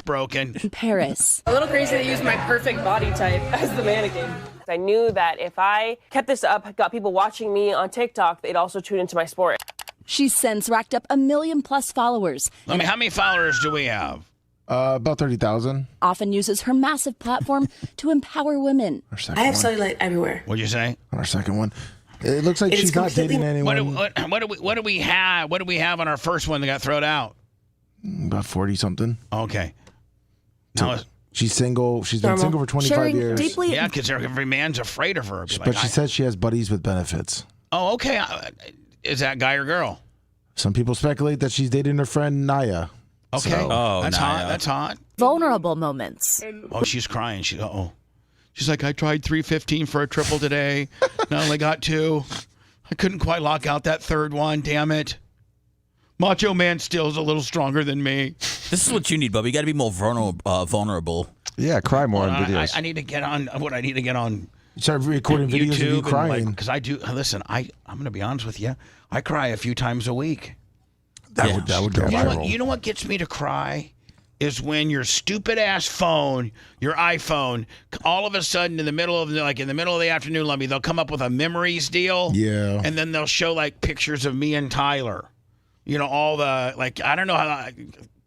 broken.
In Paris.
A little crazy to use my perfect body type as the mannequin. I knew that if I kept this up, got people watching me on TikTok, they'd also tune into my sport.
She's since racked up 1 million+ followers.
I mean, how many followers do we have?
About 30,000.
Often uses her massive platform to empower women.
I have
cellulite everywhere.
What'd you say?
On our second one. It looks like
It
she's
is
not
completely-
dating anyone.
What do we have? What do we have on our first one that got thrown out?
About 40 something.
Okay.
So she's single. She's been single for 25 years.
Yeah, because every man's afraid of her. Be
But
like,
she says she has buddies with benefits.
oh, okay. Is that guy or girl?
Some people speculate that she's dating her friend Naya.
Okay.
So-
That's hot. That's hot.
Vulnerable moments.
Oh, she's crying. She's like, I tried 315 for a triple today. And I only got 2. I couldn't quite lock out that third one. Damn it. Macho Man still is a little stronger than me.
This is what you need, Bubba. You got to be more vulnerable.
Yeah, cry more on videos.
I need to get on. What I need to get on.
Start recording videos of you crying.
Because I do. Listen, I'm going to be honest with you. I cry a few times a week.
That would go viral.
You know what gets me to cry? Is when your stupid ass phone, your iPhone, all of a sudden in the middle of the afternoon, Lummy, they'll come up with a memories deal.
Yeah.
And then they'll show like pictures of me and Tyler. You know, all the I don't know how.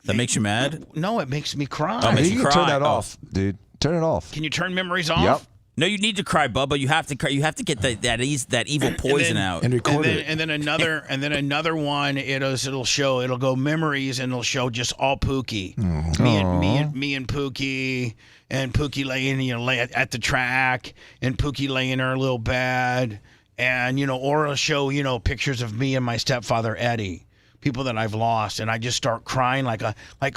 That makes you mad?
No, it makes me cry.
Oh, it makes
you
you
can
cry.
turn that off, dude. Turn it off.
Can you turn memories off?
Yep.
No, you need to cry, Bubba. You have to cry. You have to get that evil poison out
and record it.
And then another one. It'll go memories, and it'll show just all Pookie. Me and Pookie, and Pookie laying at the track, and Pookie laying in her little bed, and or it'll show pictures of me and my stepfather Eddie. People that I've lost, and I just start crying like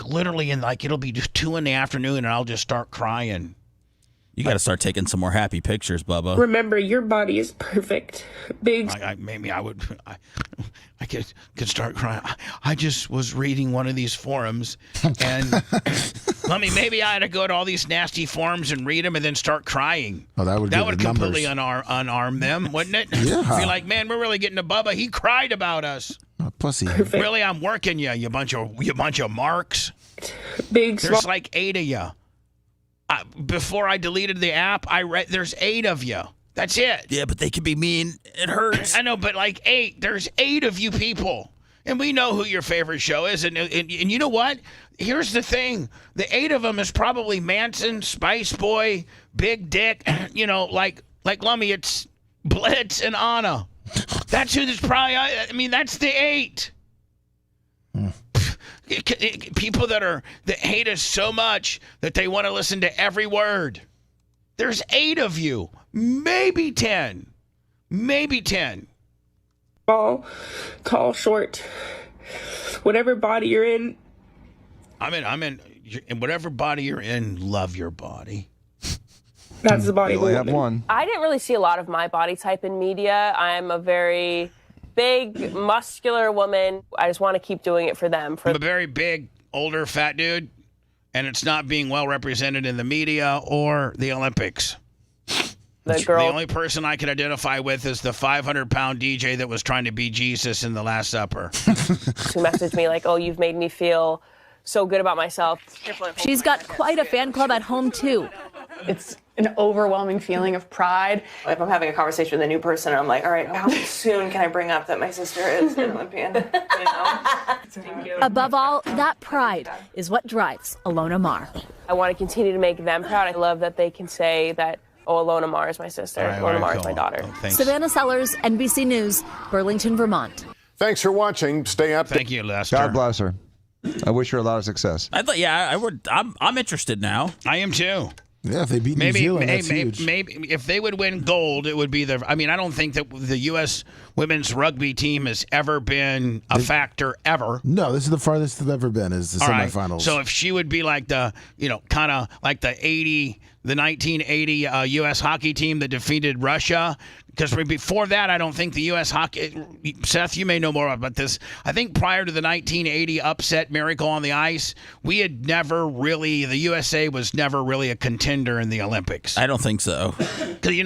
literally, and it'll be just 2 in the afternoon, and I'll just start crying.
You got to start taking some more happy pictures, Bubba.
Remember, your body is perfect. Big.
Maybe I could start crying. I just was reading one of these forums, and maybe I had to go to all these nasty forums and read them, and then start crying.
Oh, that would
completely unarm them, wouldn't it?
Yeah.
Be like, man, we're really getting to Bubba. He cried about us.
Oh, pussy.
Really, I'm working you bunch of marks.
Big.
There's like 8 of you. Before I deleted the app, I read there's 8 of you. That's it.
Yeah, but they can be mean. It hurts.
I know, but like 8. There's 8 of you people. And we know who your favorite show is. And you know what? Here's the thing. The 8 of them is probably Manson, Spice Boy, Big Dick. Like Lummy, it's Blitz and Anna. That's who this probably, that's the 8. People that hate us so much that they want to listen to every word. There's 8 of you, maybe 10,
Small, tall, short, whatever body you're in.
I'm in whatever body you're in. Love your body.
That's the body.
You only have one.
I didn't really see a lot of my body type in media. I'm a very big, muscular woman. I just want to keep doing it for them.
I'm a very big, older, fat dude, and it's not being well represented in the media or the Olympics. The only person I can identify with is the 500-pound DJ that was trying to be Jesus in the Last Supper.
Who messaged me like, "Oh, you've made me feel so good about myself."
She's got quite a fan club at home, too.
It's an overwhelming feeling of pride. If I'm having a conversation with a new person, I'm like, all right, how soon can I bring up that my sister is an Olympian?
Above all, that pride is what drives Alona Mar.
I want to continue to make them proud. I love that they can say that, oh, Alona Mar is my sister. Alona Mar is my daughter.
Savannah Sellers, NBC News, Burlington, Vermont.
Thanks for watching. Stay up.
Thank you, Lester.
God bless her. I wish her a lot of success.
I would. I'm interested now.
I am too.
Yeah, if they beat New Zealand, that's huge.
Maybe if they would win gold, it would be I don't think that the U.S. women's rugby team has ever been a factor ever.
No, this is the farthest they've ever been. Is the semifinals.
Right. So if she would be like the, kind of like the 1980 U.S. hockey team that defeated Russia. Because before that, I don't think the U.S. hockey... Seth, you may know more about this. I think prior to the 1980 upset miracle on the ice, we had never really... The USA was never really a contender in the Olympics.
I don't think so.
Because,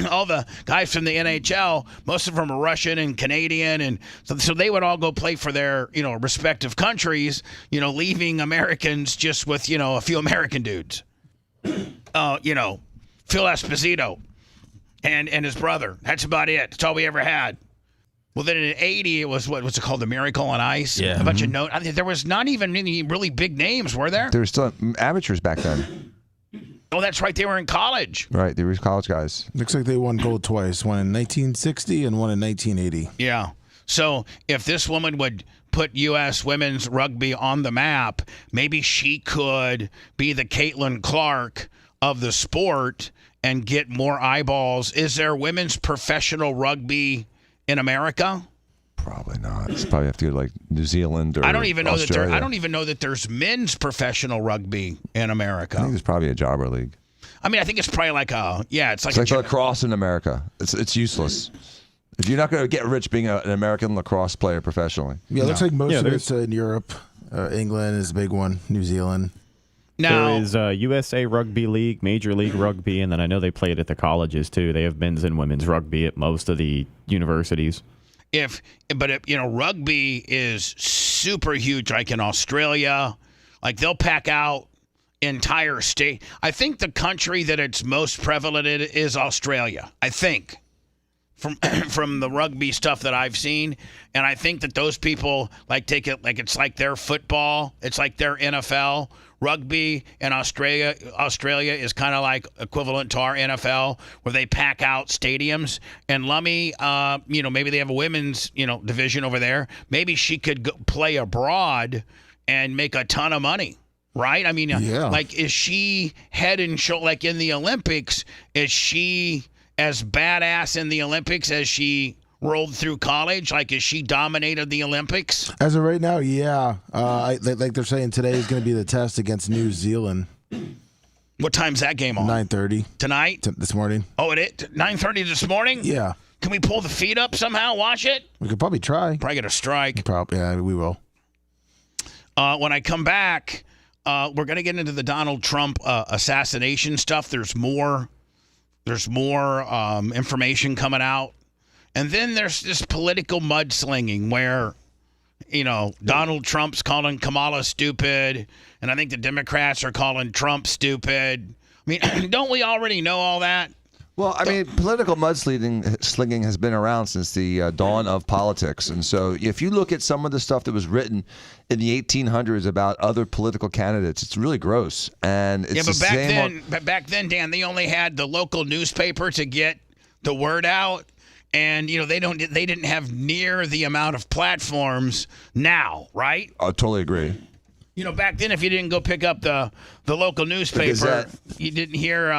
all the guys from the NHL, most of them are Russian and Canadian, and so they would all go play for their, respective countries, leaving Americans just with, a few American dudes. Phil Esposito. And his brother. That's about it. That's all we ever had. Well, then in '80 it was what's it called, the Miracle on Ice?
Yeah.
A bunch of I mean, there was not even any really big names, were there?
There were still amateurs back then.
Oh, that's right. They were in college.
Right, they were college guys.
Looks like they won gold twice, one in 1960 and one in 1980.
Yeah. So if this woman would put U.S. women's rugby on the map, maybe she could be the Caitlin Clark of the sport and get more eyeballs. Is there women's professional rugby in America?
Probably not. It's probably have to go to like New Zealand or
I don't even know
Australia.
I don't even know that there's men's professional rugby in America.
I think there's probably a jobber league.
I mean, I think it's probably like it's like
It's like lacrosse in America. It's useless. If you're not going to get rich being an American lacrosse player professionally.
Yeah, it looks like most of it's in Europe. England is a big one. New Zealand.
There is USA Rugby League, Major League Rugby, and then I know they play it at the colleges too. They have men's and women's rugby at most of the universities.
Rugby is super huge, like in Australia. Like they'll pack out entire state. I think the country that it's most prevalent in is Australia. I think from the rugby stuff that I've seen, and I think that those people like take it like it's like their football. It's like their NFL. Rugby in Australia is kind of like equivalent to our NFL, where they pack out stadiums. And Lummy, maybe they have a women's, division over there. Maybe she could go play abroad and make a ton of money, right? I mean, like, is she head and shoulder, like in the Olympics, is she as badass in the Olympics as she rolled through college? Like, is she dominated the Olympics?
As of right now, yeah. Like they're saying today is going to be the test against New Zealand.
What time's that game on?
9:30
tonight.
This morning.
Oh, 9:30 this morning.
Yeah.
Can we pull the feed up somehow? Watch it.
We could probably try.
Probably get a strike.
Probably. Yeah, we will.
When I come back, we're going to get into the Donald Trump assassination stuff. There's more information coming out. And then there's this political mudslinging where, Donald Trump's calling Kamala stupid, and I think the Democrats are calling Trump stupid. I mean, don't we already know all that?
Well, I mean, political mudslinging has been around since the dawn of politics. And so if you look at some of the stuff that was written in the 1800s about other political candidates, it's really gross. And it's
but back then, Dan, they only had the local newspaper to get the word out. And they didn't have near the amount of platforms now, right?
I totally agree.
Back then, if you didn't go pick up the local newspaper, you didn't hear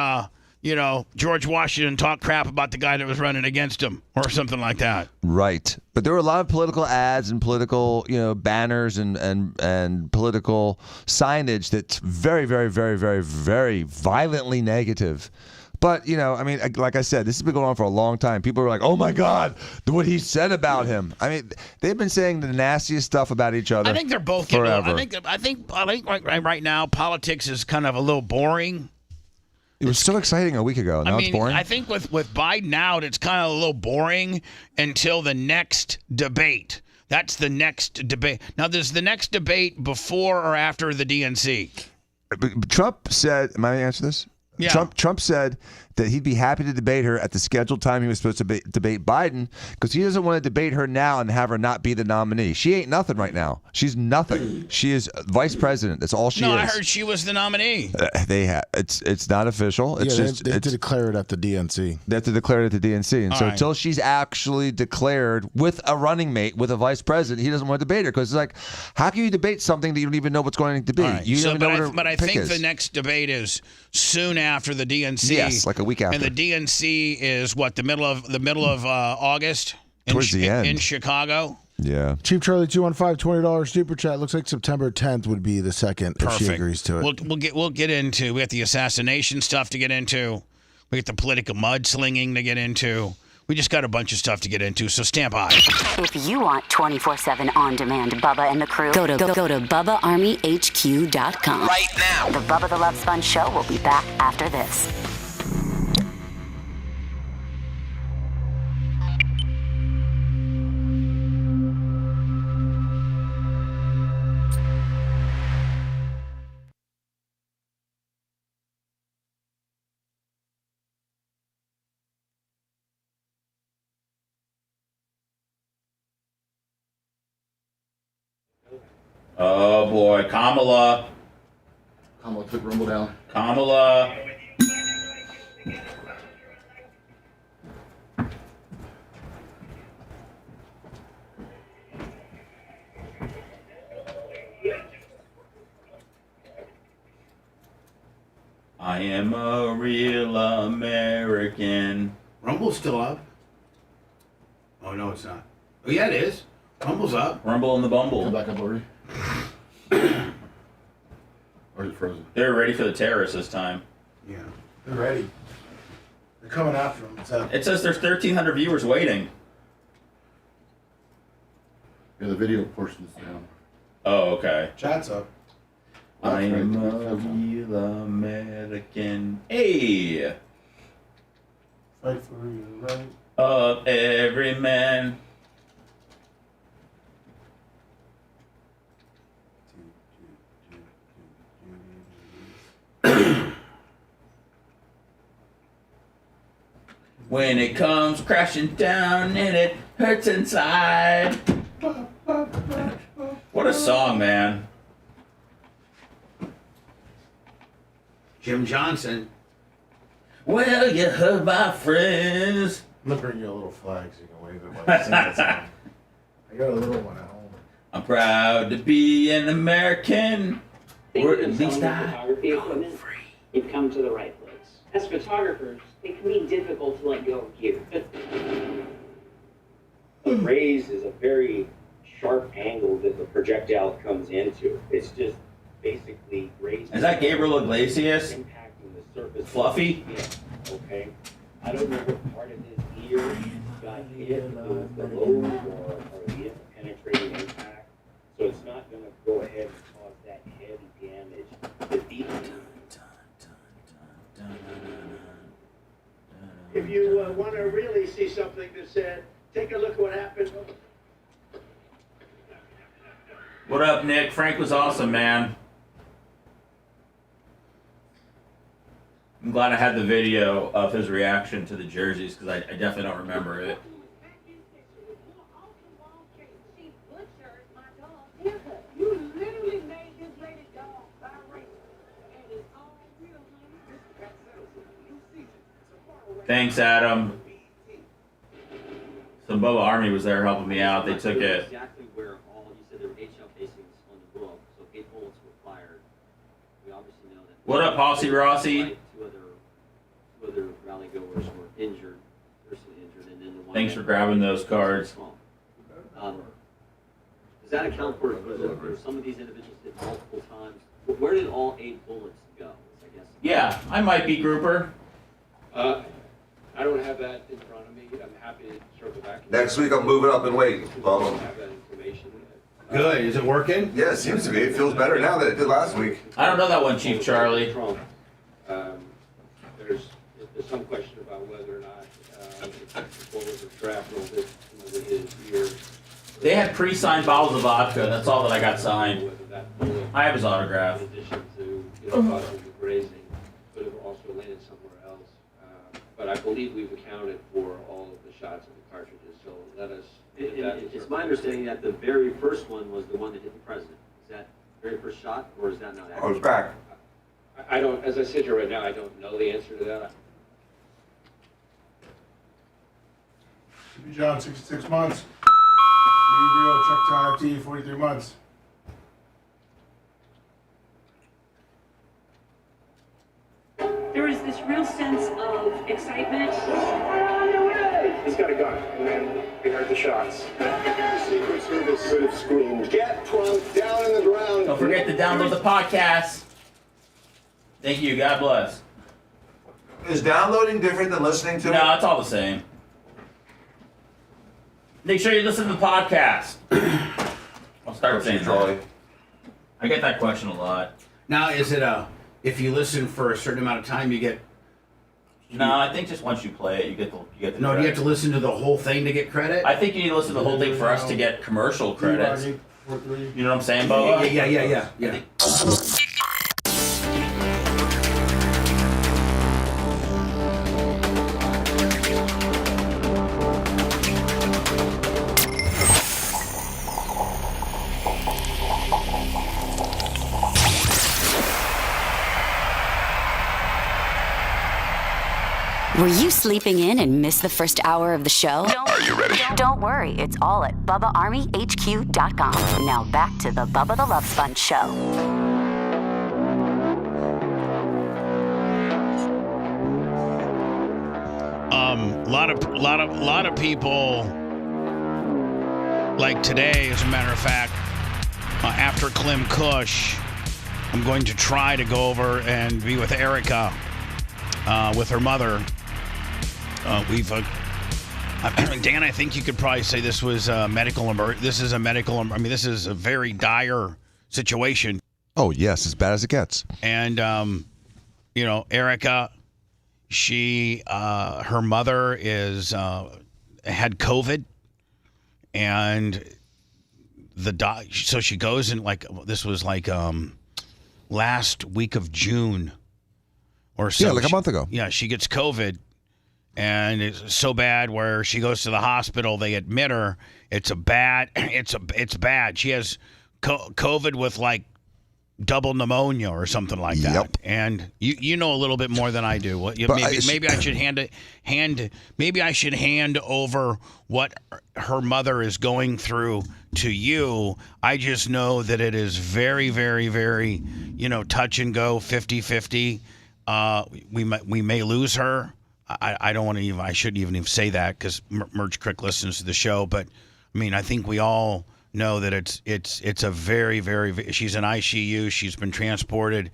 George Washington talk crap about the guy that was running against him or something like that.
Right. But there were a lot of political ads and political, banners and political signage that's very, very, very, very, very violently negative. But, like I said, this has been going on for a long time. People are like, oh, my God, what he said about him. I mean, they've been saying the nastiest stuff about each other.
I think they're both
forever.
I think right now politics is kind of a little boring.
It was so exciting a week ago. Now it's boring.
I think with Biden out, it's kind of a little boring until the next debate. That's the next debate. Now, there's the next debate before or after the DNC.
Trump said, am I going to answer this?
Yeah.
Trump said that he'd be happy to debate her at the scheduled time he was supposed to debate Biden because he doesn't want to debate her now and have her not be the nominee. She ain't nothing right now. She's nothing. She is vice president. That's all she is.
No, I heard she was the nominee.
It's not official. It's
they have to declare it at the DNC.
They have to declare it at the DNC. And
All
so
right.
until she's actually declared with a running mate, with a vice president, he doesn't want to debate her because it's like, how can you debate something that you don't even know what's going to be?
All right.
You don't even know what her
But I
pick
think
is.
the next debate is soon after the DNC.
Yes, like a week after.
And the DNC is what, the middle of August
Towards the end.
in Chicago.
Yeah.
Chief Charlie 215 $20 super chat. Looks like September 10th would be the second if she agrees to it.
We'll get into. We got the assassination stuff to get into. We got the political mudslinging to get into. We just got a bunch of stuff to get into, so stand by.
If you want 24/7 on-demand Bubba and the crew, go to BubbaArmyHQ.com.
Right now.
The Bubba the Love Sponge show will be back after this.
Oh boy, Kamala.
Kamala took Rumble down.
Kamala. I am a real American.
Rumble's still up. Oh, no, it's not. Oh, yeah, it is. Rumble's up.
Rumble and the Bumble.
Come back up already. Or is it frozen?
They're ready for the terrorists this time.
Yeah.
They're ready. They're coming after them. So.
It says there's 1,300 viewers waiting.
Yeah, the video portion's down.
Oh, okay.
Chat's up.
I am a real American. Hey!
Fight for your right.
Of every man. When it comes crashing down and it hurts inside. What a song, man.
Jim Johnson.
Well, you heard my friends.
I'm gonna bring you a little flag so you can wave it while you sing that song. I got a little one at home.
I'm proud to be an American. Or at least
photography equipment, you've come to the right place. As photographers, it can be difficult to let go of gear.
The raise is a very sharp angle that the projectile comes into. It's just basically raising.
Is that Gabriel Iglesias?
Impacting the surface.
Fluffy?
Okay. I don't know what part of his ear got hit, if it was the lobe or the penetrating impact. So it's not going to go ahead and cause that heavy damage. The deep.
If you want to really see something that's said, take a look at what happened.
What up, Nick? Frank was awesome, man. I'm glad I had the video of his reaction to the jerseys because I definitely don't remember it. Thanks, Adam. So Bubba Army was there helping me out. They took it.
Exactly where all you said there were 8 shell casings on the book, so 8 bullets were fired. We obviously know that.
What up, Posse Rossi?
Two other rally goers were injured, seriously injured, and then the one.
Thanks for grabbing those cards.
Does that account for some of these individuals hit multiple times? Where did all 8 bullets go? I guess.
Yeah, I might be Grouper.
I don't have that in front of me. I'm happy to circle back.
Next week, I'll move it up in weight, Bubba.
Have that information.
Good. Is it working?
Yeah, it seems to be. It feels better now than it did last week.
I don't know that one, Chief Charlie.
There's some question about whether or not the bullets are shrapnel that with his ear.
They had pre-signed bottles of vodka. That's all that I got signed. I have his autograph.
In addition to possibly grazing, could have also landed somewhere else. But I believe we've accounted for all of the shots of the cartridges. So let us.
It's my understanding that the very first one was the one that hit the president. Is that the very first shot, or is that not accurate?
I was back.
I don't, as I sit here right now, I don't know the answer to that.
CB John, 66 months. Rio, Chuck Todd, FT, 43 months.
There was this real sense of excitement.
He's got a gun, and then we heard the shots. The Secret Service could have screamed, "Get Trump down in the ground!"
Don't forget to download the podcast. Thank you. God bless.
Is downloading different than listening to it?
No, it's all the same. Make sure you listen to the podcast. I'll start saying that. I get that question a lot.
Now, is it if you listen for a certain amount of time, you get?
No, I think just once you play it, you get the
No,
credit.
do you have to listen to the whole thing to get credit?
I think you need to listen to the whole thing for us to get commercial credits. You know what I'm saying, Bo?
Yeah.
Were you sleeping in and missed the first hour of the show?
Are you ready?
Don't worry, it's all at BubbaArmyHQ.com. Now back to the Bubba the Love Sponge show.
lot of people, like today, as a matter of fact, after Clem Kush, I'm going to try to go over and be with Erica, with her mother. Dan, I think you could probably say this was a medical this is a very dire situation.
Oh, yes, as bad as it gets.
And, Erica, her mother had COVID, and so she goes in this was last week of June or so.
Yeah, like a month ago.
Yeah, she gets COVID, and it's so bad where she goes to the hospital. They admit her. It's bad. She has COVID with double pneumonia or something like that.
Yep.
And you know a little bit more than I do. Maybe I should hand over what her mother is going through to you. I just know that it is very, very, very, touch and go, 50-50. We may lose her. I don't want to I shouldn't even say that because Merch Crick listens to the show, but I think we all know that it's a very, very, she's in ICU. She's been transported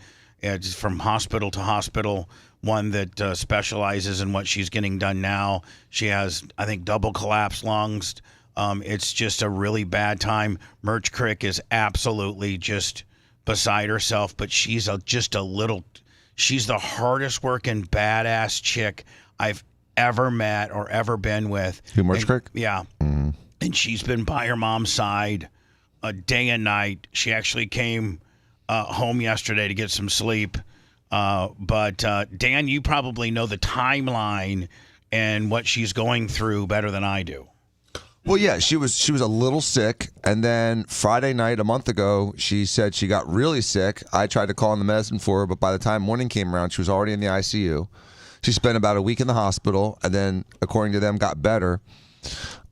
from hospital to hospital, one that specializes in what she's getting done now. She has, I think, double collapsed lungs. It's just a really bad time. Merch Crick is absolutely just beside herself, but she's she's the hardest working badass chick I've ever met or ever been with.
Who, Merch Crick?
Yeah. Mm-hmm. And she's been by her mom's side day and night. She actually came home yesterday to get some sleep. But Dan, you probably know the timeline and what she's going through better than I do.
Well, yeah, she was a little sick, and then Friday night a month ago, she said she got really sick. I tried to call in the medicine for her, but by the time morning came around, she was already in the ICU. She spent about a week in the hospital, and then, according to them, got better.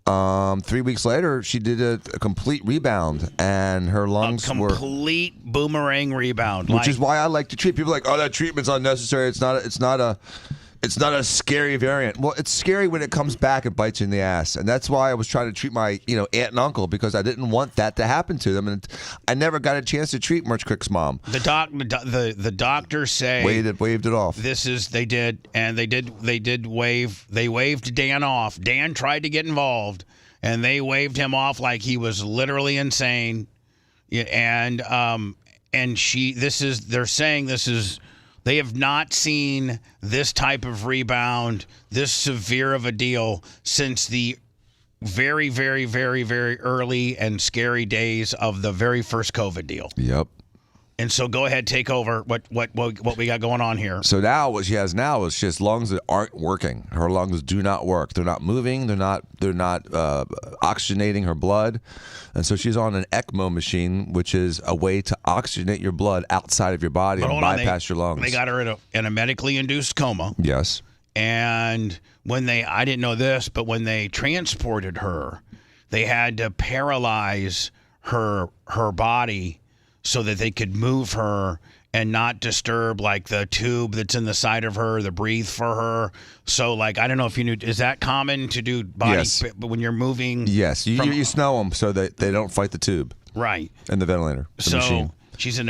3 weeks later, she did a complete rebound, and her lungs were
complete boomerang rebound.
Which is why I like to treat people like, oh, that treatment's unnecessary. It's not a scary variant. Well, it's scary when it comes back and bites you in the ass, and that's why I was trying to treat my aunt and uncle, because I didn't want that to happen to them, and I never got a chance to treat Merch Crick's mom.
The doctors say
waved it off.
They waved Dan off. Dan tried to get involved, and they waved him off like he was literally insane. And they're saying this is. They have not seen this type of rebound, this severe of a deal, since the very, very, very, very early and scary days of the very first COVID deal.
Yep.
And so go ahead, take over what we got going on here.
So now what she has now is just lungs that aren't working. Her lungs do not work. They're not moving. They're not oxygenating her blood. And so she's on an ECMO machine, which is a way to oxygenate your blood outside of your body and bypass your lungs.
They got her in a medically induced coma.
Yes.
And I didn't know this, but when they transported her, they had to paralyze her body so that they could move her and not disturb the tube that's in the side of her, the breathe for her. So I don't know if you knew, is that common to do body when you're moving?
Yes, you snow them so that they don't fight the tube.
Right.
And the ventilator. The machine.
She's in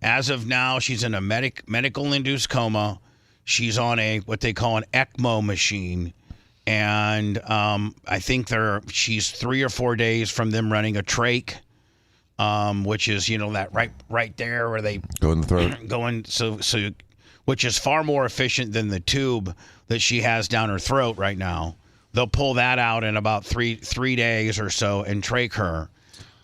as of now, she's in a medical induced coma. She's on what they call an ECMO machine. And I think she's 3 or 4 days from them running a trach. Which is that right there where they
go in the throat.
Which is far more efficient than the tube that she has down her throat right now. They'll pull that out in about three days or so and trach her,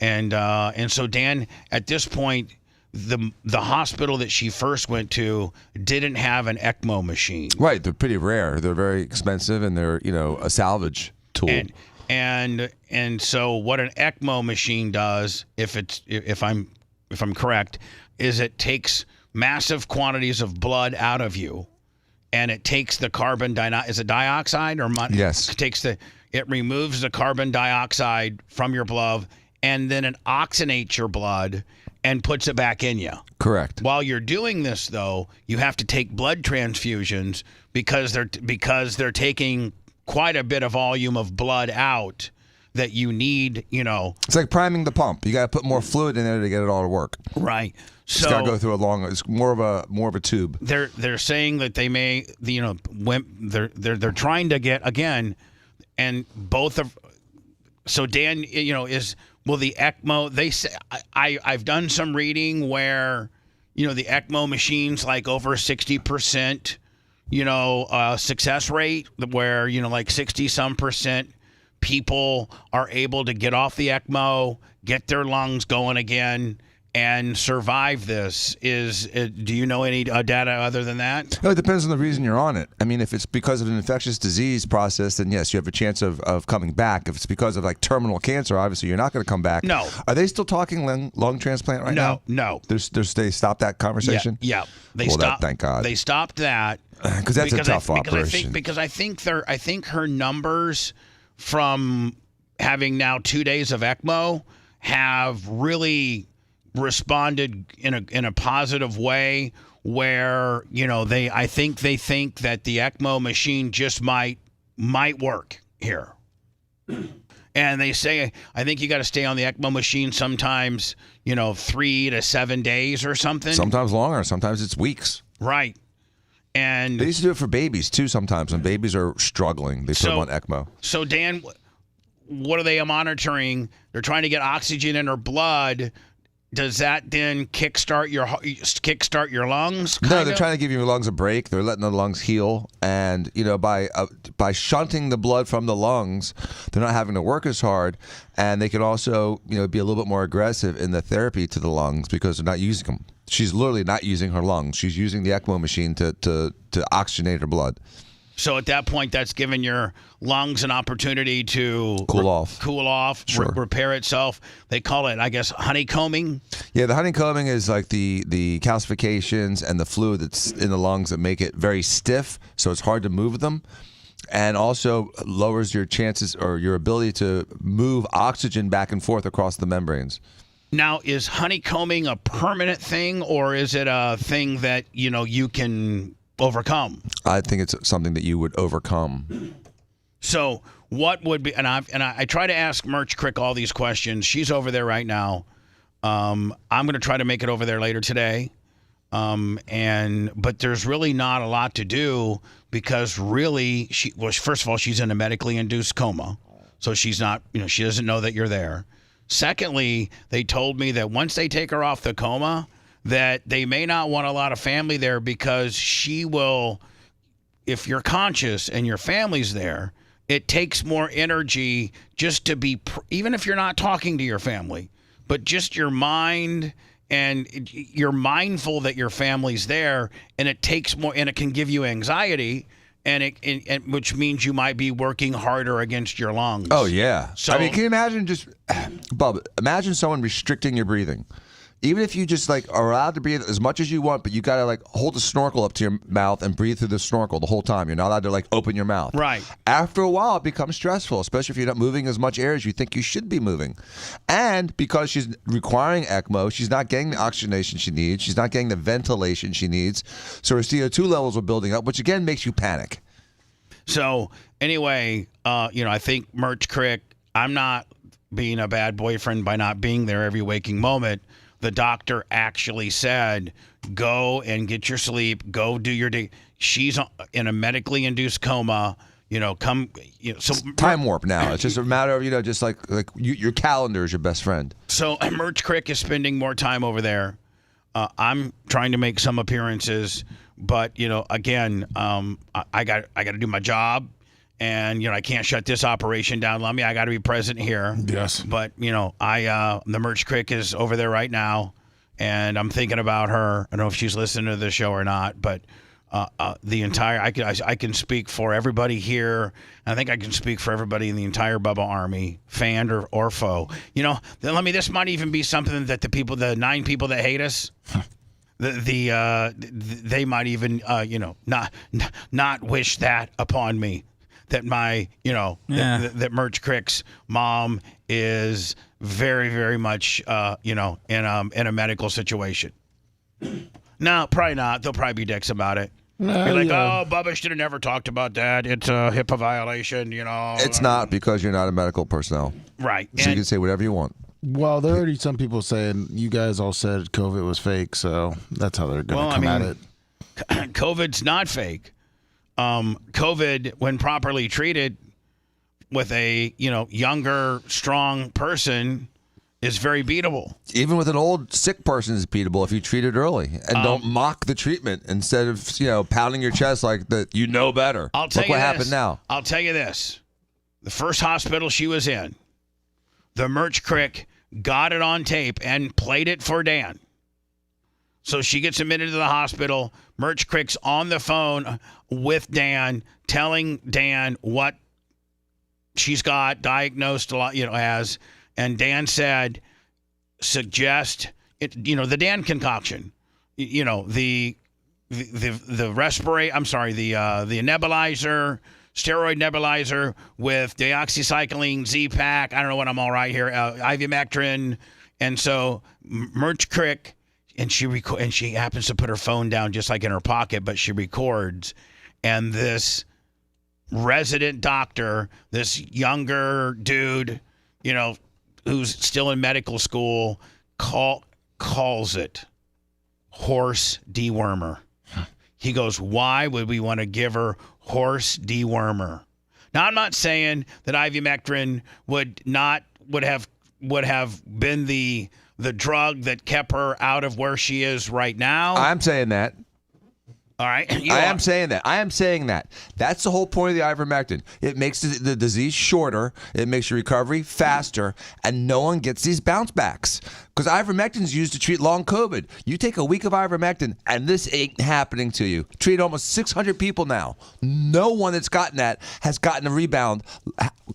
and so Dan, at this point, the hospital that she first went to didn't have an ECMO machine.
Right, they're pretty rare. They're very expensive, and they're a salvage tool.
And so what an ECMO machine does, if I'm correct, is it takes massive quantities of blood out of you and it takes the carbon dioxide or
Yes.
It removes the carbon dioxide from your blood, and then it oxygenates your blood and puts it back in you.
Correct.
While you're doing this, though, you have to take blood transfusions because they're taking quite a bit of volume of blood out that you need.
It's like priming the pump. You got to put more fluid in there to get it all to work.
Right.
It's got to go through it's more of a tube.
They're saying that they may, they're trying to get again, and both of. So Dan, will the ECMO? They say I've done some reading where, the ECMO machines like over 60%, success rate, where like 60-some% people are able to get off the ECMO, get their lungs going again, and survive this. Do you know any data other than that?
No, it depends on the reason you're on it. I mean, if it's because of an infectious disease process, then yes, you have a chance of coming back. If it's because of like terminal cancer, obviously you're not going to come back.
No.
Are they still talking lung transplant right now?
No.
They stopped that conversation?
Yeah. They
stopped. Thank God.
They stopped that
because that's a tough operation.
Because I think her numbers from having now 2 days of ECMO have really responded in a positive way where they think that the ECMO machine just might work here. And they say, I think you got to stay on the ECMO machine sometimes 3 to 7 days or something,
sometimes longer, sometimes it's weeks.
Right. And
they used to do it for babies too. Sometimes when babies are struggling, they put them on ECMO.
So Dan, what are they monitoring? They're trying to get oxygen in her blood. Does that then kickstart your lungs?
No, they're trying to give your lungs a break. They're letting the lungs heal, and by shunting the blood from the lungs, they're not having to work as hard, and they can also be a little bit more aggressive in the therapy to the lungs because they're not using them. She's literally not using her lungs. She's using the ECMO machine to oxygenate her blood.
So at that point, that's giving your lungs an opportunity to
cool off,
sure. Repair itself. They call it, I guess, honeycombing.
Yeah, the honeycombing is like the calcifications and the fluid that's in the lungs that make it very stiff, so it's hard to move them, and also lowers your chances or your ability to move oxygen back and forth across the membranes.
Now, is honeycombing a permanent thing, or is it a thing that you can overcome?
I think it's something that you would overcome.
So what would be, and I try to ask Merch Crick all these questions. She's over there right now. I'm going to try to make it over there later today. But there's really not a lot to do because really first of all, she's in a medically induced coma. So she's not, she doesn't know that you're there. Secondly, they told me that once they take her off the coma, that they may not want a lot of family there because she will, if you're conscious and your family's there, it takes more energy just to be, even if you're not talking to your family, but just your mind, and you're mindful that your family's there, and it takes more, and it can give you anxiety, and which means you might be working harder against your lungs.
Oh, yeah.
So,
I mean, can you imagine Bubba, imagine someone restricting your breathing. Even if you just are allowed to breathe as much as you want, but you got to hold the snorkel up to your mouth and breathe through the snorkel the whole time. You're not allowed to open your mouth.
Right.
After a while, it becomes stressful, especially if you're not moving as much air as you think you should be moving. And because she's requiring ECMO, she's not getting the oxygenation she needs. She's not getting the ventilation she needs. So her CO2 levels are building up, which again makes you panic.
So anyway, I think Merch Crick, I'm not being a bad boyfriend by not being there every waking moment. The doctor actually said, go and get your sleep, go do your day. She's in a medically induced coma, so
time warp now. It's just a matter of, just your calendar is your best friend. So
Merch Crick is spending more time over there. I'm trying to make some appearances, but, again, I got to do my job. And, I can't shut this operation down. I got to be present here.
Yes.
But, the Merch Crick is over there right now, and I'm thinking about her. I don't know if she's listening to the show or not, but the entire, I can speak for everybody here. I think I can speak for everybody in the entire Bubba Army, fan or foe. This might even be something that the 9 people that hate us, they might even not wish that upon me, that my that Merch Crick's mom is very, very much in a medical situation. No, probably not. They'll probably be dicks about it. You're like, oh, Bubba should have never talked about that. It's a HIPAA violation,
It's not, because you're not a medical personnel.
Right.
So you can say whatever you want.
Well, there are already some people saying you guys all said COVID was fake, so that's how they're going to come at it.
COVID's not fake. COVID, when properly treated with a younger, strong person, is very beatable.
Even with an old, sick person is beatable if you treat it early and don't mock the treatment instead of pounding your chest like that. Better.
I'll tell
Look
you
what
this.
happened now.
I'll tell you this: the first hospital she was in, the Merch Crick got it on tape and played it for Dan. So she gets admitted to the hospital. Merch Crick's on the phone with Dan, telling Dan what she's got diagnosed as. And Dan said, suggest it, the Dan concoction, the respirator. I'm sorry, the nebulizer, steroid nebulizer with deoxycycline, Z-Pack. I don't know what I'm all right here. Ivermectin. And so Merch Crick, and she happens to put her phone down just like in her pocket, but she records. And this resident doctor, this younger dude, who's still in medical school, calls it horse dewormer. He goes, why would we want to give her horse dewormer? Now, I'm not saying that ivermectin would have been the drug that kept her out of where she is right now.
I'm saying that.
All right.
I am saying that. That's the whole point of the ivermectin. It makes the disease shorter. It makes your recovery faster, and no one gets these bounce backs. Because ivermectin is used to treat long COVID. You take a week of ivermectin, and this ain't happening to you. Treat almost 600 people now. No one that's gotten that has gotten a rebound,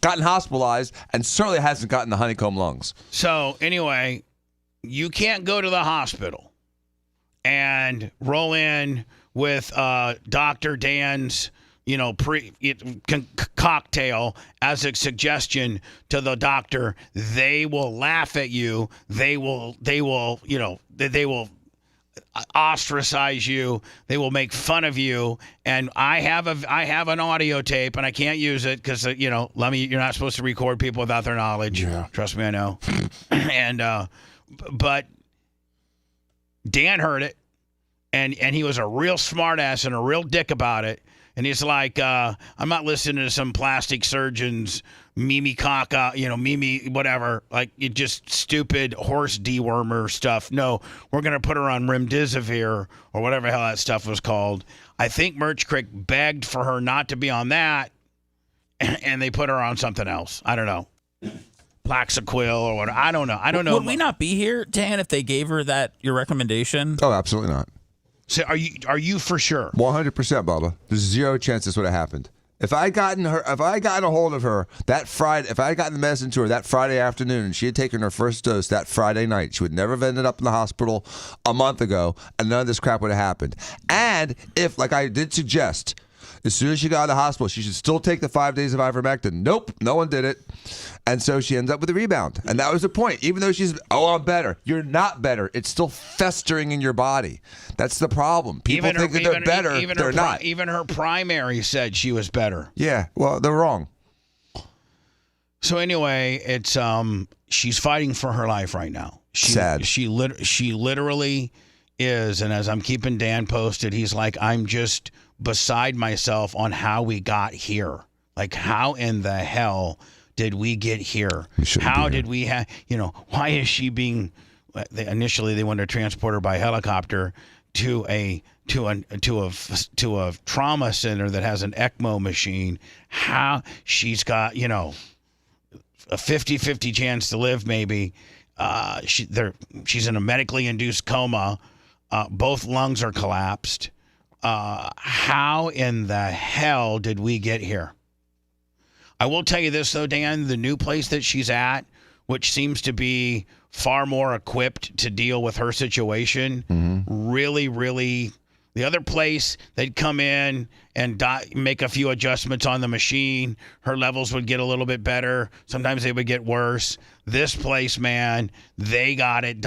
gotten hospitalized, and certainly hasn't gotten the honeycomb lungs.
So anyway, you can't go to the hospital and roll in with Dr. Dan's, cocktail as a suggestion to the doctor. They will laugh at you. They will ostracize you. They will make fun of you. And I have an audio tape, and I can't use it because you're not supposed to record people without their knowledge.
Yeah.
Trust me, I know. And but Dan heard it. And he was a real smartass and a real dick about it. And he's like, I'm not listening to some plastic surgeon's Mimi caca, Mimi whatever, like just stupid horse dewormer stuff. No, we're going to put her on remdesivir or whatever the hell that stuff was called. I think Merch Crick begged for her not to be on that, and they put her on something else. I don't know. Plaxaquil or whatever. I don't know.
Would we not be here, Dan, if they gave her your recommendation?
Oh, absolutely not.
So are you for sure?
100%, Bubba. There's zero chance this would have happened. If I had gotten a hold of her that Friday, if I had gotten the medicine to her that Friday afternoon and she had taken her first dose that Friday night, she would never have ended up in the hospital a month ago, and none of this crap would have happened. And if, like I did suggest, as soon as she got out of the hospital, she should still take the 5 days of ivermectin. Nope, no one did it. And so she ends up with a rebound. And that was the point. Even though she's, I'm better. You're not better. It's still festering in your body. That's the problem. People think that they're better. They're not.
Even her primary said she was better.
Yeah, well, they're wrong.
So anyway, it's she's fighting for her life right now.
Sad.
She literally is. And as I'm keeping Dan posted, he's like, I'm just beside myself on how we got here. Like, how in the hell did we get here? How did we have, why is she being, initially they wanted to transport her by helicopter to a trauma center that has an ECMO machine. How she's got, a 50-50 chance to live maybe. She's in a medically induced coma. Both lungs are collapsed. How in the hell did we get here? I will tell you this, though, Dan, the new place that she's at which seems to be far more equipped to deal with her situation. Really, really, the other place, they'd come in and make a few adjustments on the machine. Her levels would get a little bit better. Sometimes they would get worse. This place, man, they got it.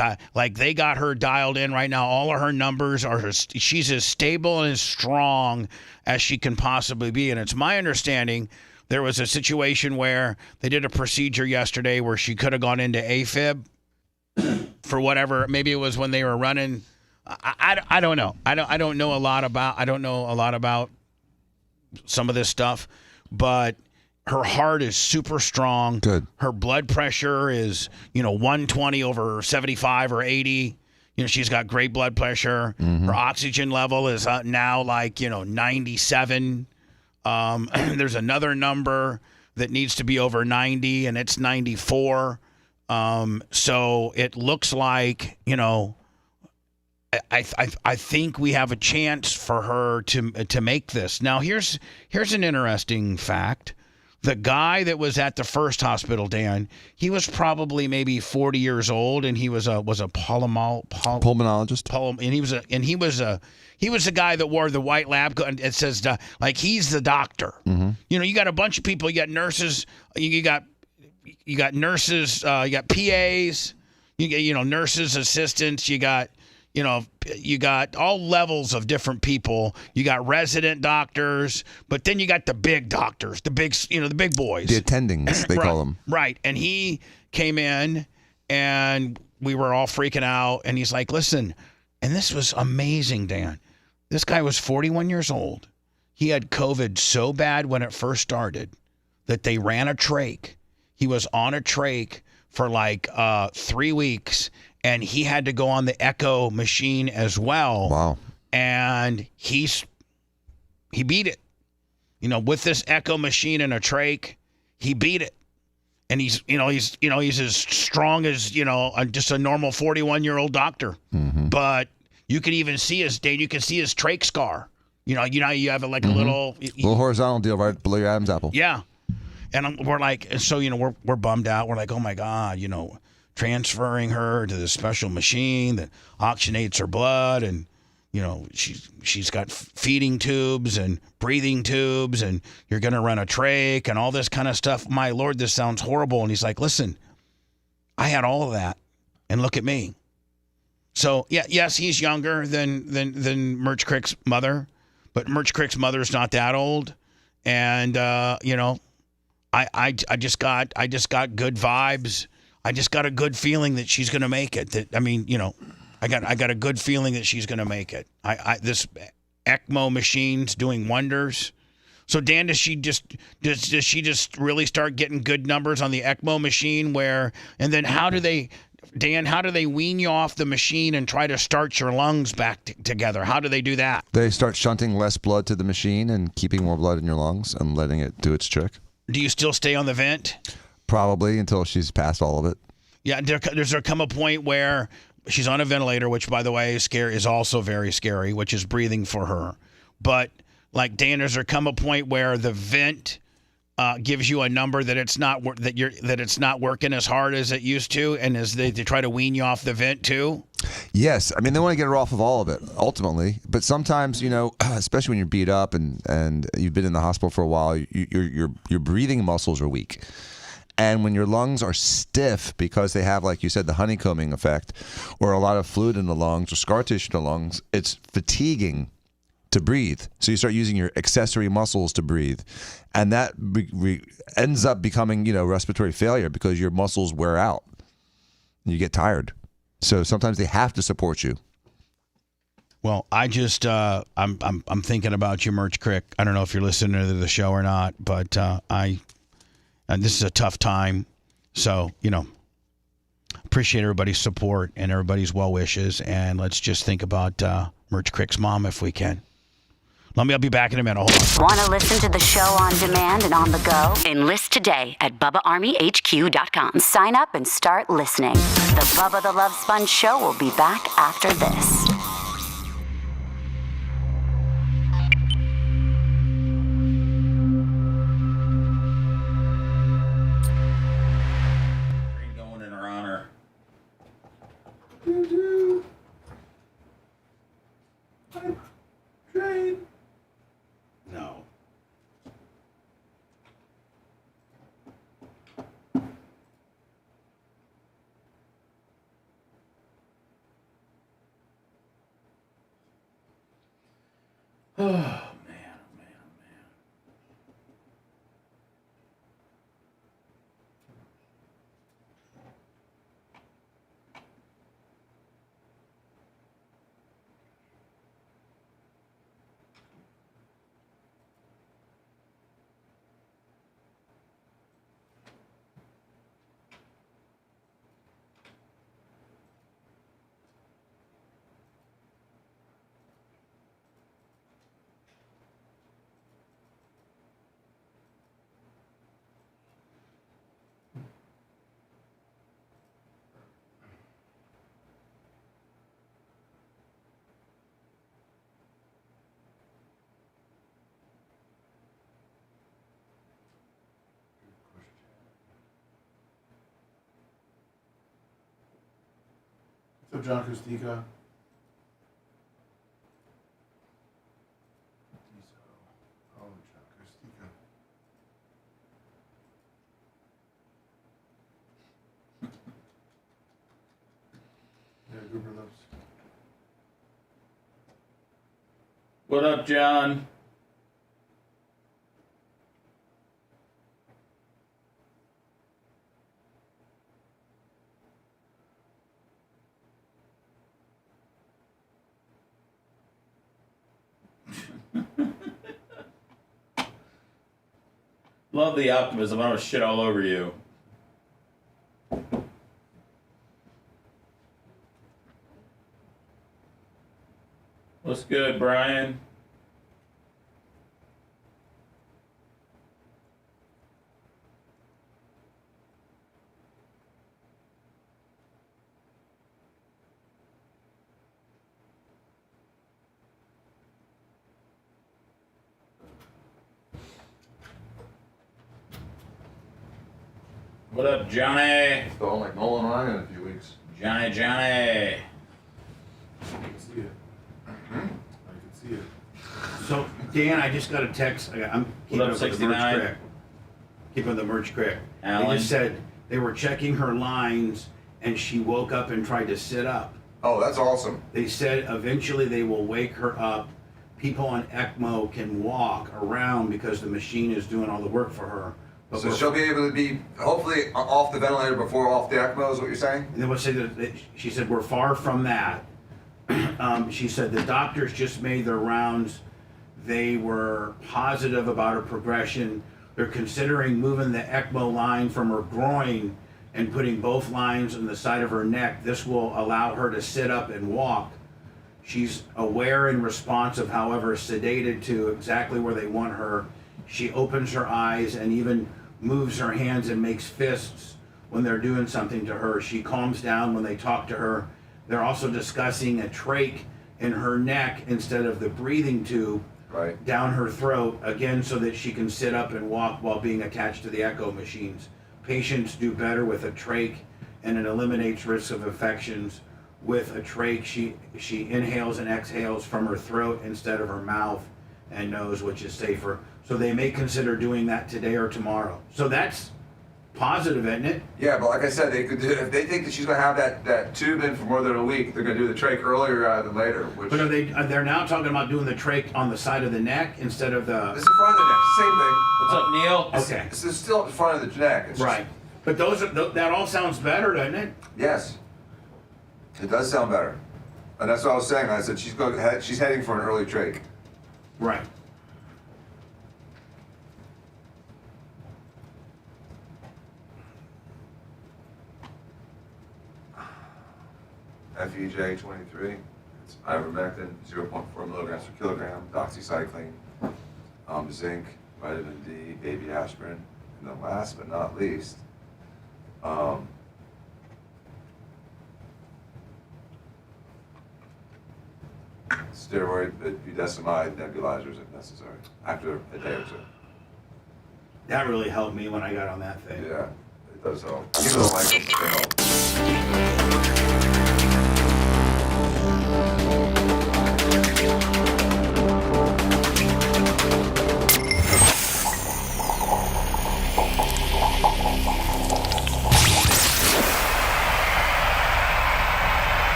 They got her dialed in right now. All of her numbers are, she's as stable and as strong as she can possibly be. And it's my understanding there was a situation where they did a procedure yesterday where she could have gone into AFib for whatever. Maybe it was when they were running. I don't know. I don't know a lot about some of this stuff, but her heart is super strong.
Good.
Her blood pressure is, 120 over 75 or 80. She's got great blood pressure. Her oxygen level is now 97. There's another number that needs to be over 90, and it's 94. So it looks like, I think we have a chance for her to make this. Now, here's an interesting fact. The guy that was at the first hospital, Dan, he was probably maybe 40 years old, and he was a
pulmonologist.
And he was a guy that wore the white lab coat. And it says he's the doctor. You got a bunch of people. You got nurses. You got nurses. You got PAs. You got nurses, assistants. You got all levels of different people. You got resident doctors, but then you got the big doctors, the big boys.
The attendings, they call them.
Right. And he came in, and we were all freaking out, and he's like, listen, and this was amazing, Dan. This guy was 41 years old. He had COVID so bad when it first started that they ran a trach. He was on a trach for 3 weeks, and he had to go on the echo machine as well.
Wow.
And he beat it. With this echo machine and a trach, he beat it. And he's as strong as, just a normal 41-year-old doctor. But you can even see his trach scar. You have a little
horizontal deal right below your Adam's apple.
Yeah. And we're bummed out. We're like, oh my God, transferring her to this special machine that oxygenates her blood, and she's got feeding tubes and breathing tubes, and you're gonna run a trach and all this kind of stuff. My Lord, this sounds horrible. And he's like, listen, I had all of that, and look at me. So yes, he's younger than Merch Crick's mother, but Merch Crick's mother's not that old, and I just got good vibes. I just got a good feeling that she's going to make it. I got a good feeling that she's going to make it. This ECMO machine's doing wonders. So Dan, does she just really start getting good numbers on the ECMO machine? And then how do they wean you off the machine and try to start your lungs back together? How do they do that?
They start shunting less blood to the machine and keeping more blood in your lungs and letting it do its trick.
Do you still stay on the vent?
Probably until she's past all of it.
Yeah, does there come a point where she's on a ventilator, which, by the way, is also very scary, which is breathing for her. But, Dan, does there come a point where the vent gives you a number that it's not working as hard as it used to, and as they try to wean you off the vent too?
Yes, I mean they want to get her off of all of it ultimately, but sometimes especially when you're beat up and you've been in the hospital for a while, your breathing muscles are weak. And when your lungs are stiff because they have, like you said, the honeycombing effect or a lot of fluid in the lungs or scar tissue in the lungs, it's fatiguing to breathe. So you start using your accessory muscles to breathe. And that ends up becoming, respiratory failure because your muscles wear out. You get tired. So sometimes they have to support you.
Well, I just, I'm thinking about you, Merch Crick. I don't know if you're listening to the show or not, but and this is a tough time. So, appreciate everybody's support and everybody's well wishes. And let's just think about Merch Crick's mom if we can. I'll be back in a minute. Hold on.
Want to listen to the show on demand and on the go? Enlist today at BubbaArmyHQ.com. Sign up and start listening. The Bubba the Love Sponge show will be back after this.
Train. No. Oh, man, oh, man, oh, man.
What's up, John Costica? Oh, John Costica. Yeah, Goober Lips.
What up, John? Love the optimism. I don't shit all over you. What's good, Brian? What up, Johnny?
Going like Nolan Ryan in a few weeks.
Johnny.
I can see it. I can see it.
So, Dan, I just got a text. I'm keeping
What up,
up with the
69?
merch crack. Keeping the merch crack.
Alan?
They just said they were checking her lines and she woke up and tried to sit up.
Oh, that's awesome.
They said eventually they will wake her up. People on ECMO can walk around because the machine is doing all the work for her. But
So she'll be able to be hopefully off the ventilator before off the ECMO is what you're saying?
And then what say that she said we're far from that. She said the doctors just made their rounds. They were positive about her progression. They're considering moving the ECMO line from her groin and putting both lines on the side of her neck. This will allow her to sit up and walk. She's aware and responsive, however, sedated to exactly where they want her. She opens her eyes and even moves her hands and makes fists when they're doing something to her. She calms down when they talk to her. They're also discussing a trach in her neck instead of the breathing tube down her throat, again, so that she can sit up and walk while being attached to the echo machines. Patients do better with a trach, and it eliminates risk of infections. With a trach, she inhales and exhales from her throat instead of her mouth and nose, which is safer. So they may consider doing that today or tomorrow. So that's positive, isn't it?
Yeah, but like I said, they could do, if they think that she's going to have that tube in for more than a week, they're going to do the trach earlier rather than later. Which
But they're now talking about doing the trach on the side of the neck instead of the...
It's in front of the neck, same thing.
What's up, Neil?
Okay. It's still in front of the neck. It's
right. But that all sounds better, doesn't it?
Yes. It does sound better. And that's what I was saying. I said she's heading for an early trach.
Right.
FEJ 23. It's ivermectin, 0.4 milligrams per kilogram, doxycycline, zinc, vitamin D, baby aspirin, and then last but not least, steroid budesonide nebulizers if necessary after a day or two.
That really helped me when I got on that thing.
Yeah, it does help. Even though Michael's help.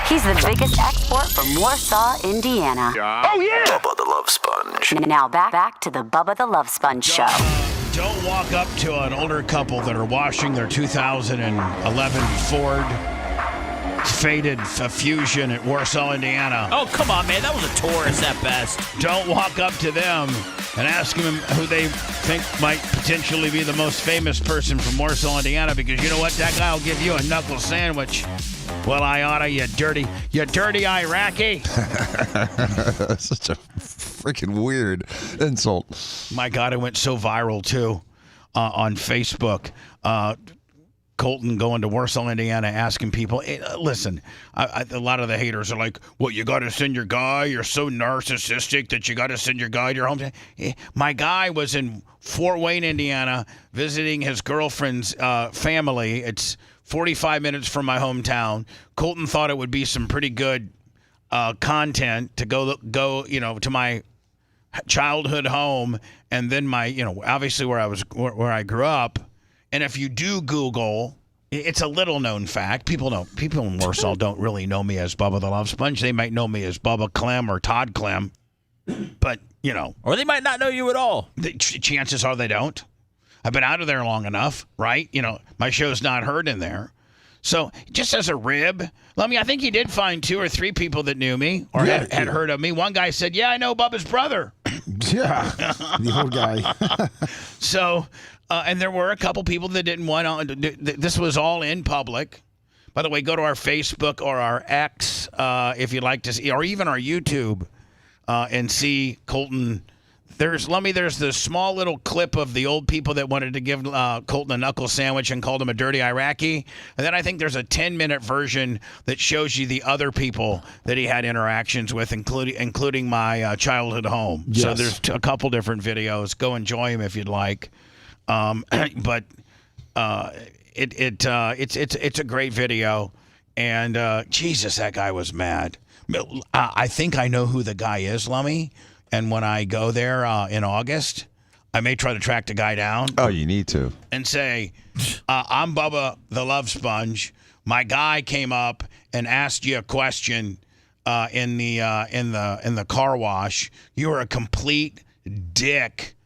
He's the biggest export from Warsaw, Indiana.
Oh, yeah! Bubba the Love Sponge.
Now back to the Bubba the Love Sponge show.
Don't walk up to an older couple that are washing their 2011 Ford faded Fusion at Warsaw, Indiana.
Oh, come on, man. That was a Taurus at best.
Don't walk up to them and ask them who they think might potentially be the most famous person from Warsaw, Indiana, because you know what? That guy will give you a knuckle sandwich. Well, I oughta, you dirty Iraqi.
Such a freaking weird insult.
My God, it went so viral, too, on Facebook. Colton going to Warsaw, Indiana, asking people, hey, listen, a lot of the haters are like, what, you got to send your guy? You're so narcissistic that you got to send your guy to your home. My guy was in Fort Wayne, Indiana, visiting his girlfriend's family. It's 45 minutes from my hometown. Colton thought it would be some pretty good content to go to my childhood home, and then my, obviously where I grew up. And if you do Google, it's a little known fact. People in Warsaw don't really know me as Bubba the Love Sponge. They might know me as Bubba Clem or Todd Clem, but
or they might not know you at all.
Chances are they don't. I've been out of there long enough, right? My show's not heard in there. So just as a rib, I think he did find 2 or 3 people that knew me or had heard of me. One guy said, yeah, I know Bubba's brother.
Yeah, the old guy.
So, and there were a couple people that didn't want to. This was all in public. By the way, go to our Facebook or our X if you'd like to see, or even our YouTube, and see Colton. There's the small little clip of the old people that wanted to give Colton a knuckle sandwich and called him a dirty Iraqi. And then I think there's a 10-minute version that shows you the other people that he had interactions with, including my childhood home.
Yes.
So there's a couple different videos. Go enjoy them if you'd like. But it's a great video. And Jesus, that guy was mad. I think I know who the guy is, Lummy. And when I go there in August, I may try to track the guy down.
Oh, you need to.
And say, I'm Bubba the Love Sponge. My guy came up and asked you a question in the car wash. You are a complete dick.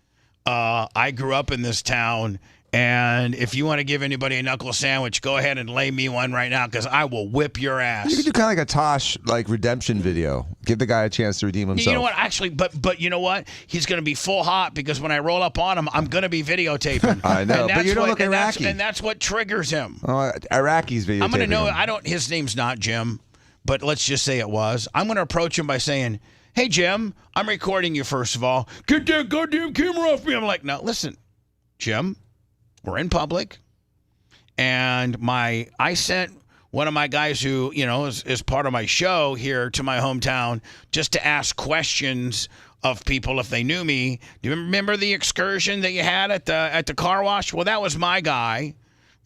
I grew up in this town. And if you want to give anybody a knuckle sandwich, go ahead and lay me one right now, because I will whip your ass.
You could do kind of like a Tosh redemption video. Give the guy a chance to redeem himself.
You know what? Actually, but you know what? He's going to be full hot, because when I roll up on him, I'm going to be videotaping.
I know, but you don't look Iraqi.
And that's what triggers him.
Oh, Iraqis videotaping.
I'm going to know. His name's not Jim, but let's just say it was. I'm going to approach him by saying, "Hey, Jim, I'm recording you. First of all, get that goddamn camera off me." I'm like, "No, listen, Jim. We're in public, and I sent one of my guys who, is part of my show here to my hometown just to ask questions of people if they knew me. Do you remember the excursion that you had at the car wash? Well, that was my guy,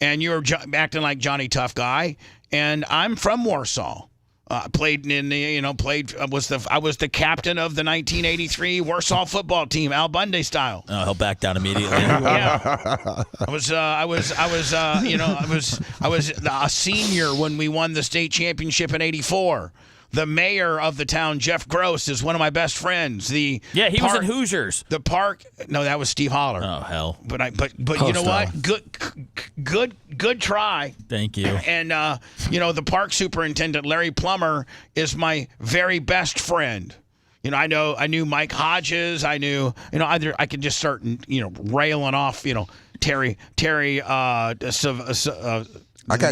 and you were acting like Johnny Tough Guy, and I'm from Warsaw. I was the captain of the 1983 Warsaw football team, Al Bundy style.
Oh, he'll back down immediately.
Yeah. I was a senior when we won the state championship in '84. The mayor of the town, Jeff Gross, is one of my best friends.
He was in Hoosiers.
The park. No, that was Steve Holler.
Oh hell!
But you know what? Good try.
Thank you.
And the park superintendent, Larry Plummer, is my very best friend. I knew Mike Hodges. I knew I could just start railing off Terry. I got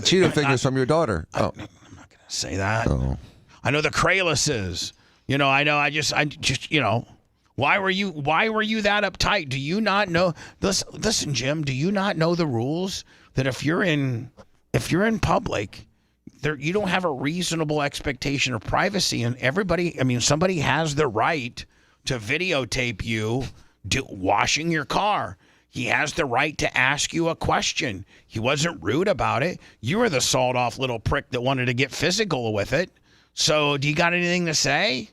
Cheeto fingers from your daughter. Oh,
I'm not gonna say that.
Oh.
I know the Kralises. Why were you that uptight? Do you not know? Listen, Jim. Do you not know the rules that if you're in public, you don't have a reasonable expectation of privacy, and somebody has the right to videotape you washing your car. He has the right to ask you a question. He wasn't rude about it. You were the sawed-off little prick that wanted to get physical with it. So, do you got anything to say?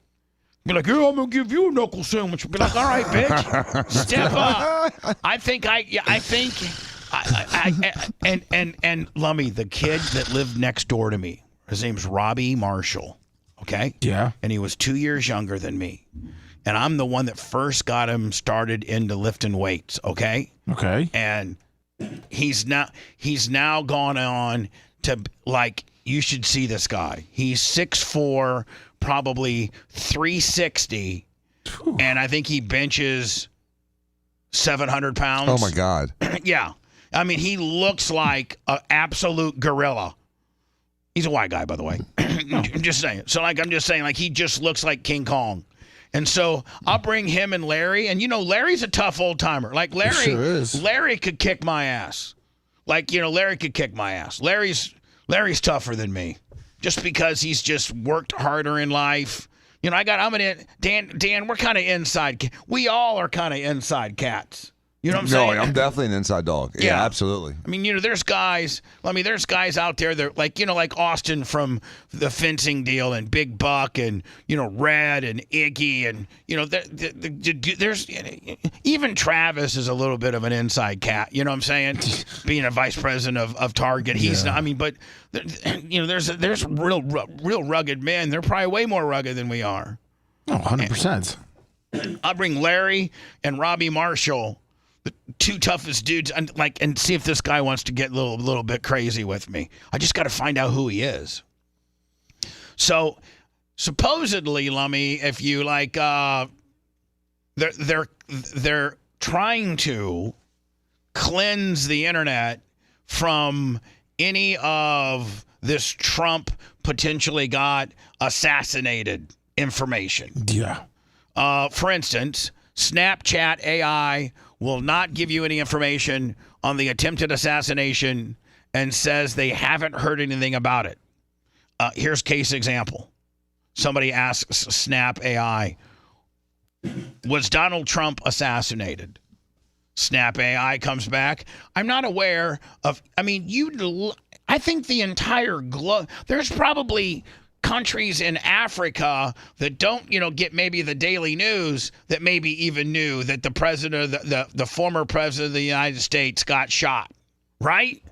Be like, yeah, I'm gonna give you a knuckle sandwich. Be like, all right, bitch, step up. And Lummy, the kid that lived next door to me, His name's Robbie Marshall. Okay?
Yeah.
And he was 2 years younger than me. And I'm the one that first got him started into lifting weights, okay?
Okay.
And he's now gone on to, like, you should see this guy. He's 6'4", probably 360, and I think he benches 700 pounds.
Oh my God.
Yeah. I mean, he looks like an absolute gorilla. He's a white guy, by the way. I'm just saying. So, like, I'm just saying, like, he just looks like King Kong. And so I'll bring him and Larry. And, you know, Larry's a tough old timer. Like, Larry,
sure is.
Larry could kick my ass. Like, you know, Larry could kick my ass. Larry's tougher than me just because he's just worked harder in life. You know, Dan, we're kind of inside. We all are kind of inside cats. You know what I'm saying?
No, I'm definitely an inside dog. Yeah, absolutely.
I mean, you know, there's guys out there that, like, you know, like Austin from the fencing deal and Big Buck and, you know, Red and Iggy and, you know, there's even Travis is a little bit of an inside cat. You know what I'm saying? Being a vice president of Target. He's not, I mean, but, you know, there's real rugged men. They're probably way more rugged than we are.
Oh, 100%.
I'll bring Larry and Robbie Marshall, the two toughest dudes, and see if this guy wants to get a little bit crazy with me. I just got to find out who he is. So, supposedly, Lummy, if you like, they're trying to cleanse the internet from any of this Trump potentially got assassinated information.
Yeah.
For instance, Snapchat AI will not give you any information on the attempted assassination and says they haven't heard anything about it. Here's case example. Somebody asks Snap AI, was Donald Trump assassinated? Snap AI comes back, I'm not aware of, I think the entire globe, there's probably countries in Africa that don't, you know, get maybe the daily news that maybe even knew that the president, the former president of the United States got shot, right?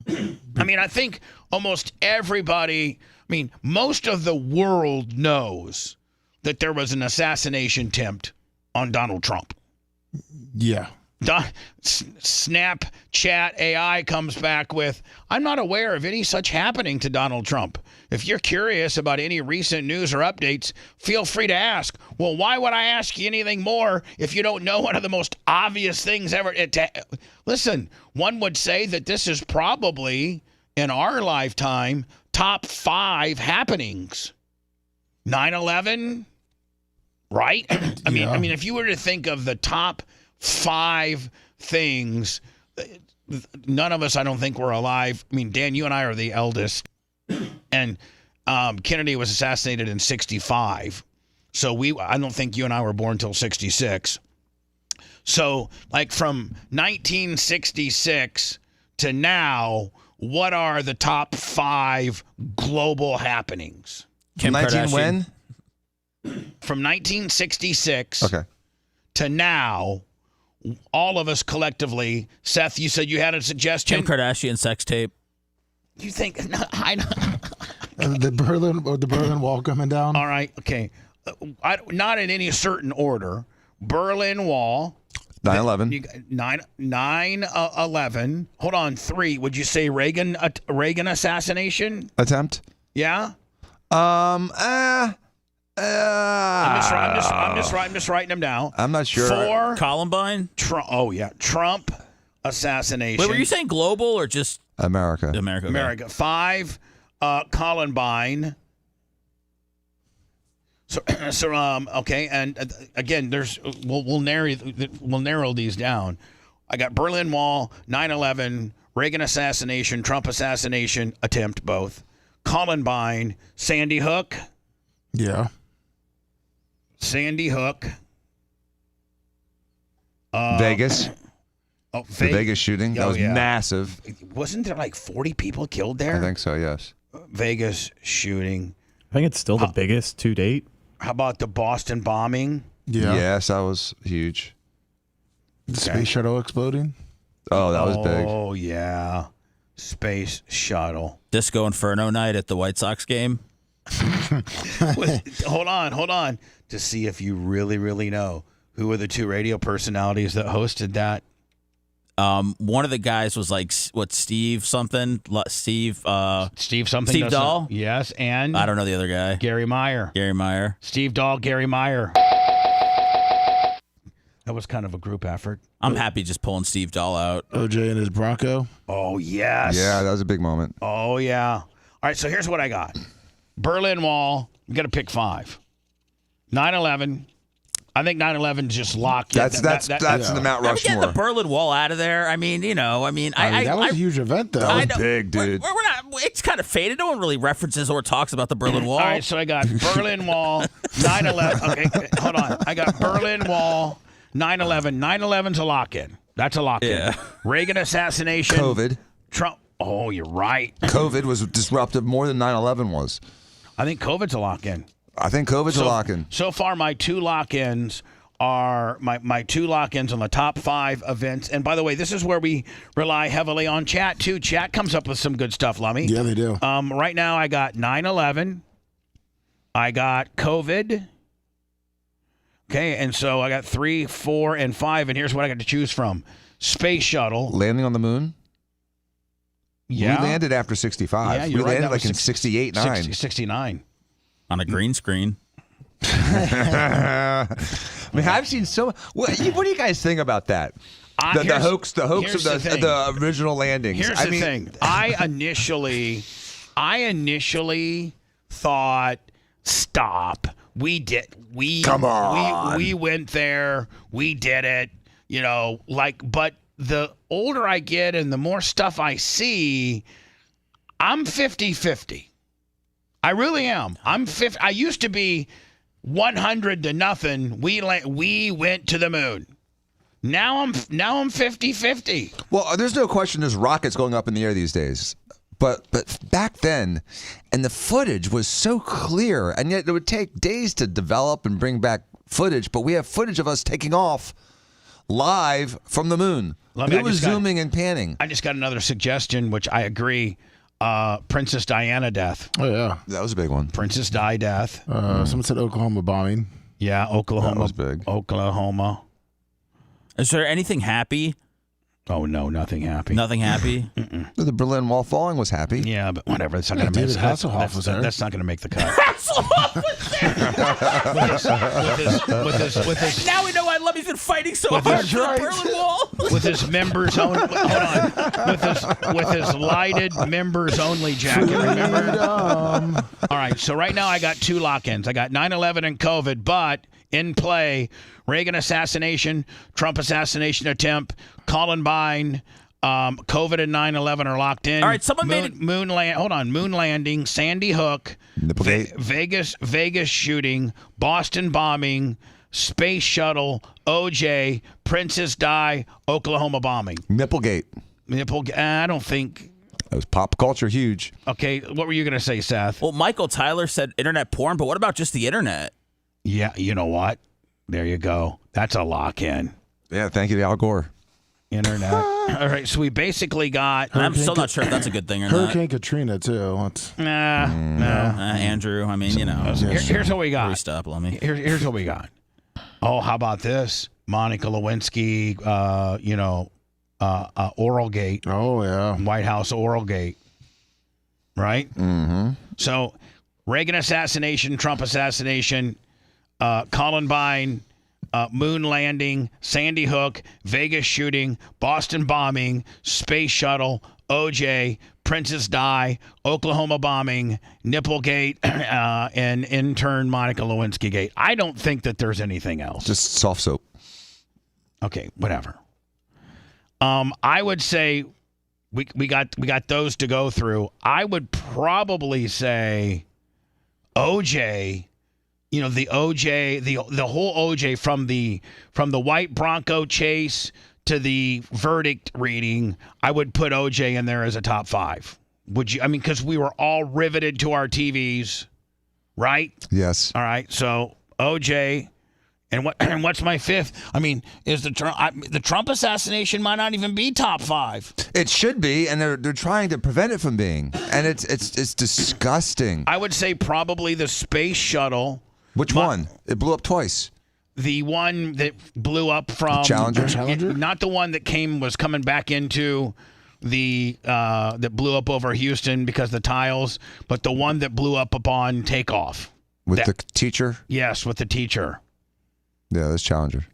I mean, I think almost everybody, most of the world knows that there was an assassination attempt on Donald Trump.
Yeah.
Snapchat AI comes back with, I'm not aware of any such happening to Donald Trump. If you're curious about any recent news or updates, feel free to ask. Well, why would I ask you anything more if you don't know one of the most obvious things ever? Listen, one would say that this is probably, in our lifetime, top 5 happenings. 9/11, right? I mean, if you were to think of the top 5 things, none of us, I don't think, were alive. I mean, Dan, you and I are the eldest. And Kennedy was assassinated in 65. So I don't think you and I were born until 66. So, like, from 1966 to now, what are the top 5 global happenings?
Kim 19 Kardashian. When?
From 1966 to now, all of us collectively. Seth, you said you had a suggestion?
Kim Kardashian sex tape.
You think? No, I know.
The Berlin Wall coming down.
All right, okay. Not in any certain order. Berlin Wall.
9/11.
9/11. Hold on, 3. Would you say Reagan assassination
attempt?
Yeah.
I'm
just writing them down.
I'm not sure.
4.
Columbine.
Trump assassination.
Wait, were you saying global or just
America?
America.
5. Columbine. So okay, and again, we'll narrow these down. I got Berlin Wall, 9/11, Reagan assassination, Trump assassination attempt, both. Columbine, Sandy Hook.
Yeah.
Sandy Hook.
Vegas.
Oh,
the Vegas shooting. That was massive.
Wasn't there like 40 people killed there?
I think so, yes.
Vegas shooting.
I think it's still the biggest to date.
How about the Boston bombing?
Yeah.
Yes, that was huge.
The space shuttle exploding.
Oh, that was big.
Oh, yeah. Space Shuttle.
Disco Inferno night at the White Sox game.
Hold on. To see if you really know who were the two radio personalities that hosted that.
One of the guys was like, what, Steve something? Steve something? Steve Dahl?
Yes, and?
I don't know the other guy.
Gary Meyer.
Steve
Dahl, Gary Meyer. That was kind of a group effort.
I'm happy just pulling Steve Dahl out.
OJ and his Bronco.
Oh, yes.
Yeah, that was a big moment.
Oh, yeah. All right, so here's what I got. Berlin Wall, you got to pick 5. 9/11. I think 9/11 just locked.
That's in the Mount Rushmore.
Get the Berlin Wall out of there. I mean,
that was a huge event, though.
That was big, dude.
We're not. It's kind of faded. No one really references or talks about the Berlin Wall.
All right, so I got Berlin Wall, 9/11. Okay, hold on. I got Berlin Wall, 9/11. 9/11's a lock-in. That's a lock-in.
Yeah.
Reagan assassination.
COVID.
Trump. Oh, you're right.
COVID was disruptive more than 9/11 was.
I think COVID's a lock-in.
I think COVID's a lock-in.
So far, my two lock-ins are my two lock-ins on the top 5 events. And by the way, this is where we rely heavily on chat, too. Chat comes up with some good stuff, Lummy.
Yeah, they do.
Right now, I got 9/11. I got COVID. Okay, and so I got 3, 4, and 5. And here's what I got to choose from. Space Shuttle.
Landing on the moon?
Yeah.
We landed after 65.
Yeah, you're
we
right.
landed like in 68, 9.
69.
On a green screen.
I mean, I've seen so. What do you guys think about that? The hoax of the original landings.
Here's the thing. I initially thought, stop. Come on. We went there. We did it. But the older I get and the more stuff I see, I'm 50-50. I really am. I'm 50. I used to be 100-0. We went to the moon. Now I'm 50-50.
Well, there's no question there's rockets going up in the air these days. But back then, and the footage was so clear, and yet it would take days to develop and bring back footage. But we have footage of us taking off live from the moon. It was zooming and panning.
I just got another suggestion, which I agree. Princess Diana death.
Oh, yeah.
That was a big one.
Princess Di death.
Someone said Oklahoma bombing.
Yeah, Oklahoma.
That was big.
Oklahoma.
Is there anything happy?
Oh, no, nothing happy.
Nothing happy?
The Berlin Wall falling was happy.
Yeah, but whatever. That's not going to make
Hasselhoff was there.
That's not going to make the cut.
Hasselhoff was there.
with his
now we know why Lummy's been fighting so hard for the Berlin Wall.
With his members only. Hold on. With his lighted members only jacket. Remember? All right. So right now I got 2 lock-ins. I got 9/11 and COVID, but in play, Reagan assassination, Trump assassination attempt, Columbine, COVID and 9/11 are locked in.
All right, someone made it.
Moon landing, Sandy Hook,
Nipplegate.
Vegas shooting, Boston bombing, Space Shuttle, OJ, Princess Di, Oklahoma bombing.
Nipplegate.
I don't think.
That was pop culture huge.
Okay, what were you going to say, Seth?
Well, Michael Tyler said internet porn, but what about just the internet?
Yeah, you know what? There you go. That's a lock-in.
Yeah, thank you to Al Gore.
Internet. All right, so we basically got.
And I'm still not sure if that's a good thing or not.
Hurricane Katrina too.
Andrew. I mean,
Here's what we got.
Stop, Lummy.
Here's what we got. Oh, how about this? Monica Lewinsky. Oral Gate.
Oh yeah.
White House Oral Gate. Right.
Mm-hmm.
So, Reagan assassination, Trump assassination, Columbine. Moon landing, Sandy Hook, Vegas shooting, Boston bombing, Space Shuttle, OJ, Princess Di, Oklahoma bombing, Nipplegate, and intern Monica Lewinsky gate. I don't think that there's anything else.
Just soft soap.
Okay, whatever. I would say we got those to go through. I would probably say OJ. The OJ, the whole OJ from the white Bronco chase to the verdict reading, I would put OJ in there as a top 5. Would you? I mean, because we were all riveted to our TVs, right?
Yes.
All right. So OJ And what's my fifth? I mean, is the Trump assassination might not even be top 5.
It should be, and they're trying to prevent it from being, and it's disgusting.
I would say probably the space shuttle.
Which one? It blew up twice.
The one that blew up from
Challenger?
not the one that was coming back into the that blew up over Houston because the tiles, but the one that blew up upon takeoff
With the teacher?
Yes, with the teacher.
Yeah, that's Challenger.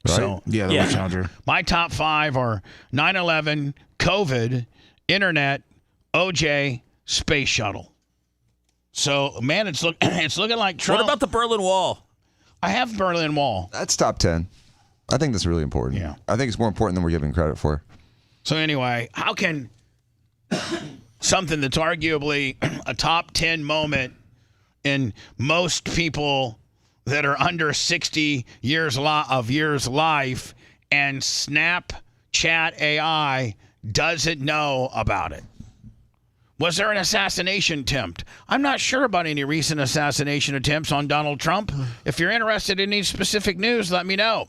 Right?
So,
Yeah, that was Challenger.
My top 5 are 9/11, COVID, internet, OJ, space shuttle. So, man, it's looking like Trump.
What about the Berlin Wall?
I have Berlin Wall.
That's top 10. I think that's really important.
Yeah.
I think it's more important than we're giving credit for.
So anyway, how can something that's arguably a top 10 moment in most people that are under 60 years life and Snapchat AI doesn't know about it? Was there an assassination attempt? I'm not sure about any recent assassination attempts on Donald Trump. If you're interested in any specific news, let me know.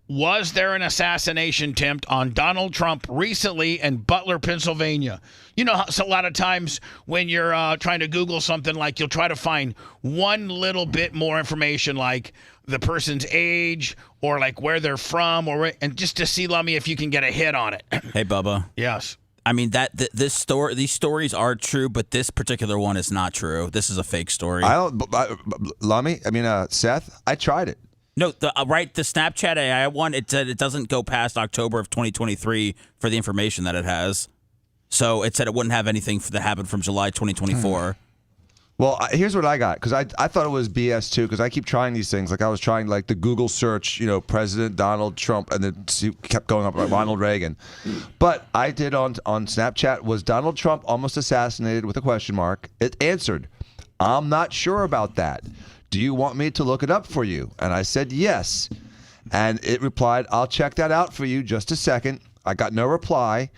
Was there an assassination attempt on Donald Trump recently in Butler, Pennsylvania? You know, so a lot of times when you're trying to Google something, like you'll try to find one little bit more information, like the person's age or like where they're from, and just to see, Lummy, if you can get a hit on it.
Hey, Bubba.
Yes.
I mean these stories are true, but this particular one is not true. This is a fake story.
Seth, I tried it.
No, the Snapchat AI one, it said it doesn't go past October of 2023 for the information that it has. So it said it wouldn't have anything that happened from July 2024.
Well, here's what I got, because I thought it was BS too, because I keep trying these things. Like I was trying like the Google search, President Donald Trump, and then kept going up like Ronald Reagan. But I did on Snapchat, was Donald Trump almost assassinated with a question mark? It answered, I'm not sure about that. Do you want me to look it up for you? And I said yes. And it replied, I'll check that out for you, just a second. I got no reply.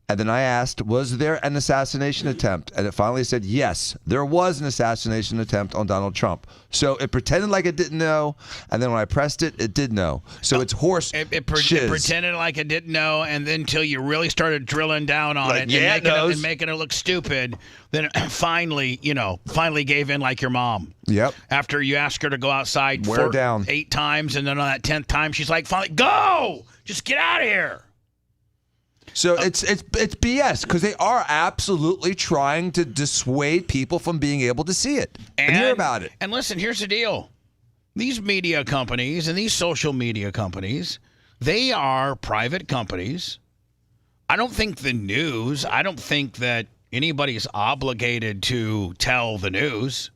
And then I asked, was there an assassination attempt? And it finally said, yes, there was an assassination attempt on Donald Trump. So it pretended like it didn't know, and then when I pressed it, it did know. So it's horse
It
shiz.
pretended like it didn't know, and then until you really started drilling down on
Like,
it,
yeah,
and making it look stupid, then it finally gave in like your mom.
Yep.
After you asked her to go outside
Wear down
8 times, and then on that 10th time, she's like, finally, go! Just get out of here.
So it's BS, because they are absolutely trying to dissuade people from being able to see it and hear about it.
And listen, here's the deal. These media companies and these social media companies, they are private companies. I don't think that anybody's obligated to tell the news.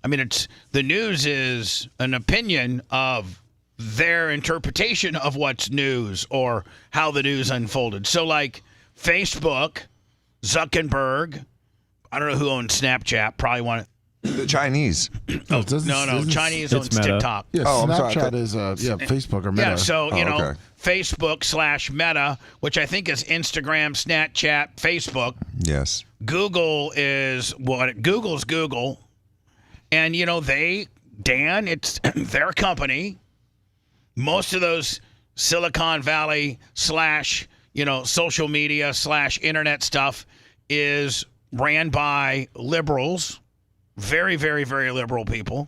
I mean, the news is an opinion of their interpretation of what's news or how the news unfolded. So like Facebook, Zuckerberg, I don't know who owns Snapchat, probably one.
The Chinese.
No, Chinese owns
Meta.
TikTok.
Yeah, Snapchat is Facebook or Meta.
Yeah, so,
okay.
Facebook/Meta, which I think is Instagram, Snapchat, Facebook.
Yes.
Google is Google's Google. And, it's their company. Most of those Silicon Valley / social media / internet stuff is ran by liberals, very, very, very liberal people,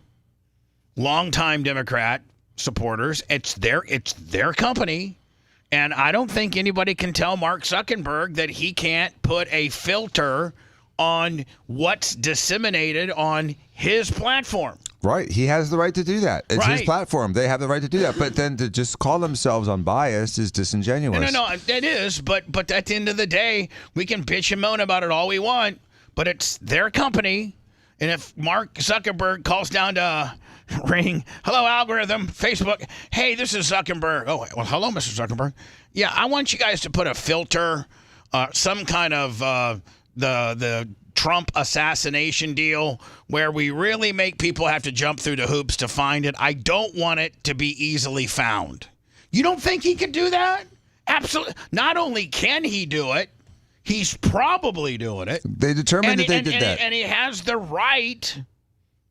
longtime Democrat supporters. It's their company. And I don't think anybody can tell Mark Zuckerberg that he can't put a filter on what's disseminated on his platform.
Right. He has the right to do that. It's his
Right.
platform. They have the right to do that. But then to just call themselves unbiased is disingenuous.
No, it is. But at the end of the day, we can bitch and moan about it all we want, but it's their company. And if Mark Zuckerberg calls down to ring, hello, algorithm, Facebook, hey, this is Zuckerberg. Oh, well, hello, Mr. Zuckerberg. Yeah, I want you guys to put a filter, some kind of the Trump assassination deal where we really make people have to jump through the hoops to find it. I don't want it to be easily found. You don't think he could do that? Absolutely. Not only can he do it, he's probably doing it.
They determined that they did that.
And he has the right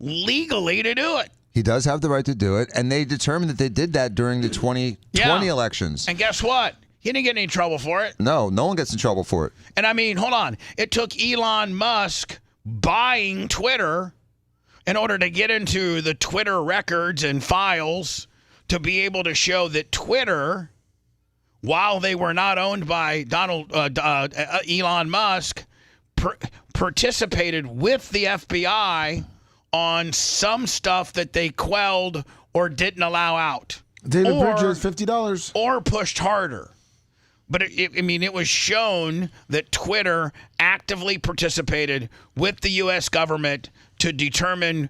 legally to do it.
He does have the right to do it, and they determined that they did that during the 2020 elections.
And guess what? He didn't get in any trouble for it.
No one gets in trouble for it.
And I mean, hold on. It took Elon Musk buying Twitter in order to get into the Twitter records and files to be able to show that Twitter, while they were not owned by Elon Musk, participated with the FBI on some stuff that they quelled or didn't allow out.
David Bridges, $50.
Or pushed harder. But it was shown that Twitter actively participated with the U.S. government to determine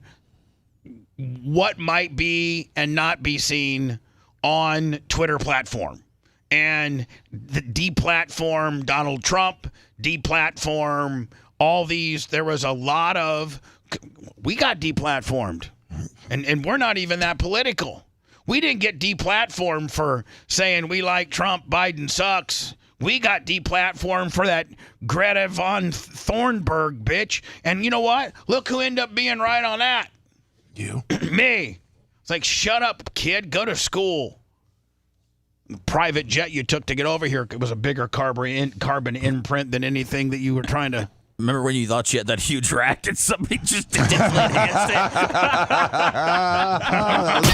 what might be and not be seen on Twitter platform. And the deplatform Donald Trump, deplatform all these. There was a lot of, we got deplatformed. And we're not even that political. We didn't get deplatformed for saying we like Trump, Biden sucks. We got deplatformed for that Greta Von Thornburg bitch. And you know what? Look who ended up being right on that.
You.
Me. It's like, shut up, kid. Go to school. The private jet you took to get over here, it was a bigger carbon imprint than anything that you were trying to...
Remember when you thought you had that huge rack and somebody just digitally enhanced
it?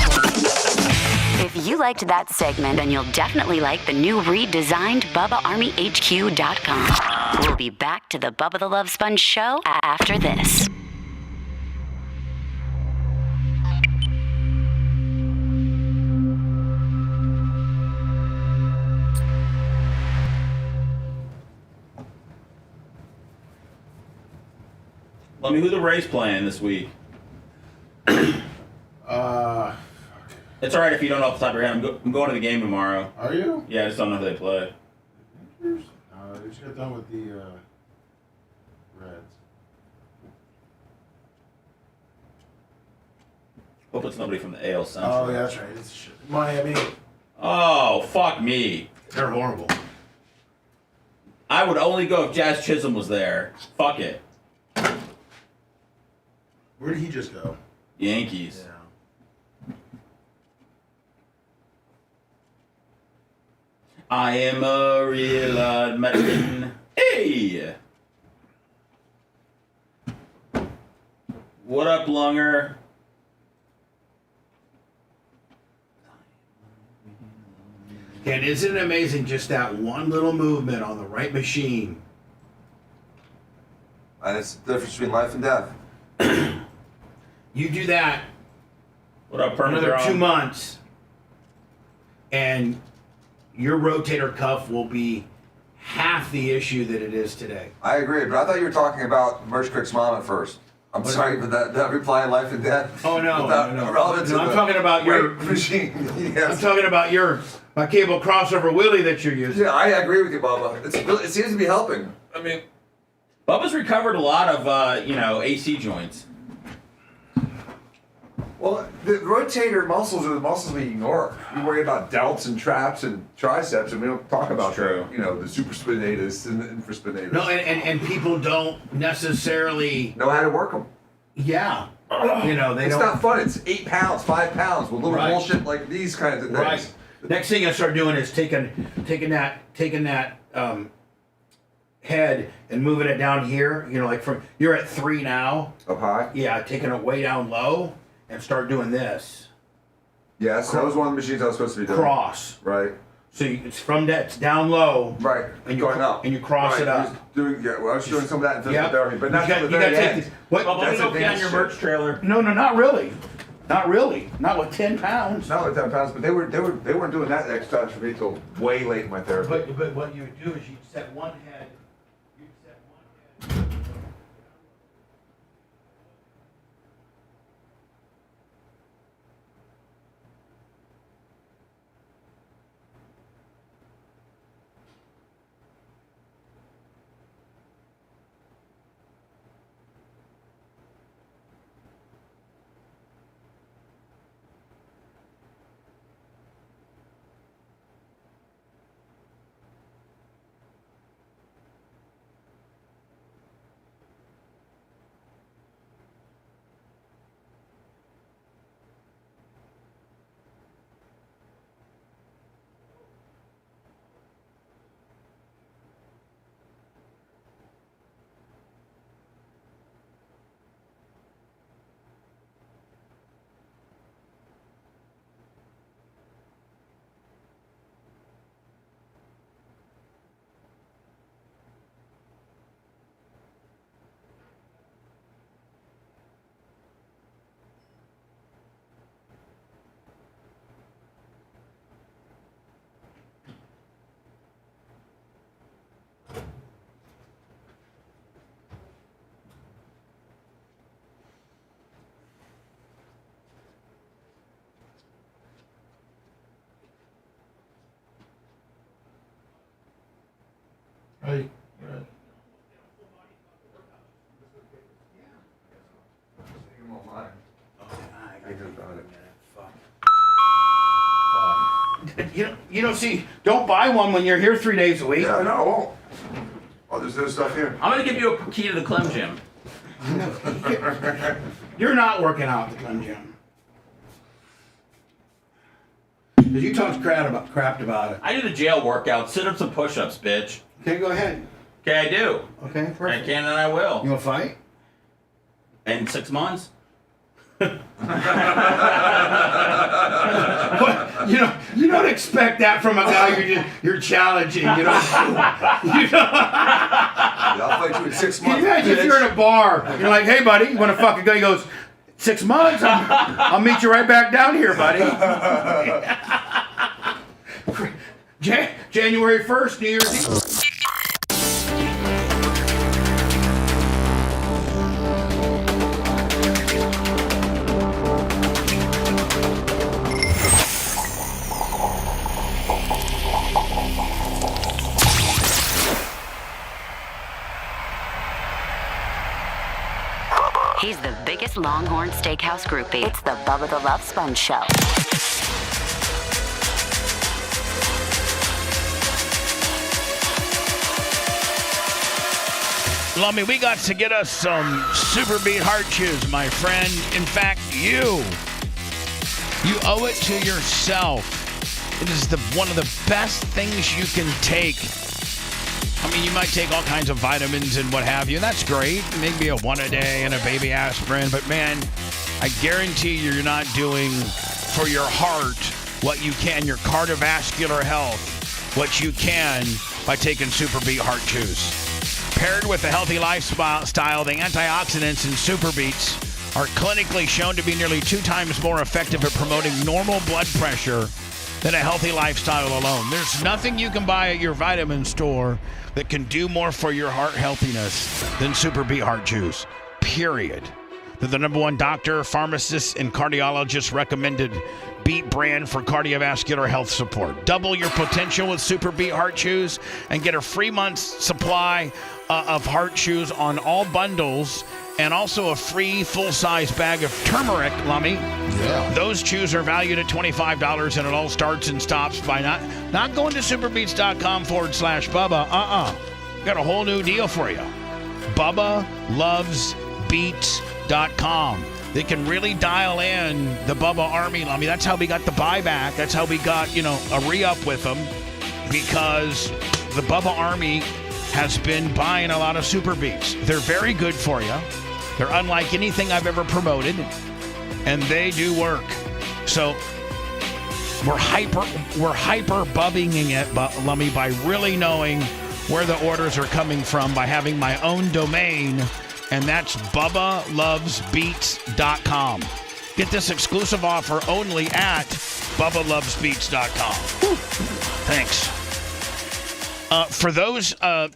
If you liked that segment, then you'll definitely like the new redesigned BubbaArmyHQ.com. We'll be back to the Bubba the Love Sponge show after this.
Let me, who the Rays playing this week? It's all right if you don't know off the top of your head. I'm going to the game tomorrow.
Are you?
Yeah, I just don't know who they play.
You just got done with the Reds.
Hope it's nobody from the AL Central.
Oh, yeah, that's right. It's Miami.
Oh, fuck me.
They're horrible.
I would only go if Jazz Chisholm was there. Fuck it.
Where did he just go?
Yankees.
Yeah.
I am a real American. Hey! What up, Lunger?
And isn't it amazing just that one little movement on the right machine?
And it's the difference between life and death.
You do that
What up,
for another
Permanent?
2 months, and your rotator cuff will be half the issue that it is today.
I agree, but I thought you were talking about Merch Cook's mom at first. I'm sorry, but that reply in life and death.
Oh no, no.
Relevant to
I'm
the
talking about your
machine. Yes.
I'm talking about my cable crossover wheelie that you're using.
Yeah, I agree with you, Bubba. It seems to be helping. I mean,
Bubba's recovered a lot of, AC joints.
well, the rotator muscles are the muscles we ignore. We worry about delts and traps and triceps, and we don't talk about
true.
the supraspinatus and the infraspinatus.
No, and people don't necessarily
know how to work them.
Yeah, they
It's
don't.
not fun. It's 8 pounds, 5 pounds with little
Right.
bullshit like these kinds of things.
Right. Next thing I start doing is taking that head and moving it down here. Like you're at 3 now.
Up high.
Yeah, taking it way down low and start doing this.
Yes, that was one of the machines I was supposed to be doing.
Cross.
Right.
So it's from that, it's down low.
Right.
And you
going up.
and you cross
Right.
it up.
I was doing some of that in physical
Yep.
therapy, but not
You
till the
got- you
very
gotta take
end.
this- what-
Well, let me
That's
go down
advanced
your
shit.
merch trailer.
No, not really. Not really. Not with 10 pounds.
Not with 10 pounds, but they weren't doing that exercise for me till way late in my therapy.
But what you would do is you'd set one head. You know, see, don't buy one when you're here 3 days a week.
Yeah, no, I won't. Oh, there's stuff here.
I'm gonna give you a key to the Clem Gym.
You're not working out at the Clem Gym. Because you talked crap about it.
I do the jail workout, sit-ups and push-ups, bitch.
Okay, go ahead.
Okay, I do.
Okay, perfect.
I can and I will.
You want to fight?
In 6 months?
But, you don't expect that from a guy you're challenging. You know.
I'll fight you in 6
Can you
months.
imagine if you're in a bar? You're like, hey, buddy, you want to fucking go? He goes, 6 months? I'll meet you right back down here, buddy. January 1st, New Year's Eve.
He's the biggest Longhorn Steakhouse groupie. It's the Bubba the Love Sponge Show.
Lummy, we got to get us some Super Beat Heart Chews, my friend. In fact, you owe it to yourself. It is one of the best things you can take. I mean, you might take all kinds of vitamins and what have you, and that's great. Maybe a one a day and a baby aspirin, but man, I guarantee you're not doing for your heart what you can, your cardiovascular health, what you can by taking Super Beat Heart Chews. Paired with a healthy lifestyle, the antioxidants in Super Beats are clinically shown to be nearly 2 times more effective at promoting normal blood pressure than a healthy lifestyle alone. There's nothing you can buy at your vitamin store that can do more for your heart healthiness than Super Beat Heart Chews. Period. They're the #1 doctor, pharmacist, and cardiologist recommended Beat brand for cardiovascular health support. Double your potential with Super Beat Heart Chews and get a free month's supply of Heart Chews on all bundles, and also a free full-size bag of turmeric, Lummy.
Yeah.
Those chews are valued at $25, and it all starts and stops by not going to superbeats.com/Bubba. Got a whole new deal for you. BubbaLovesBeats.com. They can really dial in the Bubba Army, Lummy. That's how we got the buyback. That's how we got, a re-up with them, because the Bubba Army has been buying a lot of Super Beats. They're very good for you. They're unlike anything I've ever promoted, and they do work. So we're hyper bubbing it, Lummy, by really knowing where the orders are coming from, by having my own domain, and that's BubbaLovesBeats.com. Get this exclusive offer only at BubbaLovesBeats.com. Thanks. For those that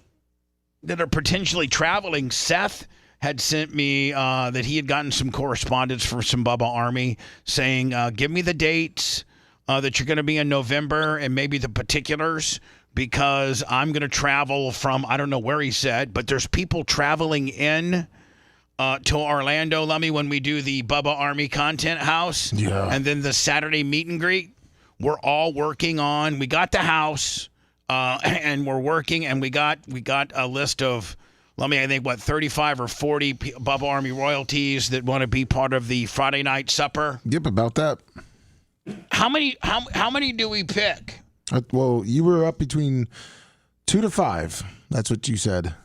are potentially traveling, Seth had sent me that he had gotten some correspondence for some Bubba Army saying, give me the dates that you're going to be in November and maybe the particulars, because I'm going to travel from, I don't know where he said, but there's people traveling in to Orlando, Lummy, when we do the Bubba Army Content House.
Yeah.
And then the Saturday meet and greet. We're all working on, we got the house, and we're working, and we got a list of, I think, 35 or 40 Bubba Army royalties that want to be part of the Friday night supper.
Yep, about that.
How many do we pick?
Well, you were up between 2 to 5. That's what you said.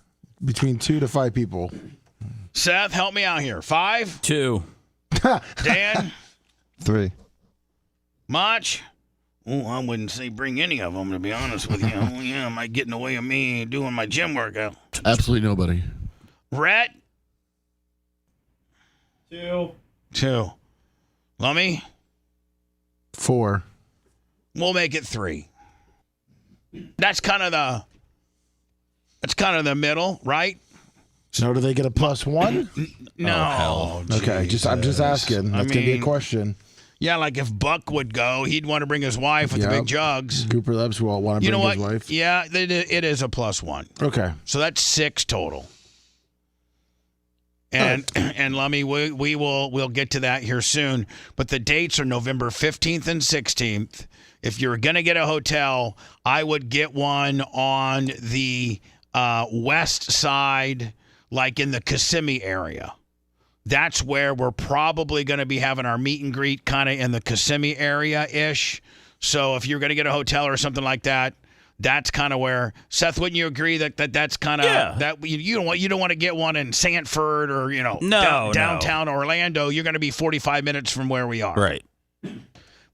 Between 2 to 5 people.
Seth, help me out here. 5?
2.
Dan?
3.
Mach? Oh, I wouldn't say bring any of them, to be honest with you. Oh, yeah, it might get in the way of me doing my gym workout.
Absolutely nobody.
Rhett?
2.
2. Lummy?
4.
We'll make it 3. That's kind of the middle, right?
So do they get a +1?
No.
Oh, hell. Okay, I'm just asking. That's gonna be a question.
Yeah, like if Buck would go, he'd want to bring his wife with the big jugs.
Cooper Lebs will want to bring his wife.
Yeah, it is a +1.
Okay.
So that's 6 total. And and Lummy, we'll get to that here soon. But the dates are November 15th and 16th. if you're going to get a hotel, I would get one on the west side, like in the Kissimmee area. That's where we're probably going to be having our meet and greet, kind of in the Kissimmee area-ish. So if you're going to get a hotel or something like that, that's kind of where. Seth, wouldn't you agree that's kind of that you don't want to get one in Sanford or downtown Orlando? You're going to be 45 minutes from where we are,
Right.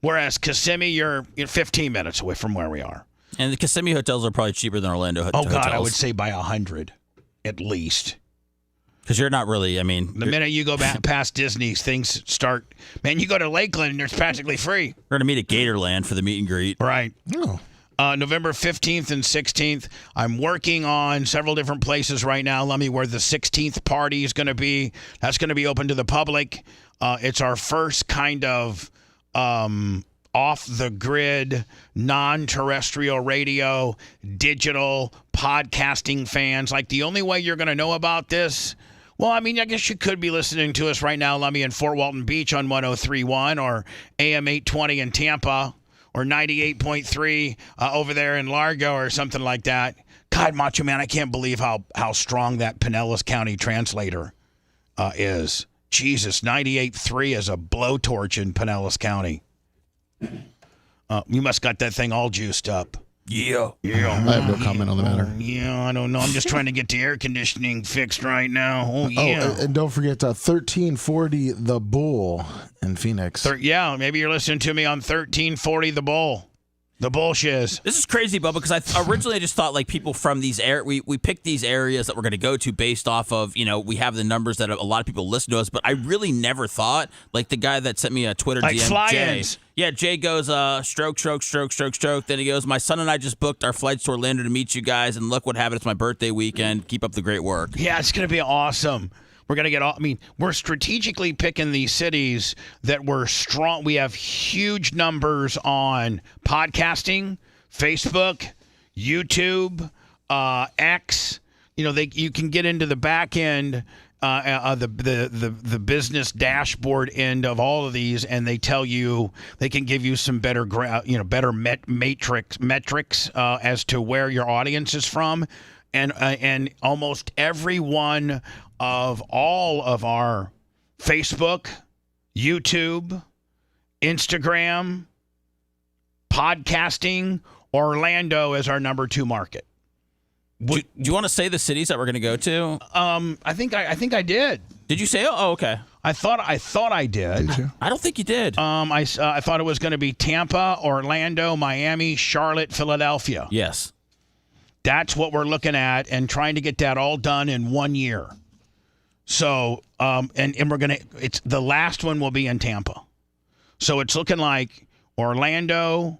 Whereas Kissimmee, you're 15 minutes away from where we are.
And the Kissimmee hotels are probably cheaper than Orlando hotels.
Oh God, I would say by 100 at least.
Because you're not really,
the minute you go back past Disney, things start. Man, you go to Lakeland and it's practically free.
We're going to meet at Gatorland for the meet and greet.
Right.
Oh.
November 15th and 16th. I'm working on several different places right now, Lummy, where the 16th party is going to be. That's going to be open to the public. It's our first kind of off-the-grid, non-terrestrial radio, digital podcasting fans. Like, the only way you're going to know about this, well, I guess you could be listening to us right now, Lummy, in Fort Walton Beach on 103.1 or AM 820 in Tampa, or 98.3 over there in Largo or something like that. God, Macho Man, I can't believe how strong that Pinellas County translator is. Jesus, 98.3 is a blowtorch in Pinellas County. You must got that thing all juiced up. Yeah.
I have no comment on the matter.
Yeah, I don't know. I'm just trying to get the air conditioning fixed right now. Oh, yeah.
Oh, and don't forget 1340 The Bull in Phoenix.
Maybe you're listening to me on 1340 The Bull. The bullshit.
This is crazy, Bubba, because I originally just thought like people from these we picked these areas that we're going to go to based off of, we have the numbers that a lot of people listen to us, but I really never thought, like the guy that sent me a Twitter
like
DM,
fly-ins.
Jay. Yeah, Jay goes, stroke. Then he goes, my son and I just booked our flights to Orlando to meet you guys, and look what happened. It's my birthday weekend. Keep up the great work.
Yeah, it's going to be awesome. We're going to get we're strategically picking these cities that we're strong. We have huge numbers on podcasting, Facebook, YouTube, X. You can get into the back end, the business dashboard end of all of these, and they tell you, they can give you some better, better metrics as to where your audience is from. And almost every one of all of our Facebook, YouTube, Instagram, podcasting, Orlando is our number 2 market.
Do you want to say the cities that we're going to go to?
I think I did.
Did you say? Oh, okay.
I thought I did.
Did you?
I don't think you did.
I thought it was going to be Tampa, Orlando, Miami, Charlotte, Philadelphia.
Yes.
That's what we're looking at, and trying to get that all done in 1 year. So, and we're gonna. It's the last one will be in Tampa. So it's looking like Orlando.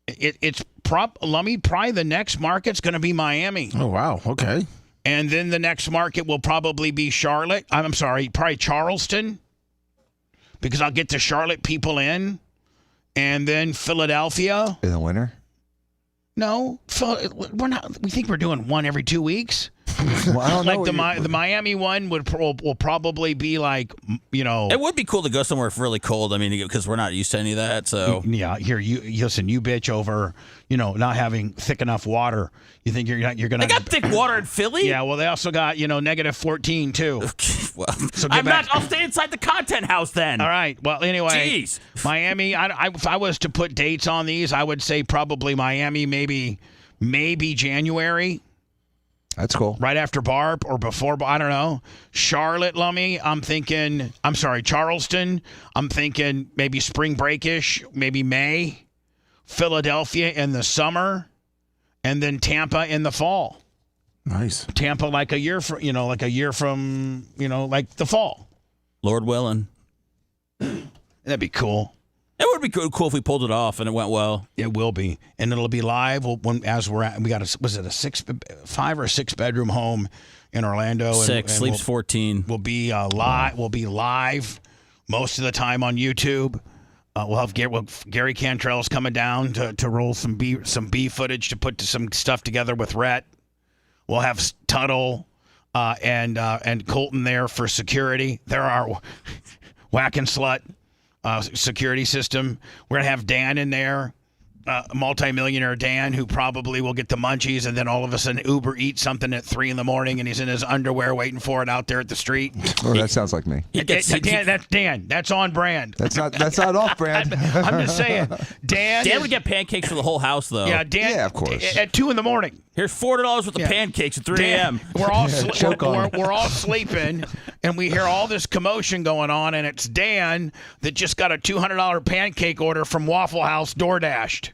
It's probably the next market's going to be Miami.
Oh wow, okay.
And then the next market will probably be Charlotte. I'm sorry, probably Charleston, because I'll get the Charlotte people in, and then Philadelphia
in the winter.
No, we're not. We think we're doing one every 2 weeks.
Well, I don't know.
Like the Miami one will probably be like,
It would be cool to go somewhere really cold. Because we're not used to any of that. So
yeah, here you listen. You bitch over not having thick enough water. You think you're gonna?
They got thick water in Philly.
Yeah, well they also got negative 14 too.
Well,
so
I'll stay inside the content house then.
All right. Well, anyway,
Jeez.
Miami. If I was to put dates on these, I would say probably Miami, maybe January.
That's cool.
Right after Barb or before, I don't know. Charlotte, Lummy, Charleston, I'm thinking maybe spring break-ish, maybe May. Philadelphia in the summer, and then Tampa in the fall.
Nice.
Tampa like a year from, like the fall.
Lord willing.
That'd be cool.
It would be cool if we pulled it off and it went well.
It will be, and it'll be live as we're at. We got was it a 5 or 6 bedroom home in Orlando?
6 sleeps 14.
We'll be live. We'll be live most of the time on YouTube. We'll have Gary Cantrell's coming down to roll some B footage to put some stuff together with Rhett. We'll have Tuttle and Colton there for security. They're our whack and slut security system. We're gonna have Dan in there. multimillionaire Dan, who probably will get the munchies, and then all of a sudden Uber eats something at 3 a.m. and he's in his underwear waiting for it out there at the street.
Oh, that sounds like me.
Dan, that's Dan. That's on brand.
That's not off brand.
I'm just saying. Dan
would get pancakes for the whole house, though.
Yeah, Dan.
Yeah, of course.
At 2 a.m.
Here's $40 worth of pancakes at 3 a.m.
We're all sleeping, and we hear all this commotion going on, and it's Dan that just got a $200 pancake order from Waffle House DoorDashed.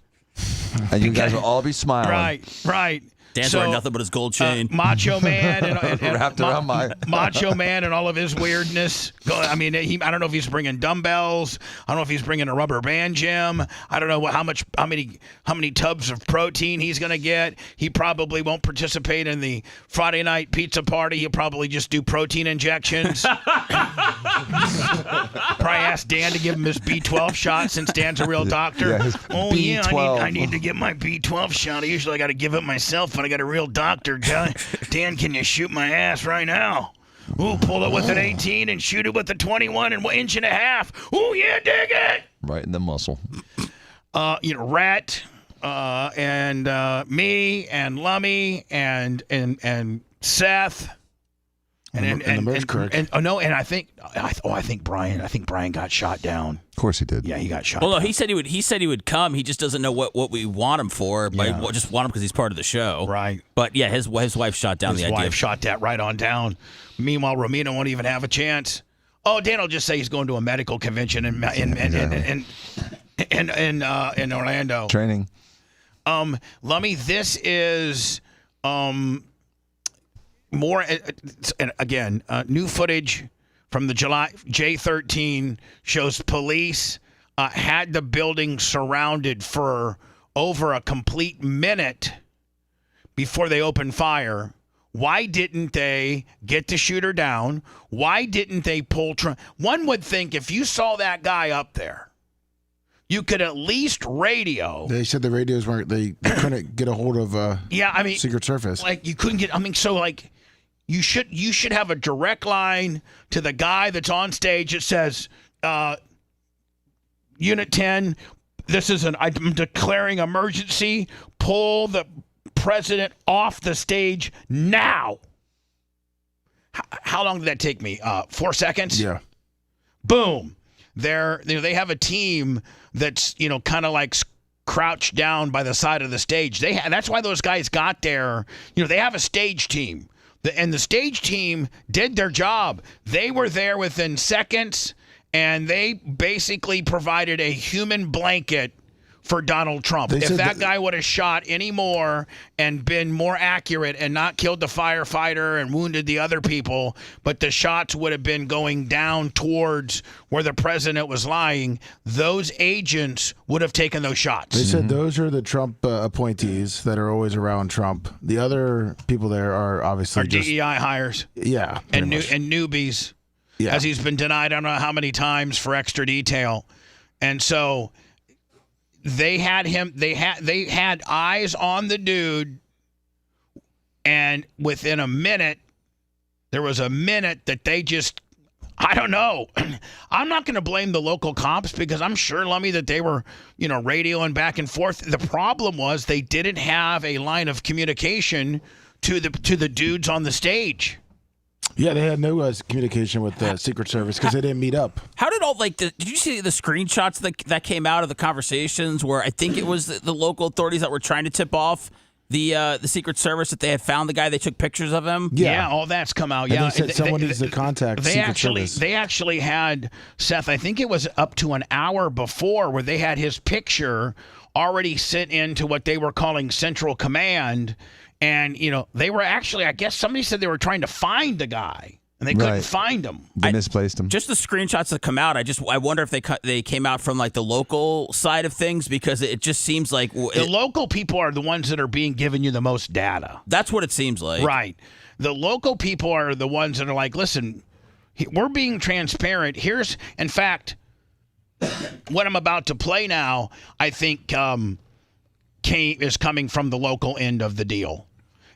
And you guys will all be smiling.
Right.
Dan's wearing nothing but his gold chain.
Macho Man and
wrapped around my
Macho Man and all of his weirdness. I mean, I don't know if he's bringing dumbbells. I don't know if he's bringing a rubber band gym. I don't know how many tubs of protein he's going to get. He probably won't participate in the Friday night pizza party. He'll probably just do protein injections. Probably ask Dan to give him his B12 shot since Dan's a real doctor.
Yeah, his B12.
I need to get my B12 shot. Usually I got to give it myself, but I got a real doctor. Dan, can you shoot my ass right now? Ooh, pull it with an 18 and shoot it with a 21 and 1.5 inches. Ooh, yeah, dig it.
Right in the muscle.
Rat, and me and Lummy and Seth. And I think Brian got shot down.
Of course he did.
Yeah, he got shot.
Well, no,
down.
he said he would come. He just doesn't know what we want him for. But we just want him because he's part of the show.
Right.
But yeah, his wife shot down the idea.
His wife shot that right on down. Meanwhile, Romina won't even have a chance. Oh, Dan will just say he's going to a medical convention in Orlando.
Training.
Lummy, this is more, and again, new footage from the July J13 shows police had the building surrounded for over a complete minute before they opened fire. Why didn't they get the shooter down? Why didn't they pull? One would think if you saw that guy up there, you could at least radio.
They said the radios weren't. They couldn't get a hold of. Secret Service.
Like you couldn't get. You should have a direct line to the guy that's on stage that says, Unit 10, I'm declaring emergency. Pull the president off the stage now. How long did that take me? 4 seconds?
Yeah.
Boom. They have a team that's, kind of like crouched down by the side of the stage. That's why those guys got there. They have a stage team. And the stage team did their job. They were there within seconds, and they basically provided a human blanket for Donald Trump. If that guy would have shot any more and been more accurate and not killed the firefighter and wounded the other people, but the shots would have been going down towards where the president was lying, those agents would have taken those shots.
They said those are the Trump appointees that are always around Trump. The other people there are obviously
DEI hires.
Yeah.
And newbies. Yeah. As he's been denied I don't know how many times for extra detail. And so they had eyes on the dude, and within a minute, there was a minute that they just, I don't know. I'm not going to blame the local cops because I'm sure, Lummy, that they were, radioing back and forth. The problem was they didn't have a line of communication to the dudes on the stage.
Yeah, they had no communication with the Secret Service because they didn't meet up.
How did did you see the screenshots that came out of the conversations where I think it was the local authorities that were trying to tip off the Secret Service that they had found the guy, they took pictures of him?
Yeah, all that's come out.
And they said someone needs to contact Secret Service.
They actually had, Seth, I think it was up to an hour before where they had his picture already sent into what they were calling Central Command. And, they were actually, I guess somebody said they were trying to find the guy, and they couldn't find him.
They misplaced him.
Just the screenshots that come out, I wonder if they came out from, the local side of things, because it just seems like...
The local people are the ones that are being given you the most data.
That's what it seems like.
Right. The local people are the ones that are like, listen, we're being transparent. In fact, what I'm about to play now, I think is coming from the local end of the deal.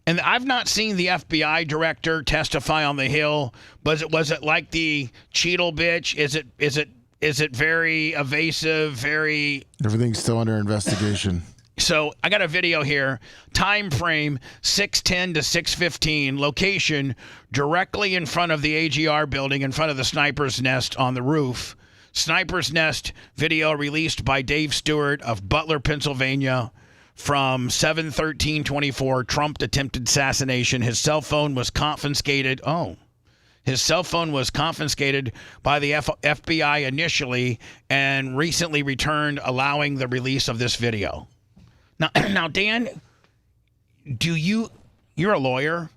And I've not seen the FBI director testify on the Hill. Was it like the Cheadle bitch? Is Is it very evasive? Very.
Everything's still under investigation.
So I got a video here. Time frame 6:10 to 6:15. Location directly in front of the AGR building, in front of the sniper's nest on the roof. Sniper's nest video released by Dave Stewart of Butler, Pennsylvania, from 7/13/24. Trump attempted assassination. His cell phone was confiscated. His cell phone was confiscated by the FBI initially and recently returned, allowing the release of this video. Now, Dan, you're a lawyer,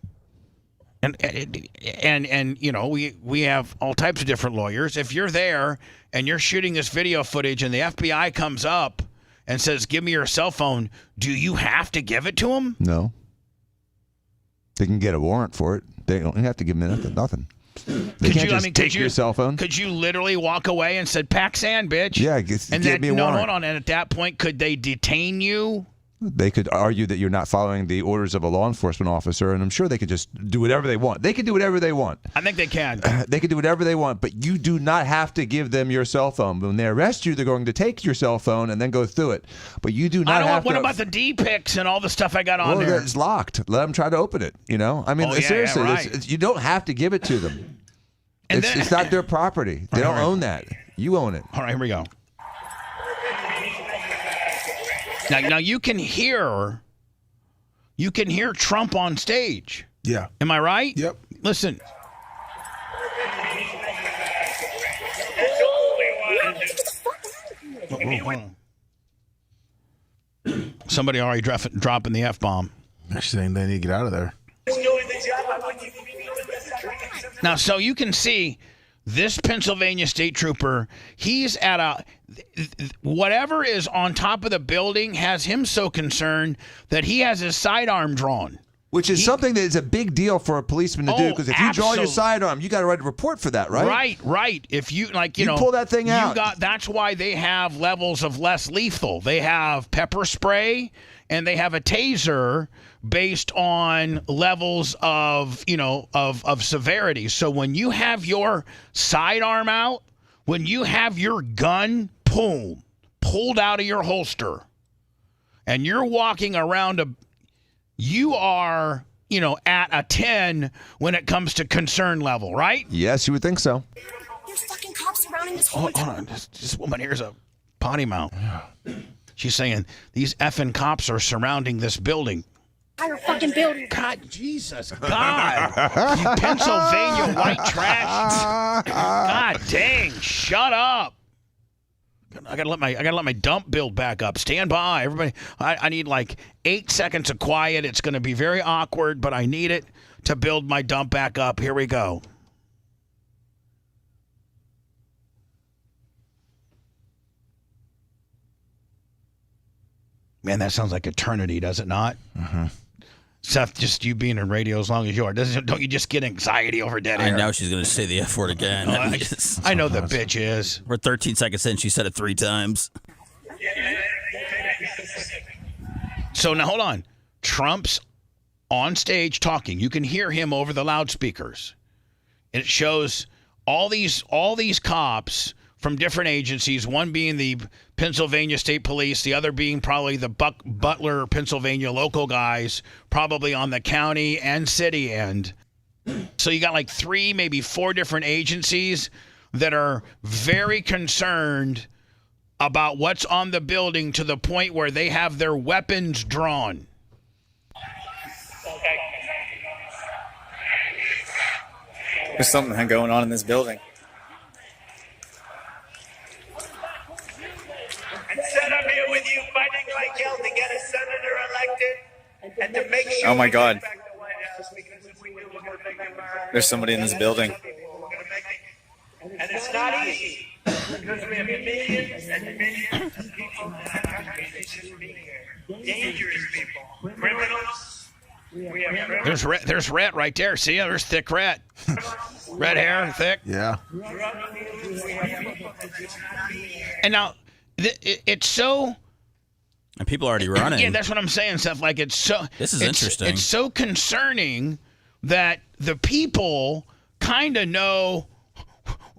and you know we have all types of different lawyers. If you're there and you're shooting this video footage and the FBI comes up and says, "Give me your cell phone," do you have to give it to them?
No. They can get a warrant for it. They don't have to give them nothing. They can't just take your cell phone.
Could you literally walk away and said, "Pack sand, bitch"?
Yeah, give me a warrant.
Hold on. And at that point, could they detain you?
They could argue that you're not following the orders of a law enforcement officer, and I'm sure they could just do whatever they want. They can do whatever they want.
I think they can.
They can do whatever they want, but you do not have to give them your cell phone. When they arrest you, they're going to take your cell phone and then go through it. But you do not have to.
What about the D-pics and all the stuff I got on there?
It's locked. Let them try to open it, you know? I mean, seriously,
right.
You don't have to give it to them.
And
it's not their property. They don't own that. You own it.
All right, here we go. Now you can hear Trump on stage.
Yeah.
Am I right?
Yep.
Listen. Somebody already dropping the F-bomb.
They're saying they need to get out of there.
Now, so you can see this Pennsylvania state trooper, he's at whatever is on top of the building has him so concerned that he has his sidearm drawn.
Which is something that is a big deal for a policeman to do, because if you draw your sidearm, you got to write a report for that, right?
Right. If you you
pull that thing out.
That's why they have levels of less lethal. They have pepper spray and they have a taser based on levels of severity. So when you have your sidearm out, when you have your gun pulled out of your holster, and you're walking around you are, at a 10 when it comes to concern level, right?
Yes, you would think so.
There's fucking cops surrounding this
Hold on. This woman here's a potty mouth. She's saying, these effing cops are surrounding this building.
entire fucking building.
God, Jesus, God. You Pennsylvania white trash. God dang, shut up. I gotta let my dump build back up. Stand by, everybody. I need like 8 seconds of quiet. It's gonna be very awkward, but I need it to build my dump back up. Here we go. Man, that sounds like eternity, does it not?
Mm-hmm.
Seth, just you being in radio as long as you are, don't you just get anxiety over dead air?
I know she's going to say the F word again.
I know the bitch is.
We're 13 seconds in. She said it 3 times.
So now hold on. Trump's on stage talking. You can hear him over the loudspeakers. And it shows all these cops from different agencies, one being the Pennsylvania State Police, the other being probably the Butler, Pennsylvania local guys, probably on the county and city end. So you got like 3, maybe 4 different agencies that are very concerned about what's on the building to the point where they have their weapons drawn.
There's something going on in this building.
Instead, I'm here with you fighting like hell to get a senator elected and to make sure.
Oh my God. There's somebody in this building.
And it's not easy because we have millions and millions of people in our country that shouldn't be here. Dangerous people, criminals. We have criminals.
There's Rhett right there. See, there's thick Rhett. Red hair, thick.
Yeah.
And now, it's so.
And people are already running.
Yeah, that's what I'm saying, Seth. Like, it's so.
This is interesting.
It's so concerning that the people kind of know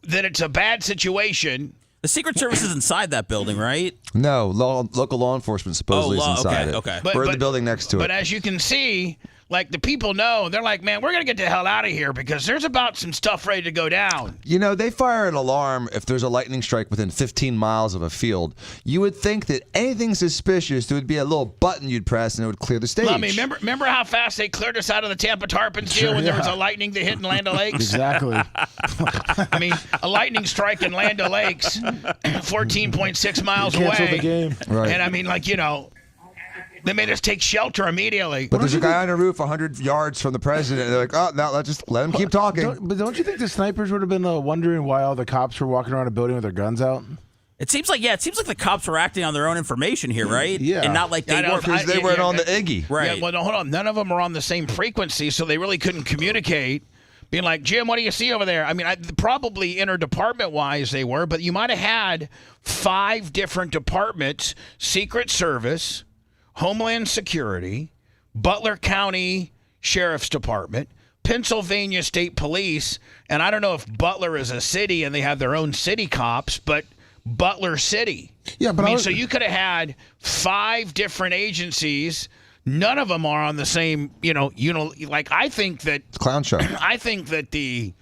that it's a bad situation.
The Secret Service is inside that building, right?
No, local law enforcement supposedly is inside it.
Okay.
We're in the building next to it.
But as you can see, like the people know, they're like, man, we're going to get the hell out of here because there's about some stuff ready to go down.
You know, they fire an alarm if there's a lightning strike within 15 miles of a field. You would think that anything suspicious, there would be a little button you'd press and it would clear the stage.
I mean, remember how fast they cleared us out of the Tampa Tarpons deal when there was a lightning that hit in Land O'Lakes?
Exactly.
I mean, a lightning strike in Land O'Lakes, 14.6 miles away.
Canceled the game.
Right.
And I mean, like, you know, they made us take shelter immediately.
But there's a guy on a roof 100 yards from the president. And they're like, oh, now let's just let him keep talking.
But don't you think the snipers would have been wondering why all the cops were walking around a building with their guns out?
It seems like the cops were acting on their own information here, right?
Yeah.
And not like they were.
Because they weren't on the Iggy.
Right.
Yeah, well, no, hold on. None of them are on the same frequency, so they really couldn't communicate. Being like, Jim, what do you see over there? I mean, probably interdepartment-wise they were, but you might have had 5 different departments: Secret Service, Homeland Security, Butler County Sheriff's Department, Pennsylvania State Police, and I don't know if Butler is a city and they have their own city cops, but Butler City.
Yeah, but
I mean, so you could have had 5 different agencies. None of them are on the same, like I think that
Clown show.
I think that the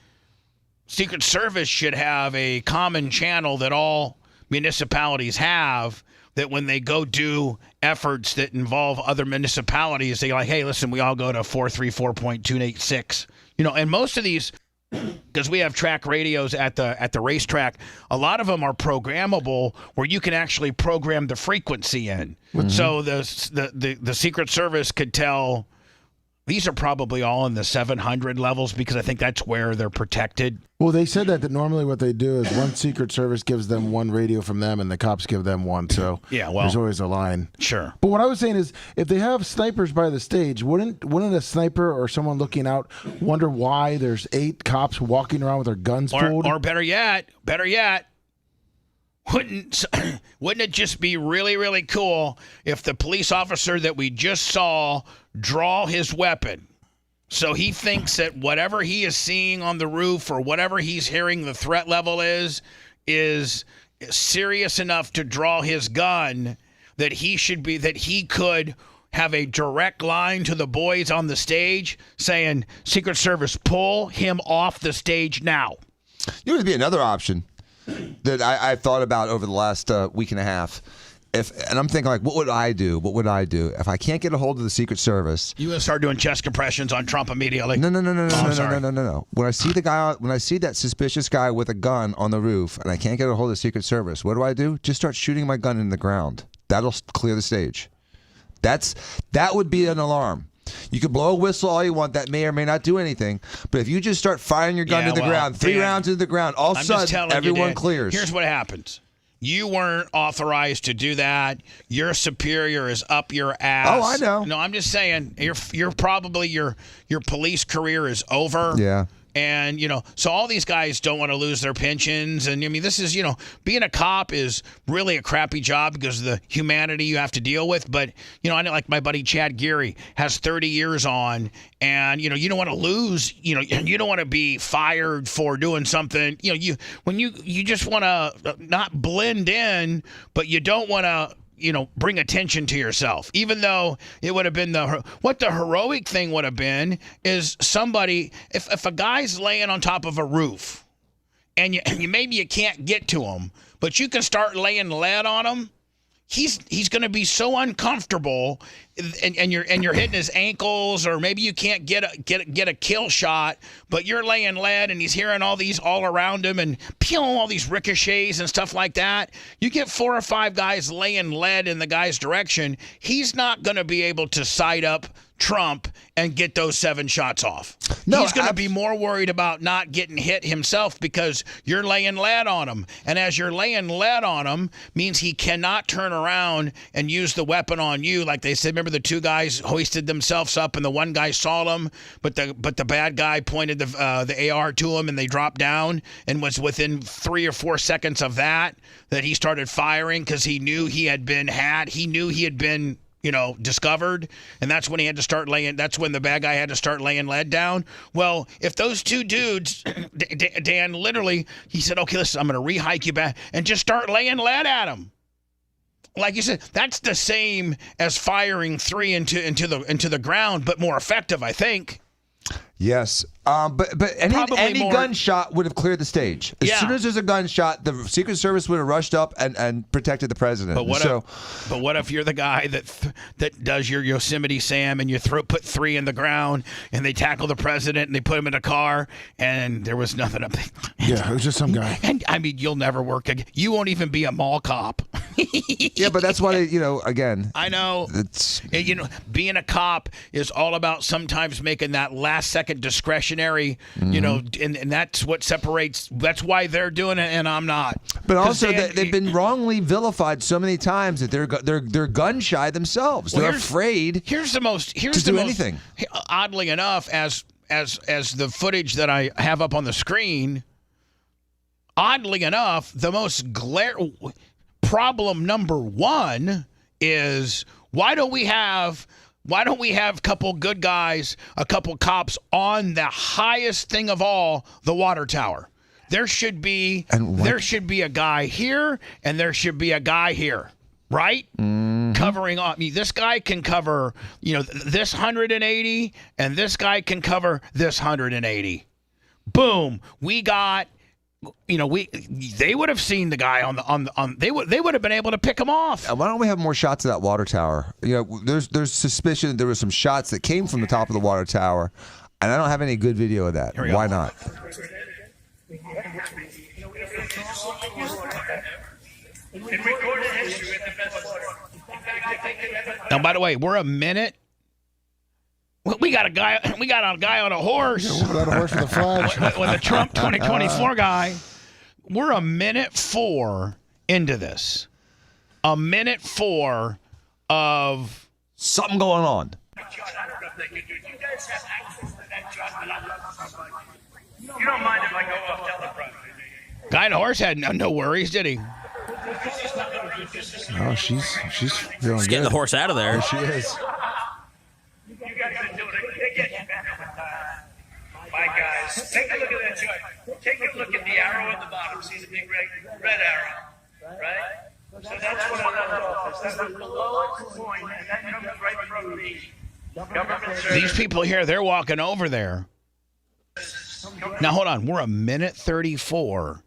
Secret Service should have a common channel that all municipalities have, that when they go do efforts that involve other municipalities, they're like, hey, listen, we all go to 434.286. And most of these, because we have track radios at the racetrack, a lot of them are programmable where you can actually program the frequency in. Mm-hmm. So the Secret Service could tell these are probably all in the 700 levels because I think that's where they're protected.
Well, they said that normally what they do is one Secret Service gives them one radio from them and the cops give them one. So
yeah, well,
there's always a line.
Sure.
But what I was saying is if they have snipers by the stage, wouldn't a sniper or someone looking out wonder why there's 8 cops walking around with their guns pulled?
Or better yet, wouldn't it just be really, really cool if the police officer that we just saw draw his weapon? So he thinks that whatever he is seeing on the roof or whatever he's hearing the threat level is serious enough to draw his gun, that he could have a direct line to the boys on the stage saying, Secret Service, pull him off the stage now.
There would be another option that I've thought about over the last week and a half. And I'm thinking, like, what would I do? What would I do if I can't get a hold of the Secret Service?
You gonna start doing chest compressions on Trump immediately?
No. When I see that suspicious guy with a gun on the roof and I can't get a hold of the Secret Service, what do? Just start shooting my gun in the ground. That'll clear the stage. That would be an alarm. You can blow a whistle all you want. That may or may not do anything. But if you just start firing your gun to the ground, 3 rounds into the ground, all of a sudden everyone clears.
Here's what happens. You weren't authorized to do that. Your superior is up your ass.
Oh, I know.
No, I'm just saying you're probably your police career is over.
Yeah.
And, so all these guys don't want to lose their pensions. And, I mean, this is, being a cop is really a crappy job because of the humanity you have to deal with. But, I know, like my buddy Chad Geary has 30 years on. And, you don't want to lose, you don't want to be fired for doing something. You just want to not blend in, but you don't want to, bring attention to yourself, even though it would have been what the heroic thing would have been is somebody, if a guy's laying on top of a roof and you maybe you can't get to him, but you can start laying lead on him. He's going to be so uncomfortable, and you're hitting his ankles, or maybe you can't get a kill shot, but you're laying lead, and he's hearing all these all around him, and all these ricochets and stuff like that. You get 4 or 5 guys laying lead in the guy's direction, he's not going to be able to sight up Trump and get those 7 shots off. No, he's going to be more worried about not getting hit himself because you're laying lead on him. And as you're laying lead on him means he cannot turn around and use the weapon on you. Like they said, remember the 2 guys hoisted themselves up and the one guy saw them, but the bad guy pointed the AR to him and they dropped down, and was within 3 or 4 seconds of that he started firing because he knew he had been discovered, and that's when he had to start laying. That's when the bad guy had to start laying lead down. Well, if those two dudes, Dan, literally, he said, "Okay, listen, I'm going to re-hike you back and just start laying lead at him." Like you said, that's the same as firing 3 into the ground, but more effective, I think.
Yes, but any gunshot would have cleared the stage. As
Yeah.
soon as there's a gunshot, the Secret Service would have rushed up and protected the president.
But what if you're the guy that does your Yosemite Sam and you put 3 in the ground and they tackle the president and they put him in a car and there was nothing up there?
Yeah, it was just some guy.
And I mean, you'll never work again. You won't even be a mall cop.
Yeah, but that's why again.
I know.
It's
being a cop is all about sometimes making that last second discretionary. And that's what separates. That's why they're doing it, and I'm not.
But also, they've been wrongly vilified so many times that they're gun shy themselves. They're afraid.
Here's the most.
Anything.
Oddly enough, as the footage that I have up on the screen. Oddly enough, the most problem number 1 is why don't we have a couple good guys, a couple cops on the highest thing of all, the water tower? There should be a guy here and there should be a guy here, right? Covering off. I mean, this guy can cover, this 180 and this guy can cover this 180. Boom. We got they would have seen the guy they would have been able to pick him off.
Why don't we have more shots of that water tower? There's suspicion that there were some shots that came from the top of the water tower, and I don't have any good video of that. Why not?
Now, by the way, we're a minute. We got a guy on a horse.
Yeah, we got a horse with a flag.
with the Trump 2024 guy. We're a minute 4 into this. A minute 4 of
something going on.
You don't mind if I go off teleprompter?
Guy on a horse had no worries, did he?
Oh, she's feeling
Just
good.
getting the horse out of there.
There she is.
You guys are doing it. They're getting better with my guys. Take a look at that chart. Take a look at the arrow at the bottom. See the big red arrow, right? So that's what I love. That's the lowest point, and that comes right from the government service.
These people here, they're walking over there. Now, hold on. We're a minute 34.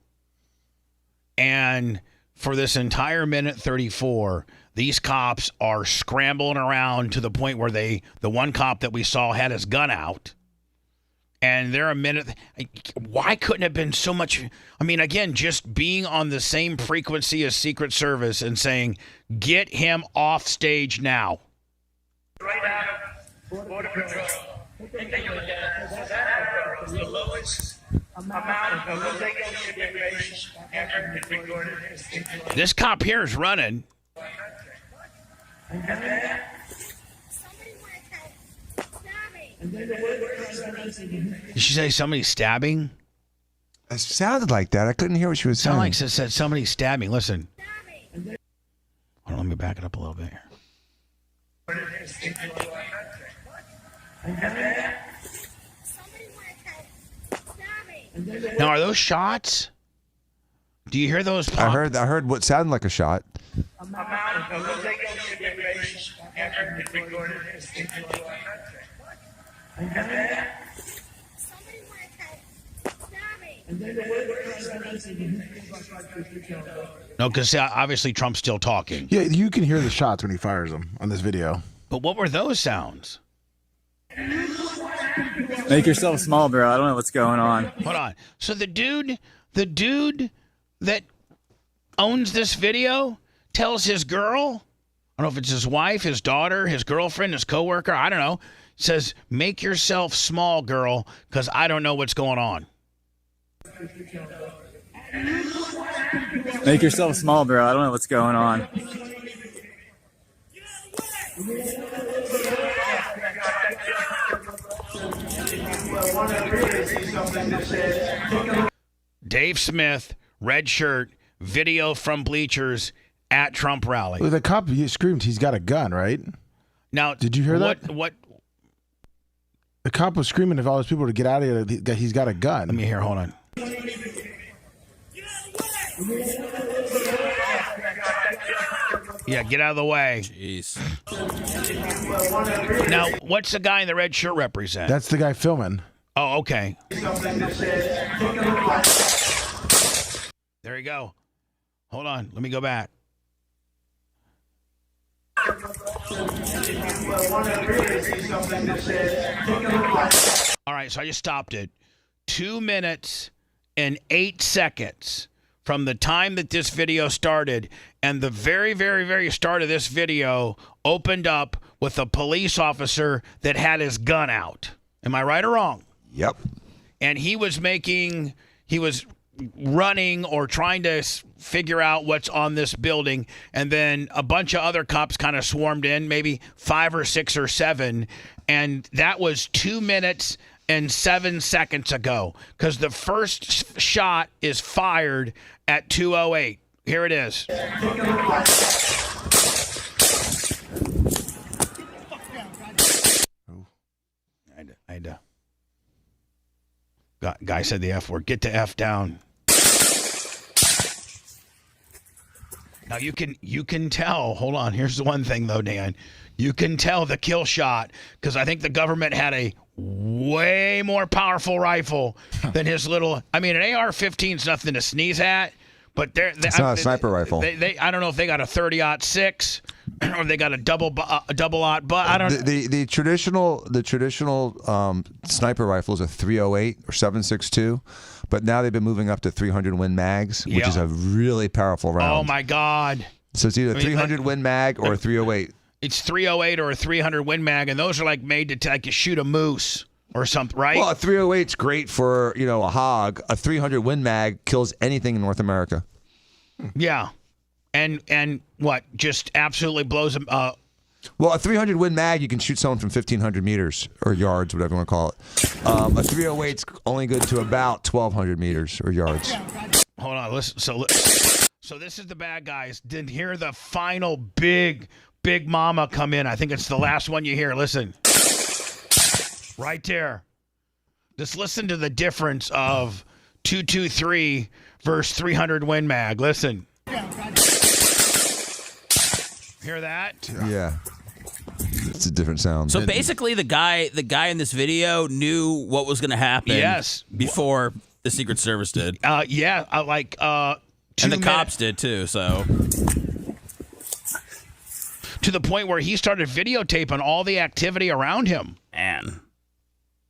And for this entire minute 34, these cops are scrambling around to the point where the one cop that we saw had his gun out. And they're a minute. Why couldn't it have been so much? I mean, again, just being on the same frequency as Secret Service and saying, get him off stage now.
Right out of Border Patrol. Take a look at it. So that arrow is the lowest amount of illegal immigration ever recorded in history.
This cop here is running.
And then,
Did she say somebody's stabbing?
It sounded like that. I couldn't hear what she was saying.
Sounded like it said somebody's stabbing. Listen. Hold on, let me back it up a little bit here. Now, are those shots? Do you hear those?
I heard what sounded like a shot.
amount of illegal immigration ever recorded in history. And then,
No, because obviously Trump's still talking.
Yeah, you can hear the shots when he fires them on this video.
But what were those sounds?
Make yourself small, bro. I don't know what's going on.
Hold on. So the dude that owns this video tells his girl, I don't know if it's his wife, his daughter, his girlfriend, his coworker, I don't know, says, make yourself small, girl, because I don't know what's going on.
Make yourself small, bro. I don't know what's going on.
Dave Smith, red shirt, video from bleachers at Trump rally.
Well, the cop he screamed he's got a gun, right?
Now,
did you hear that?
What?
The cop was screaming if all those people to get out of here. He's got a gun.
Let me hear. Hold on. Yeah, get out of the way.
Jeez.
Now, what's the guy in the red shirt represent?
That's the guy filming.
Oh, okay. There you go. Hold on. Let me go back. All right, so I just stopped it. 2 minutes and 8 seconds from the time that this video started, and the very, very, very start of this video opened up with a police officer that had his gun out. Am I right or wrong?
Yep.
And he was running or trying to figure out what's on this building, and then a bunch of other cops kind of swarmed in, maybe 5 or 6 or 7, and that was 2 minutes and 7 seconds ago, because the first shot is fired at 2:08. Here it is. I had to. Guy said the F word. Get the F down. Now you can tell. Hold on. Here's the one thing though, Dan. You can tell the kill shot because I think the government had a way more powerful rifle than his little. I mean, an AR-15 is nothing to sneeze at, but
it's not a sniper rifle.
I don't know if they got a 30-06 or they got a double-aught, but I don't.
The traditional sniper rifle is a 308 or 7.62, but now they've been moving up to 300 Win mags, which is a really powerful round.
Oh my God!
So it's either 300 Win mag or a 308.
It's 308 or a 300 Win mag, and those are like made to like shoot a moose or something, right?
Well, a 308's great for a hog. A 300 Win mag kills anything in North America.
Yeah, and what just absolutely blows them up.
Well, a 300 Win mag, you can shoot someone from 1,500 meters or yards, whatever you want to call it. A 308's only good to about 1,200 meters or yards.
Hold on, listen. So this is the bad guys. Didn't hear the final big mama come in. I think it's the last one you hear. Listen. Right there. Just listen to the difference of 223 versus 300 Win mag. Listen. Hear that?
Yeah. It's a different sound.
So basically the guy in this video knew what was going to happen before the Secret Service did.
And
the cops did too, so
to the point where he started videotaping all the activity around him.
Man.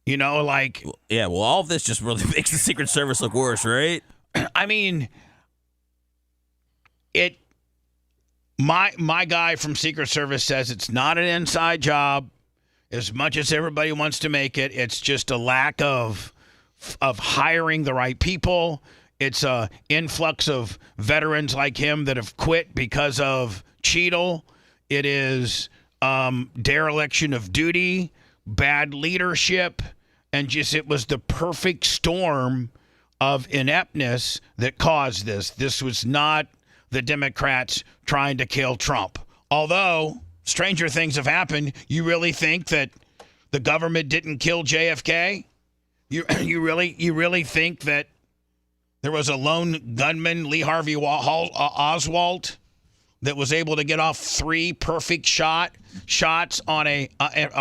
Yeah,
well, all of this just really makes the Secret Service look worse, right?
I mean, my guy from Secret Service says it's not an inside job as much as everybody wants to make it. It's just a lack of hiring the right people. It's a influx of veterans like him that have quit because of Cheadle. It is dereliction of duty, bad leadership, and it was the perfect storm of ineptness that caused this. This was not the Democrats trying to kill Trump. Although stranger things have happened. You really think that the government didn't kill JFK? You really think that there was a lone gunman, Lee Harvey Oswald, that was able to get off 3 perfect shots on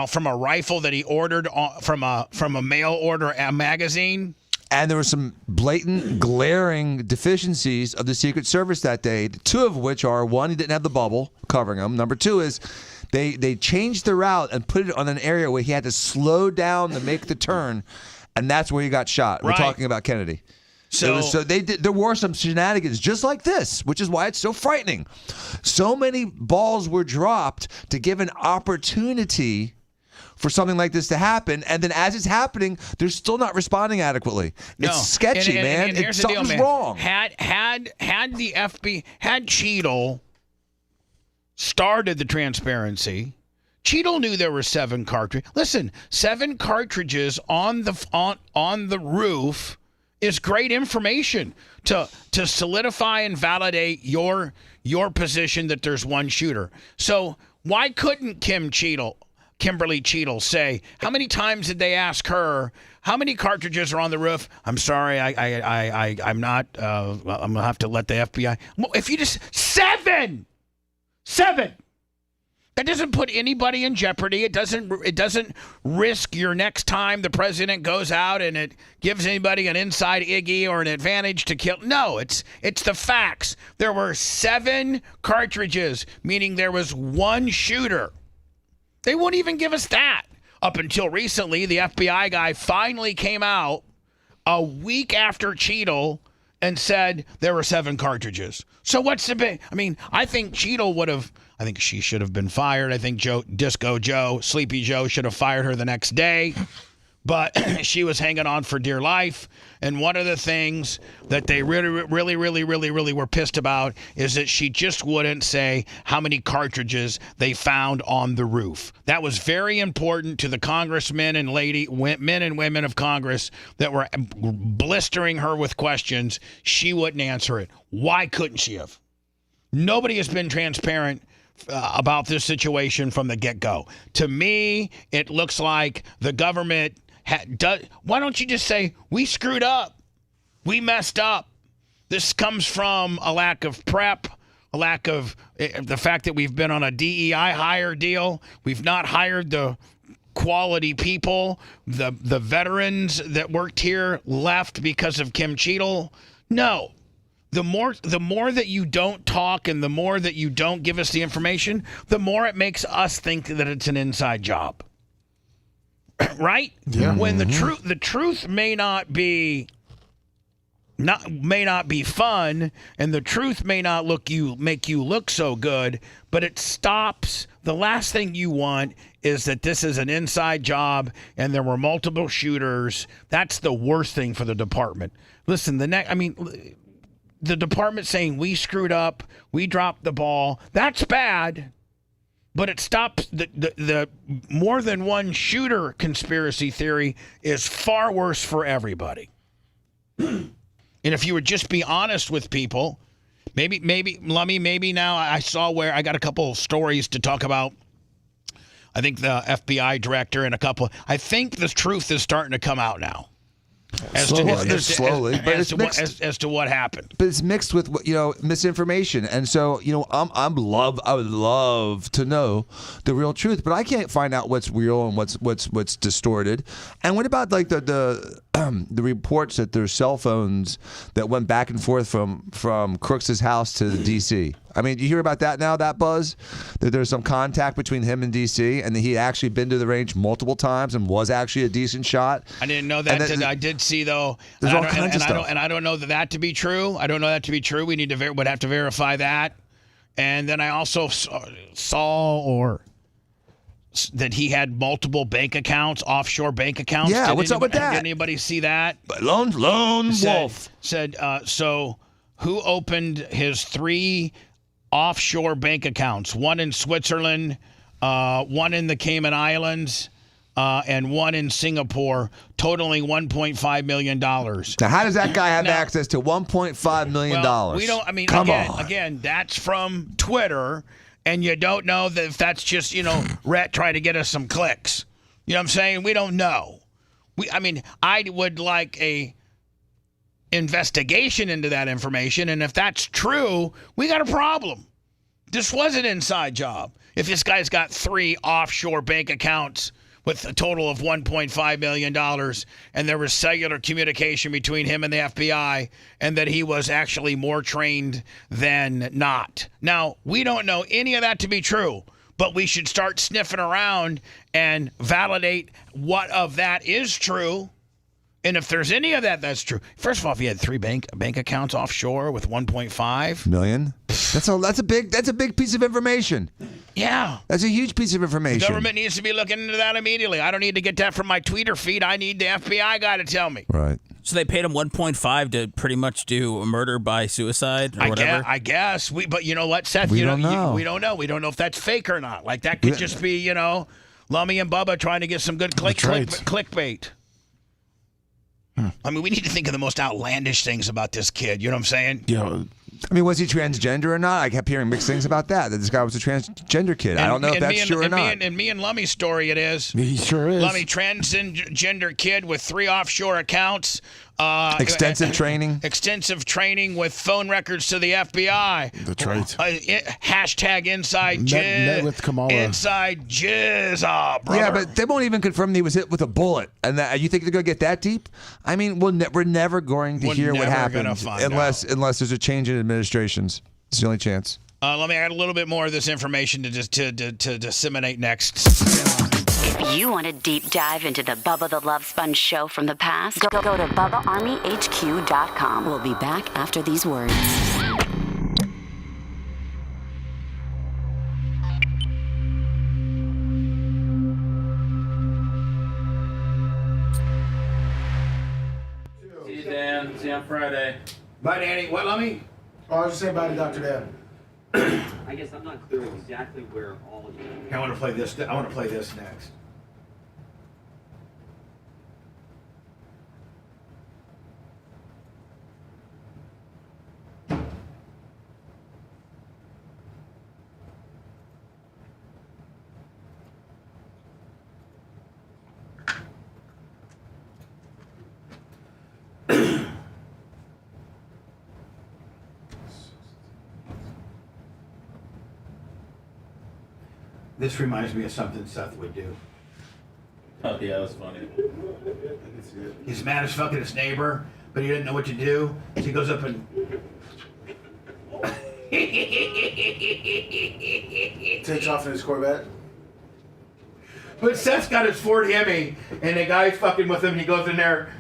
from a rifle that he ordered from a mail order magazine?
And there were some blatant, glaring deficiencies of the Secret Service that day, 2 of which are, 1, he didn't have the bubble covering him. Number 2 is they changed the route and put it on an area where he had to slow down to make the turn, and that's where he got shot. We're talking about Kennedy. So there were some shenanigans just like this, which is why it's so frightening. So many balls were dropped to give an opportunity for something like this to happen, and then as it's happening, they're still not responding adequately.
No.
It's sketchy, man.
Here's the deal,
something's
man.
wrong.
Had the FBI, had Cheadle started the transparency, Cheadle knew there were 7 cartridges. Listen, 7 cartridges on the roof is great information to solidify and validate your position that there's one shooter. So Why couldn't Kimberly Cheadle say, how many times did they ask her, how many cartridges are on the roof? I'm sorry, I'm not, I'm going to have to let the FBI. Well, if you just, 7! That doesn't put anybody in jeopardy. It doesn't risk your next time the president goes out and it gives anybody an inside Iggy or an advantage to kill. No, it's the facts. There were 7 cartridges, meaning there was one shooter. They won't even give us that. Up until recently, the FBI guy finally came out a week after Cheadle and said there were 7 cartridges. So what's the big? I mean, I think Cheadle I think she should have been fired. I think Disco Joe, Sleepy Joe should have fired her the next day. But she was hanging on for dear life. And one of the things that they really were pissed about is that she just wouldn't say how many cartridges they found on the roof. That was very important to the congressmen and men and women of Congress that were blistering her with questions. She wouldn't answer it. Why couldn't she have? Nobody has been transparent about this situation from the get-go. To me, it looks like the government why don't you just say, we screwed up, we messed up? This comes from a lack of prep, a lack of the fact that we've been on a DEI hire deal. We've not hired the quality people. The veterans that worked here left because of Kim Cheadle. No. The more that you don't talk and the more that you don't give us the information, the more it makes us think that it's an inside job. Right?
Yeah.
When the truth may not be fun, and the truth may not make you look so good, but it stops. The last thing you want is that this is an inside job and there were multiple shooters. That's the worst thing for the department. Listen, the department saying we screwed up, we dropped the ball, that's bad, but it stops. The more than one shooter conspiracy theory is far worse for everybody. And if you would just be honest with people, maybe Lummy, maybe now I saw where I got a couple of stories to talk about. I think the FBI director and I think the truth is starting to come out now.
Slowly, but
as to what happened.
But it's mixed with misinformation, and so I would love to know the real truth, but I can't find out what's real and what's distorted. And what about like the reports that there's cell phones that went back and forth from Crooks' house to the D.C. I mean, you hear about that now, that buzz? That there's some contact between him and D.C. and that he actually been to the range multiple times and was actually a decent shot.
I didn't know that. I did see, though.
There's all kinds of stuff.
I don't know that to be true. I don't know that to be true. We would have to verify that. And then I also saw that he had multiple bank accounts, offshore bank accounts.
Yeah, what's up with that?
Did anybody see that?
Lone wolf.
Said, so who opened his 3 offshore bank accounts, one in Switzerland, one in the Cayman Islands, and one in Singapore, totaling $1.5 million.
Now, how does that guy have access to $1.5 million?
Well, we don't. I mean, again, that's from Twitter, and you don't know that if that's just Rhett trying to get us some clicks. You know what I'm saying? We don't know. I would like a investigation into that information, and if that's true, we got a problem. This was an inside job. If this guy's got 3 offshore bank accounts with a total of $1.5 million, and there was cellular communication between him and the FBI, and that he was actually more trained than not. Now, we don't know any of that to be true, but we should start sniffing around and validate what of that is true. And if there's any of that that's true, first of all, if he had 3 bank accounts offshore with 1.5
million, that's a big piece of information.
Yeah,
that's a huge piece of information.
The government needs to be looking into that immediately. I don't need to get that from my Twitter feed. I need the FBI guy to tell me.
Right.
So they paid him 1.5 to pretty much do a murder by suicide or whatever.
I guess but you know what, Seth?
We don't know.
We don't know. We don't know if that's fake or not. Like that could just be Lummy and Bubba trying to get some good clickbait. I mean, we need to think of the most outlandish things about this kid. You know what I'm saying?
Yeah.
I mean, was he transgender or not? I kept hearing mixed things about that this guy was a transgender kid. I don't know if that's true or not.
In me and Lummy's story, it is.
He sure is.
Lummy, transgender kid with 3 offshore accounts.
Extensive training.
Extensive training with phone records to the FBI.
That's right.
Hashtag inside jizz.
Met with Kamala.
Inside jizz, brother.
Yeah, but they won't even confirm he was hit with a bullet. And that, you think they're going to get that deep? I mean, we're never going to hear what happened unless there's a change in administrations. It's the only chance.
Let me add a little bit more of this information to disseminate next.
If you want a deep dive into the Bubba the Love Sponge show from the past, go to BubbaArmyHQ.com. We'll be back after these words.
See you, Dan. See you on Friday.
Bye, Danny. What, Lummy?
Oh, I was just saying bye to Dr. Dan.
I guess I'm not clear exactly where all of you.
I want to play this. I want to play this next. This reminds me of something Seth would do.
Oh yeah, that was funny.
He's mad as fuck at his neighbor, but he didn't know what to do. So he goes up and
takes off in his Corvette.
But Seth's got his Ford Hemi, and the guy's fucking with him, and he goes in there.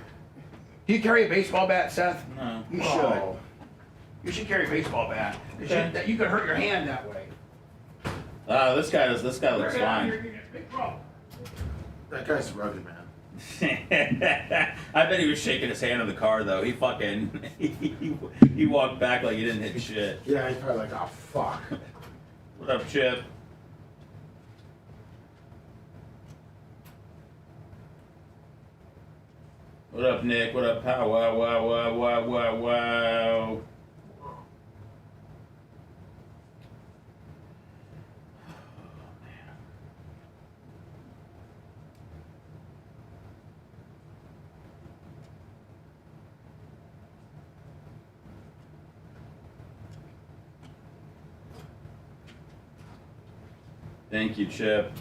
Do you carry a baseball bat, Seth?
No.
You should. You should carry a baseball bat. You could hurt your hand that way.
This guy looks fine.
That guy's rugged, man.
I bet he was shaking his hand in the car though. He fucking he walked back like he didn't hit shit.
Yeah, he's probably like, oh fuck.
What up, Chip? What up, Nick? What up, Pow? Wow. Thank you, Chip.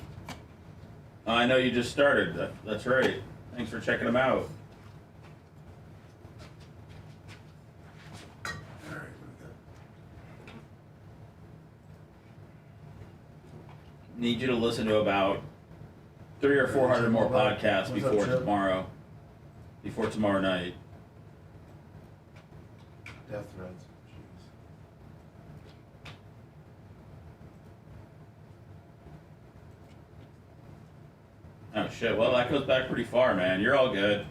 I know you just started. That's right. Thanks for checking them out. Need you to listen to about 300 or 400 more podcasts before tomorrow. Before tomorrow night.
Death threats.
Oh shit, well that goes back pretty far, man. You're all good.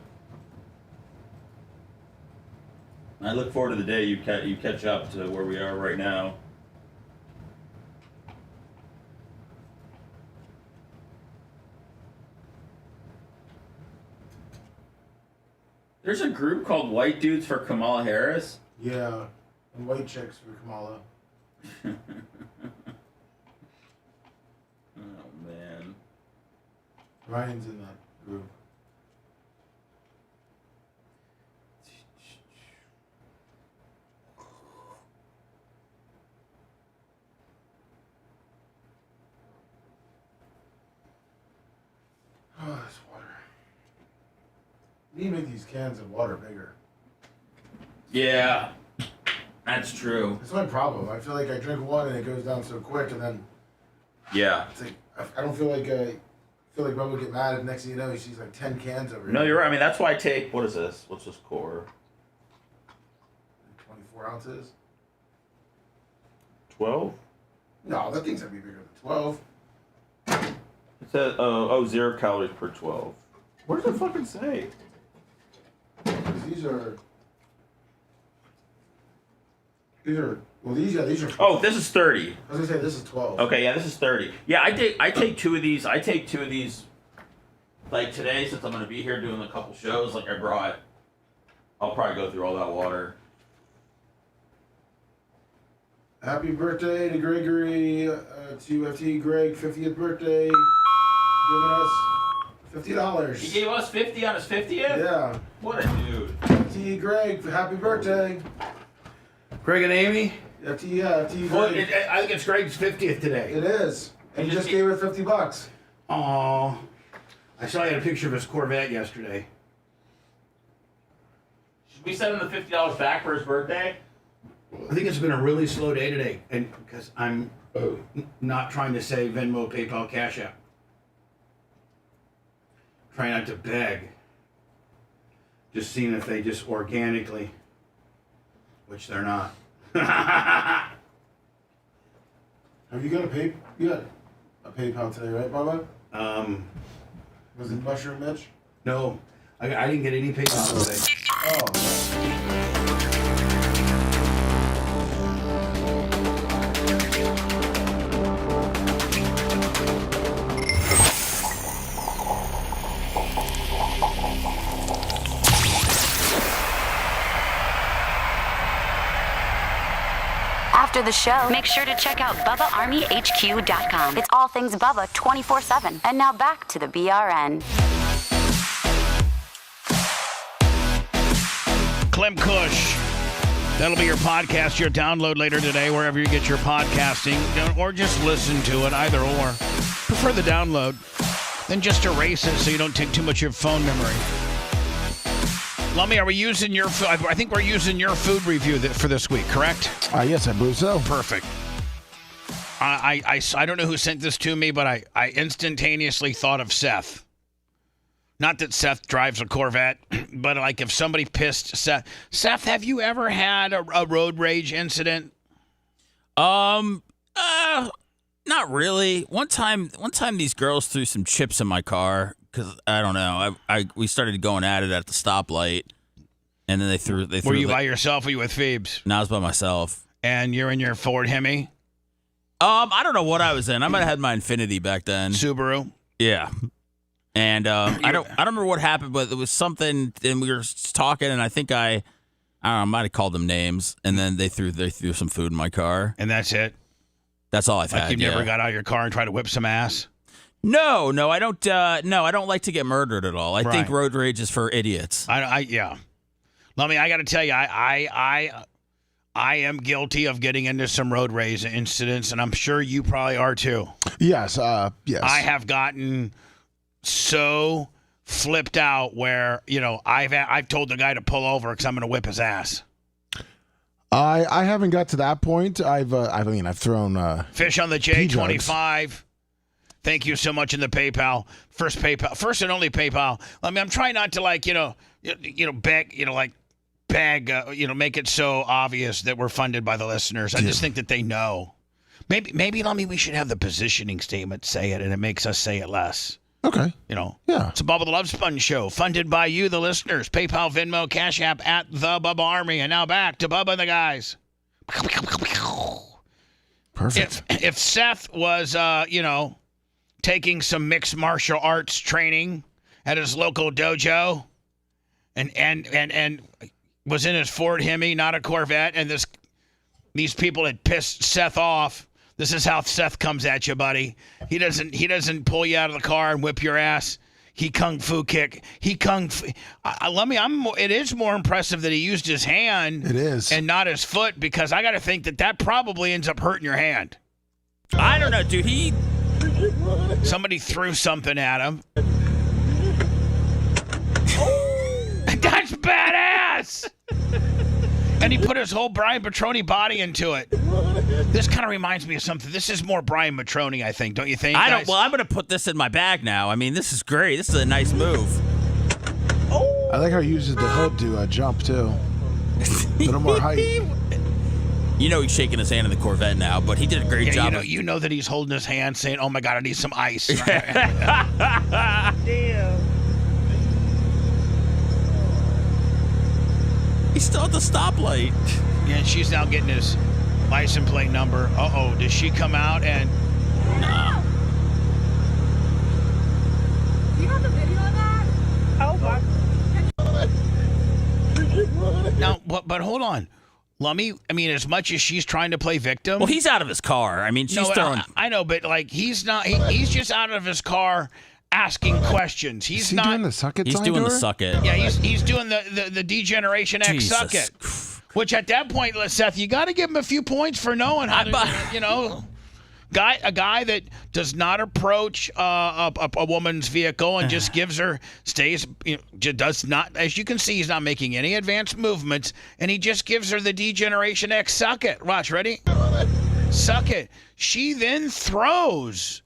I look forward to the day you catch up to where we are right now. There's a group called White Dudes for Kamala Harris.
Yeah, and white chicks for Kamala.
Oh man.
Ryan's in that group. Oh, this water. You need to make these cans of water bigger.
Yeah, that's true.
That's my problem. I feel like I drink one and it goes down so quick, and then
Yeah.
it's like I don't feel like Bubba would get mad if next thing you know he sees like 10 cans over here.
No, you're right. I mean, that's why I take, what is this? What's this core?
24 ounces.
12?
No, that thing's gonna be bigger than 12.
It says, 0 calories per 12. What does it fucking say?
These are.
Oh, this is 30.
I was gonna say this is 12.
Okay, yeah, this is 30. Yeah, I take two of these. I take two of these. Like today, since I'm gonna be here doing a couple shows, like I brought. I'll probably go through all that water.
Happy birthday to Gregory, to FT Greg, 50th birthday, giving us $50.
He gave us 50 on his 50th?
Yeah.
What a dude.
FT Greg, happy birthday.
Greg and Amy?
FT
Well,
Greg.
I think it's Greg's 50th today.
It is. And he just gave her $50.
Aw. I saw he had a picture of his Corvette yesterday.
Should we send him the $50 back for his birthday?
I think it's been a really slow day today, and because I'm not trying to say Venmo, PayPal, Cash App. Trying not to beg. Just seeing if they just organically, which they're not.
Have you got a PayPal today, right, Bubba? Was it Mushroom Mitch?
No, I didn't get any PayPal today.
Oh.
After the show, make sure to check out BubbaArmyHQ.com. It's all things Bubba 24/7. And now back to the BRN.
Clem Kush. That'll be your podcast, your download later today, wherever you get your podcasting, or just listen to it, either or. Prefer the download, then just erase it so you don't take too much of your phone memory. Lummy, are we using your I think we're using your food review for this week, correct?
Yes, I believe so.
Perfect. I don't know who sent this to me, but I instantaneously thought of Seth. Not that Seth drives a Corvette, but like if somebody pissed Seth. Seth, have you ever had a road rage incident?
Not really. One time these girls threw some chips in my car because I don't know. We started going at it at the stoplight, and then they threw.
Were you by yourself or were you with Phoebes?
No, I was by myself.
And you're in your Ford Hemi?
I don't know what I was in. I might have had my Infiniti back then.
Subaru?
Yeah. And I don't remember what happened, but it was something, and we were talking, and I think I don't know, I might have called them names, and then they threw some food in my car.
And that's it?
That's all I've had.
Like you never got out of your car and tried to whip some ass?
No, I don't. No, I don't like to get murdered at all. I think road rage is for idiots.
Yeah. Lummy, I got to tell you, I am guilty of getting into some road rage incidents, and I'm sure you probably are too.
Yes. Yes.
I have gotten so flipped out where I've told the guy to pull over because I'm going to whip his ass.
I haven't got to that point. I've thrown
fish on the J25. Thank you so much in the PayPal. First and only PayPal. I mean, I'm trying not to beg, make it so obvious that we're funded by the listeners. I just think that they know. Maybe we should have the positioning statement say it, and it makes us say it less.
Okay.
Yeah.
It's
a Bubba the Love Sponge show, funded by you, the listeners. PayPal, Venmo, Cash App at the Bubba Army. And now back to Bubba and the guys.
Perfect.
If Seth was, taking some mixed martial arts training at his local dojo, and was in his Ford Hemi, not a Corvette, and these people had pissed Seth off. This is how Seth comes at you, buddy. He doesn't pull you out of the car and whip your ass. He kung fu kick. It is more impressive that he used his hand.
It is.
And not his foot, because I got to think that probably ends up hurting your hand.
I don't know, dude.
Somebody threw something at him. That's badass. And he put his whole Brian Petroni body into it. This kind of reminds me of something. This is more Brian Petroni, I think. Don't you think?
Well, I'm going to put this in my bag now. I mean, this is great. This is a nice move.
I like how he uses the hood to jump, too. A little more height.
You know he's shaking his hand in the Corvette now, but he did a great job.
You know that he's holding his hand saying, oh, my God, I need some ice.
Damn. He's still at the stoplight.
Yeah, and she's now getting his license plate number. Uh-oh, does she come out and...
No.
You got the video of that? Oh,
Now, but hold on. Lummy, I mean, as much as she's trying to play victim.
Well, he's out of his car. I mean, she's throwing.
I know, but like he's not. He's just out of his car asking questions. He's not
doing the suck it.
He's
sign
doing
to
the
her?
suck it.
Yeah, he's doing the degeneration X suck it. Which at that point, Seth, you got to give him a few points for knowing how to, a guy that does not approach a woman's vehicle and just does not, as you can see, he's not making any advanced movements, and he just gives her the degeneration X suck it. Watch, ready? Suck it. She then throws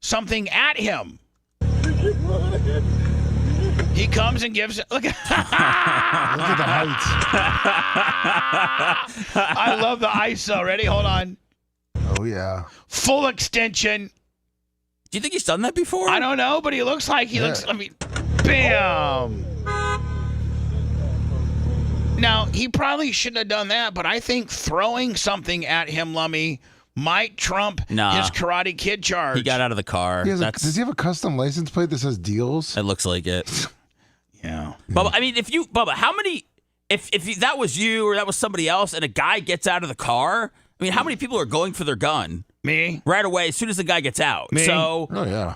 something at him. He comes and gives it. Look at
the heights.
I love the ISO. Ready? Hold on.
Oh, yeah.
Full extension.
Do you think he's done that before?
I don't know, but he looks like he looks. I mean, bam. Now, he probably shouldn't have done that, but I think throwing something at him, Lummy, might trump his Karate Kid charge.
He got out of the car.
Does he have a custom license plate that says deals?
It looks like it.
Yeah.
Bubba, I mean, how many, if that was you or that was somebody else and a guy gets out of the car, I mean, how many people are going for their gun?
Me.
Right away, as soon as the guy gets out.
Me.
So.
Oh, yeah.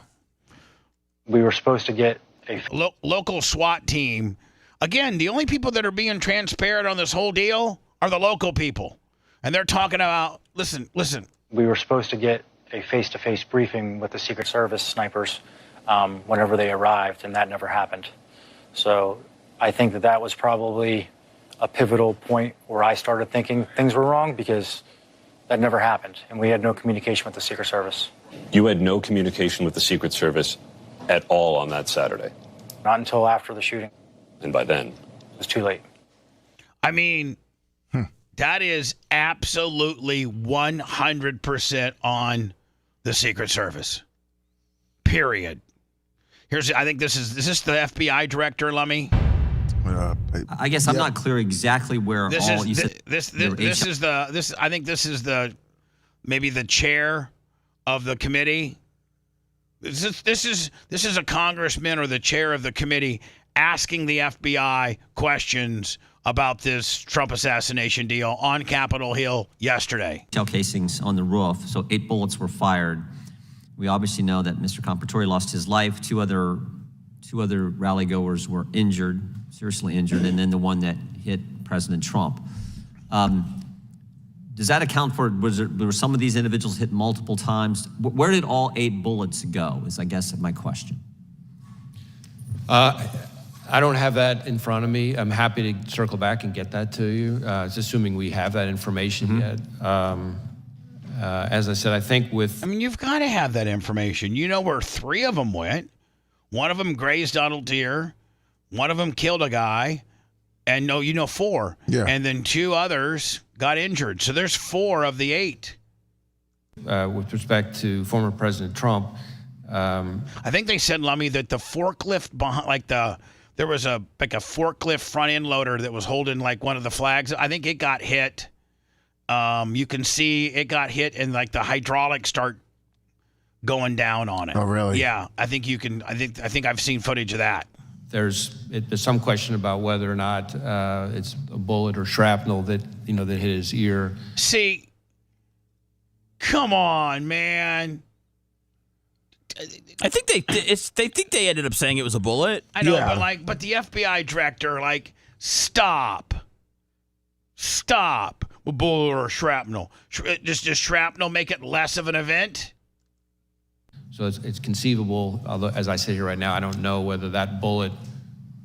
We were supposed to get a
local SWAT team. Again, the only people that are being transparent on this whole deal are the local people. And they're talking about, listen.
We were supposed to get a face-to-face briefing with the Secret Service snipers whenever they arrived, and that never happened. So I think that was probably a pivotal point where I started thinking things were wrong, because that never happened, and we had no communication with the Secret Service.
You had no communication with the Secret Service at all on that Saturday?
Not until after the shooting.
And by then?
It was too late.
I mean, that is absolutely 100% on the Secret Service. Period. I think is this the FBI director, Lummy?
I guess I'm not clear exactly where
This
all
is
you
the,
said.
this. I think this is maybe the chair of the committee. This is a congressman or the chair of the committee asking the FBI questions about this Trump assassination deal on Capitol Hill yesterday.
Shell casings on the roof, so 8 bullets were fired. We obviously know that Mr. Comparatori lost his life. Two other rally goers were injured, seriously injured, and then the one that hit President Trump. Does that account for, were some of these individuals hit multiple times? Where did all 8 bullets go, is I guess my question.
I don't have that in front of me. I'm happy to circle back and get that to you. It's assuming we have that information yet. As I said, I think
I mean, you've got to have that information. You know where 3 of them went. One of them grazed Donald Deere. One of them killed a guy. And 4.
Yeah.
And then 2 others got injured. So there's 4 of the 8.
With respect to former President Trump.
I think they said, Lummy, that the forklift behind, there was a forklift front end loader that was holding one of the flags. I think it got hit. You can see it got hit and the hydraulics start going down on it.
Oh, really?
Yeah, I think you can. I think I've seen footage of that.
There's some question about whether or not it's a bullet or shrapnel that hit his ear.
See, come on, man.
I think they ended up saying it was a bullet.
I know, but the FBI director, stop. A bullet or shrapnel. Does shrapnel make it less of an event?
So it's conceivable, although as I sit here right now, I don't know whether that bullet,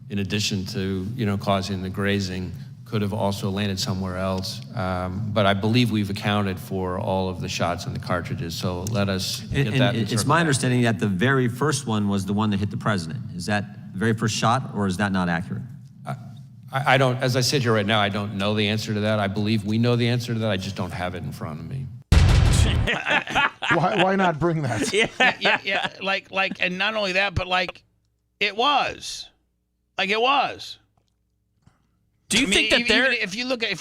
in addition to causing the grazing, could have also landed somewhere else. But I believe we've accounted for all of the shots and the cartridges. So let us get that.
It's my understanding that the very first one was the one that hit the president. Is that the very first shot, or is that not accurate?
I don't, as I sit here right now, I don't know the answer to that. I believe we know the answer to that. I just don't have it in front of me.
Why not bring that?
Yeah. And not only that, but it was. It was.
Do you think that
if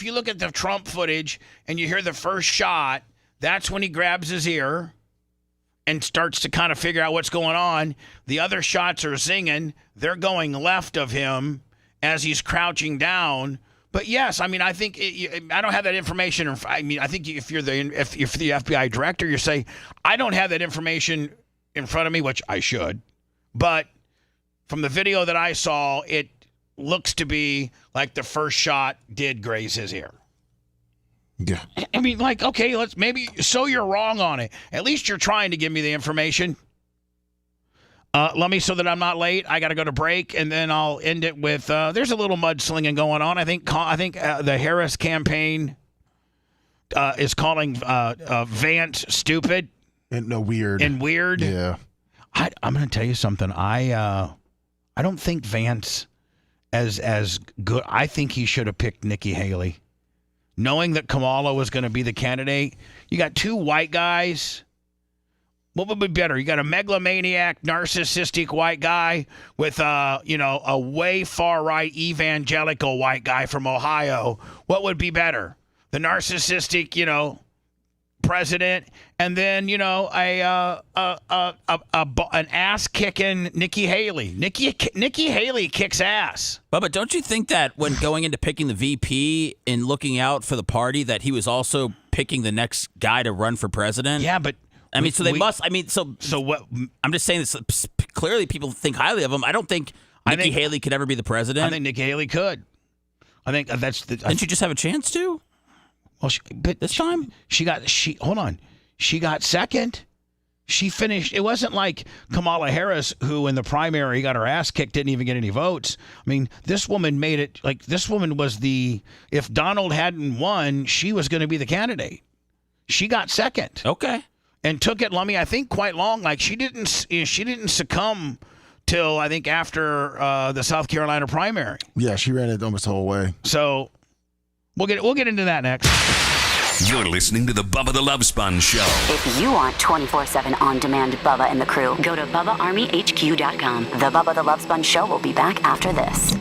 you look at the Trump footage and you hear the first shot, that's when he grabs his ear and starts to kind of figure out what's going on. The other shots are zinging. They're going left of him as he's crouching down. But yes, I mean, I think I don't have that information. I mean, I think if you're the FBI director, you're saying I don't have that information in front of me, which I should. But from the video that I saw, it looks to be like the first shot did graze his ear.
Yeah.
I mean, like, okay, so you're wrong on it. At least you're trying to give me the information. Let me, so that I'm not late, I got to go to break, and then I'll end it with, there's a little mudslinging going on. I think the Harris campaign is calling Vance stupid.
And weird.
And weird.
Yeah.
I'm going to tell you something. I don't think Vance as good. I think he should have picked Nikki Haley. Knowing that Kamala was going to be the candidate, you got two white guys. What would be better? You got a megalomaniac, narcissistic white guy with a way far right evangelical white guy from Ohio. What would be better? The narcissistic, president, and then an ass kicking Nikki Haley. Nikki Haley kicks ass.
But don't you think that when going into picking the VP and looking out for the party, that he was also picking the next guy to run for president?
Yeah, but.
I mean, so they must. I mean, so what? I'm just saying this. Clearly, people think highly of him. I don't think Nikki Haley could ever be the president.
I think Nikki Haley could. I think that's the.
Didn't you just have a chance to?
Well, but
this time
hold on. She got second. She finished. It wasn't like Kamala Harris, who in the primary got her ass kicked, didn't even get any votes. I mean, this woman made it. Like, this woman was if Donald hadn't won, she was going to be the candidate. She got second.
Okay.
And took it, Lummy, I think quite long. Like, she didn't succumb till I think after the South Carolina primary.
Yeah, she ran it almost the whole way.
So we'll get into that next.
You're listening to the Bubba the Love Sponge Show.
If you want 24/7 on-demand Bubba and the crew, go to BubbaArmyHQ.com. The Bubba the Love Sponge Show will be back after this.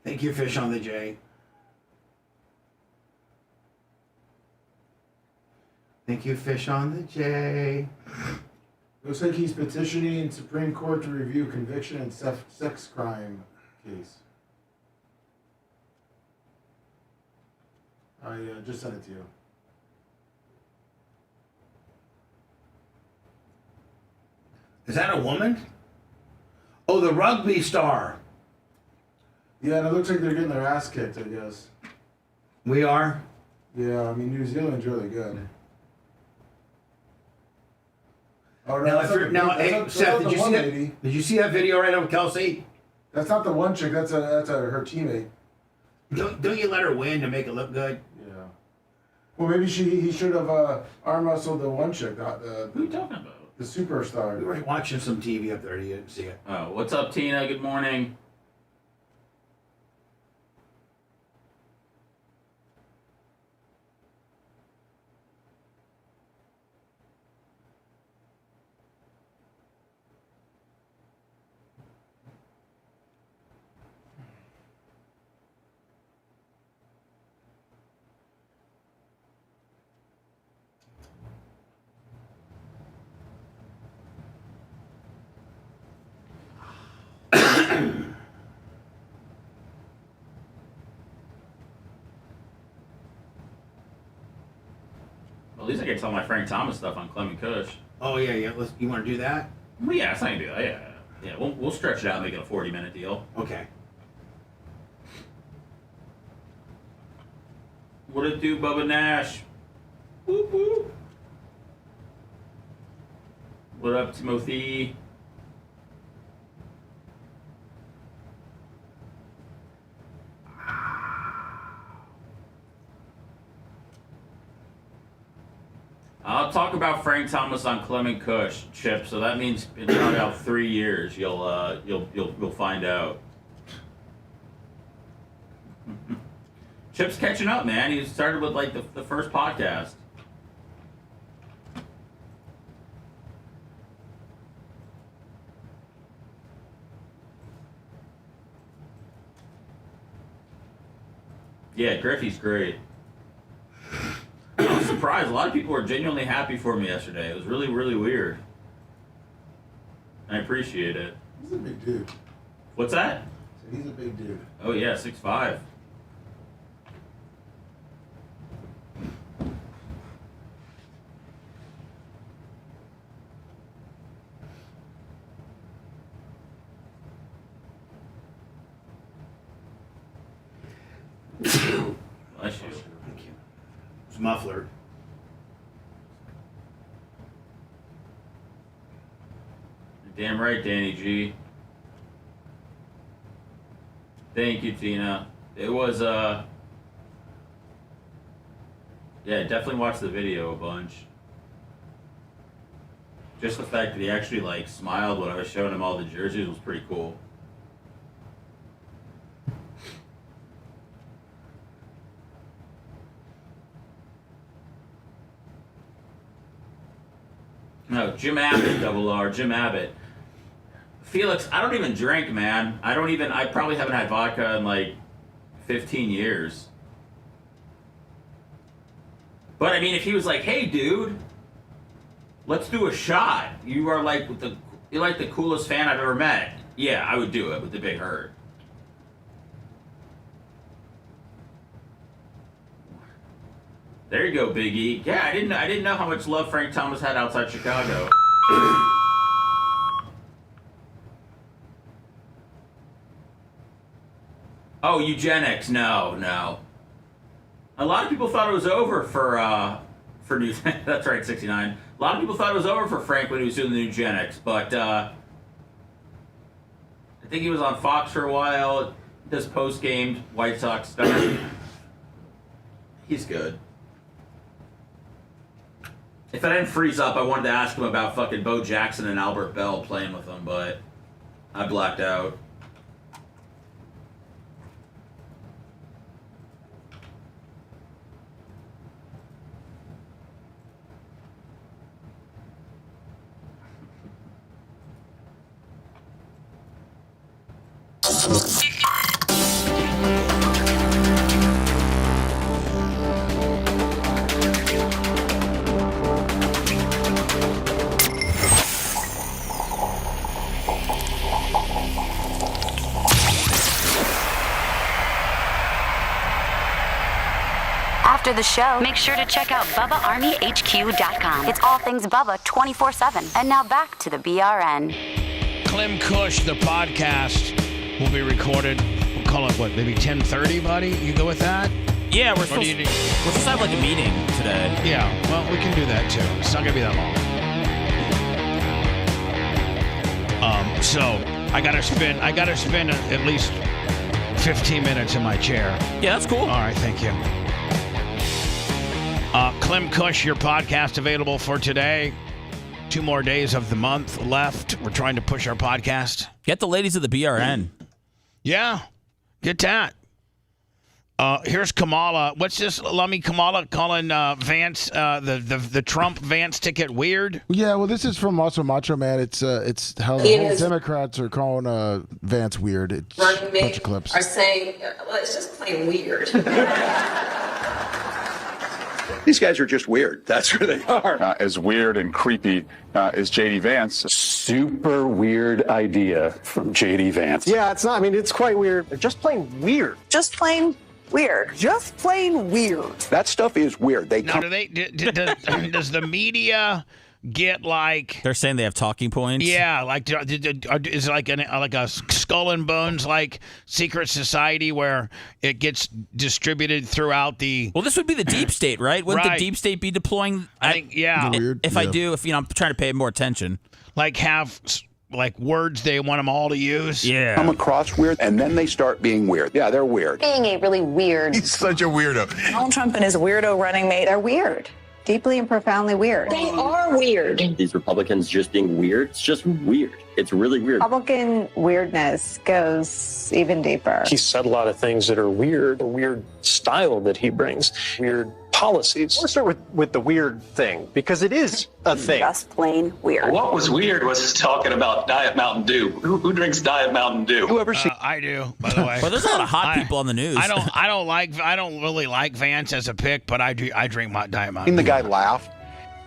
Thank you, Fish on the J. Thank you, Fish on the J.
Looks like he's petitioning Supreme Court to review conviction in sex crime case. I just sent it to you.
Is that a woman? Oh, the rugby star.
Yeah, and it looks like they're getting their ass kicked, I guess.
We are?
Yeah, I mean, New Zealand's really good. Oh,
Hey, Seth, did you see that video right now with Kelsey?
That's not the one chick. That's her teammate.
Don't you let her win to make it look good?
Yeah. Well, maybe he should have arm wrestled the one chick. Who
are you talking about?
The superstar.
We were watching some TV up there. You didn't see it.
Oh, what's up, Tina? Good morning. Well, at least I can tell my Frank Thomas stuff on Clem and Kush.
Oh yeah. You want to do that?
Well, yeah, I can do that. Yeah. We'll stretch it out and make it a 40-minute deal.
Okay.
What it do, Bubba Nash? Whoop whoop. What up, Timothy? I'll talk about Frank Thomas on Clement Kush, Chip. So that means in about 3 years, you'll find out. Chip's catching up, man. He started with like the first podcast. Yeah, Griffey's great. surprised. A lot of people were genuinely happy for me yesterday. It was really, really weird. I appreciate it.
He's a big dude.
What's that?
He's a big dude.
Oh yeah, 6'5". Bless you.
Thank you. It's a muffler.
You're damn right, Danny G. Thank you, Tina. It was, yeah, definitely watched the video a bunch. Just the fact that he actually, like, smiled when I was showing him all the jerseys was pretty cool. No, Jim Abbott, double R, Jim Abbott. Felix, I don't even drink, man. I probably haven't had vodka in like 15 years. But I mean, if he was like, hey dude, let's do a shot. You're like the coolest fan I've ever met. Yeah, I would do it with the big hurt. There you go, Big E. Yeah, I didn't know how much love Frank Thomas had outside Chicago. Oh, eugenics? No. A lot of people thought it was over for New. That's right, 69. A lot of people thought it was over for Frank when he was doing the eugenics, but I think he was on Fox for a while. This post-game White Sox stuff. He's good. If I didn't freeze up, I wanted to ask him about fucking Bo Jackson and Albert Bell playing with him, but I blacked out.
After the show, make sure to check out BubbaArmyHQ.com. It's all things Bubba 24/7. And now back to the BRN.
Clem Kush, the podcast, will be recorded. We'll call it, what, maybe 10:30, buddy? You go with that?
Yeah, we're supposed to have like a meeting today.
Yeah, well, we can do that too. It's not going to be that long. So I gotta spend at least 15 minutes in my chair.
Yeah, that's cool.
All right, thank you. Clem Kush, your podcast available for today. 2 more days of the month left. We're trying to push our podcast.
Get the ladies of the BRN.
Yeah, get that. Here's Kamala. What's this, Lummy? Kamala calling Vance, the Trump Vance ticket weird?
Yeah, well, this is from also Macho Man. It's how the whole Democrats are calling Vance weird. It's a bunch of clips.
Are saying, well, it's just plain weird.
These guys are just weird. That's who they are. As weird and creepy as J.D. Vance. Super weird idea from J.D. Vance.
Yeah, it's not. I mean, it's quite weird. They're just plain weird.
Just plain weird.
Just plain weird.
That stuff is weird.
Now, does the media get like?
They're saying they have talking points.
Yeah, like is it like a Skull and Bones like secret society where it gets distributed throughout the?
Well, this would be the deep state, right? Wouldn't the deep state be deploying?
I think, yeah.
If I'm trying to pay more attention,
like have like words they want them all to use.
Yeah.
Come across weird, and then they start being weird. Yeah, they're weird.
Being a really weird.
He's such a weirdo.
Donald Trump and his weirdo running mate are weird. Deeply and profoundly weird. They are weird.
These Republicans just being weird, it's just weird. It's really weird.
Republican weirdness goes even deeper.
He said a lot of things that are weird, a weird style that he brings, weird policies. Let's start with the weird thing, because it is a thing.
Just plain weird.
What was weird was talking about Diet Mountain Dew. Who drinks Diet Mountain Dew?
Whoever seen
I do, by the way.
Well, there's a lot of hot people on the news.
I don't really like Vance as a pick, but I drink my Diet Mountain.
The guy laugh.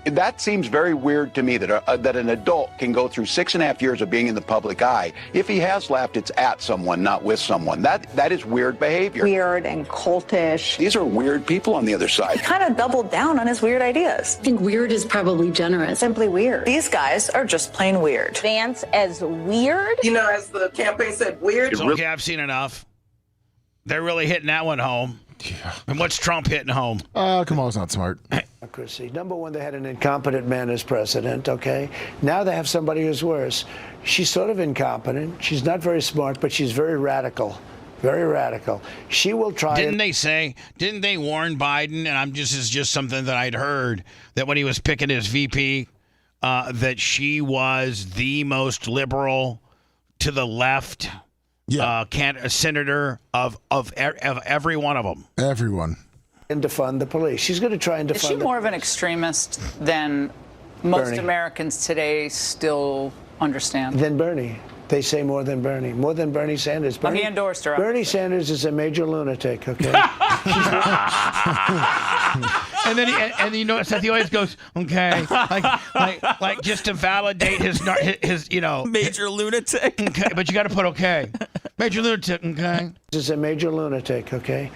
That seems very weird to me that an adult can go through 6.5 years of being in the public eye. If he has laughed, it's at someone, not with someone. That is weird behavior.
Weird and cultish.
These are weird people on the other side.
He kind of doubled down on his weird ideas.
I think weird is probably generous.
Simply weird. These guys are just plain weird.
Vance as weird?
You know, as the campaign said, weird.
Okay, I've seen enough. They're really hitting that one home. Yeah. And what's Trump hitting home?
Kamal's not smart.
Democracy. Number one, they had an incompetent man as president, okay? Now they have somebody who's worse. She's sort of incompetent. She's not very smart, but she's very radical. Very radical. She will try.
Didn't they warn Biden, and this is just something that I'd heard, that when he was picking his VP, that she was the most liberal to the left senator of every one of them.
Everyone.
And defund the police. She's going to try and defund.
Is she more of an extremist than most Americans today still understand?
Than Bernie. They say more than Bernie. More than Bernie Sanders.
He endorsed her.
Bernie Sanders is a major lunatic, okay?
And then you know, Seth, he always goes, okay, like just to validate his
major lunatic.
Okay, but you got to put okay, major lunatic. Okay,
this is a major lunatic. Okay.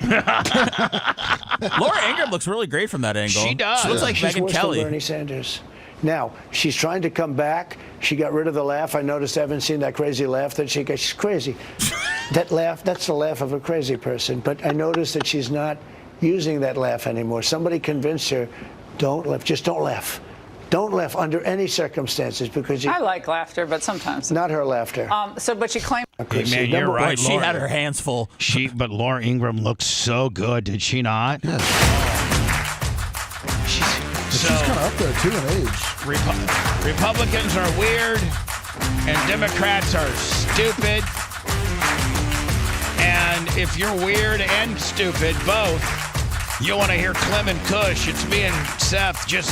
Laura Ingraham looks really great from that angle.
She does.
She looks like
She's
Megyn
worse
Kelly.
Than Bernie Sanders. Now she's trying to come back. She got rid of the laugh. I noticed. I haven't seen that crazy laugh that she got. She's crazy. That laugh. That's the laugh of a crazy person. But I noticed that she's not using that laugh anymore. Somebody convinced her, don't laugh. Just don't laugh. Don't laugh under any circumstances because
I like laughter, but sometimes
not her laughter.
But she claimed.
Hey, man, you're right.
She had her hands full.
But Laura Ingraham looked so good, did she not?
Yes. She's kind of up there too in age.
Republicans are weird, and Democrats are stupid. And if you're weird and stupid, both, you want to hear Clem and Kush. It's me and Seth just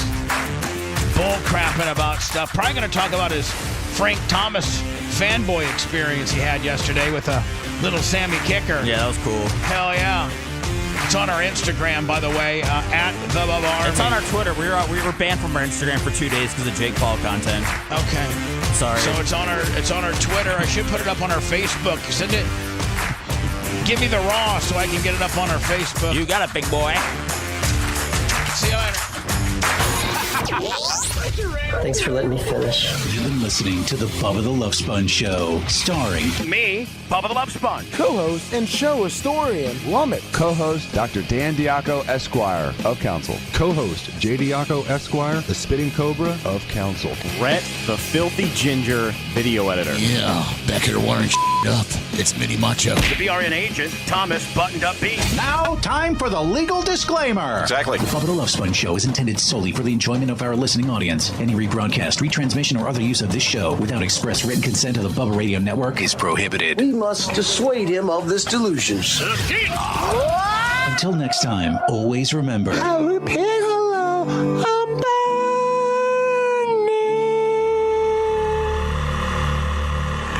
bull crapping about stuff. Probably going to talk about his Frank Thomas fanboy experience he had yesterday with a little Sammy kicker.
Yeah, that was cool.
Hell yeah. It's on our Instagram, by the way, at the Bubba Army.
It's on our Twitter. We were banned from our Instagram for 2 days because of Jake Paul content.
Okay.
Sorry.
So it's on our Twitter. I should put it up on our Facebook. Send it. Give me the raw so I can get it up on our Facebook.
You got it, big boy.
See you later.
Thanks for letting me finish.
You've been listening to the Bubba the Love Sponge Show, starring
me, Bubba the Love Sponge,
co-host and show historian Lumet,
co-host Dr. Dan Diaco Esquire of Council, co-host J. Diaco Esquire, the Spitting Cobra of Council,
Rhett, the Filthy Ginger video editor.
Yeah, back here wiring up. It's Mini Macho.
The BRN agent, Thomas Buttoned Up B.
Now, time for the legal disclaimer.
Exactly.
The Bubba the Love Sponge Show is intended solely for the enjoyment of our listening audience. Any rebroadcast, retransmission, or other use of this show without express written consent of the Bubba Radio Network is prohibited.
We must dissuade him of this delusion.
Until next time, always remember.
I repeat hello.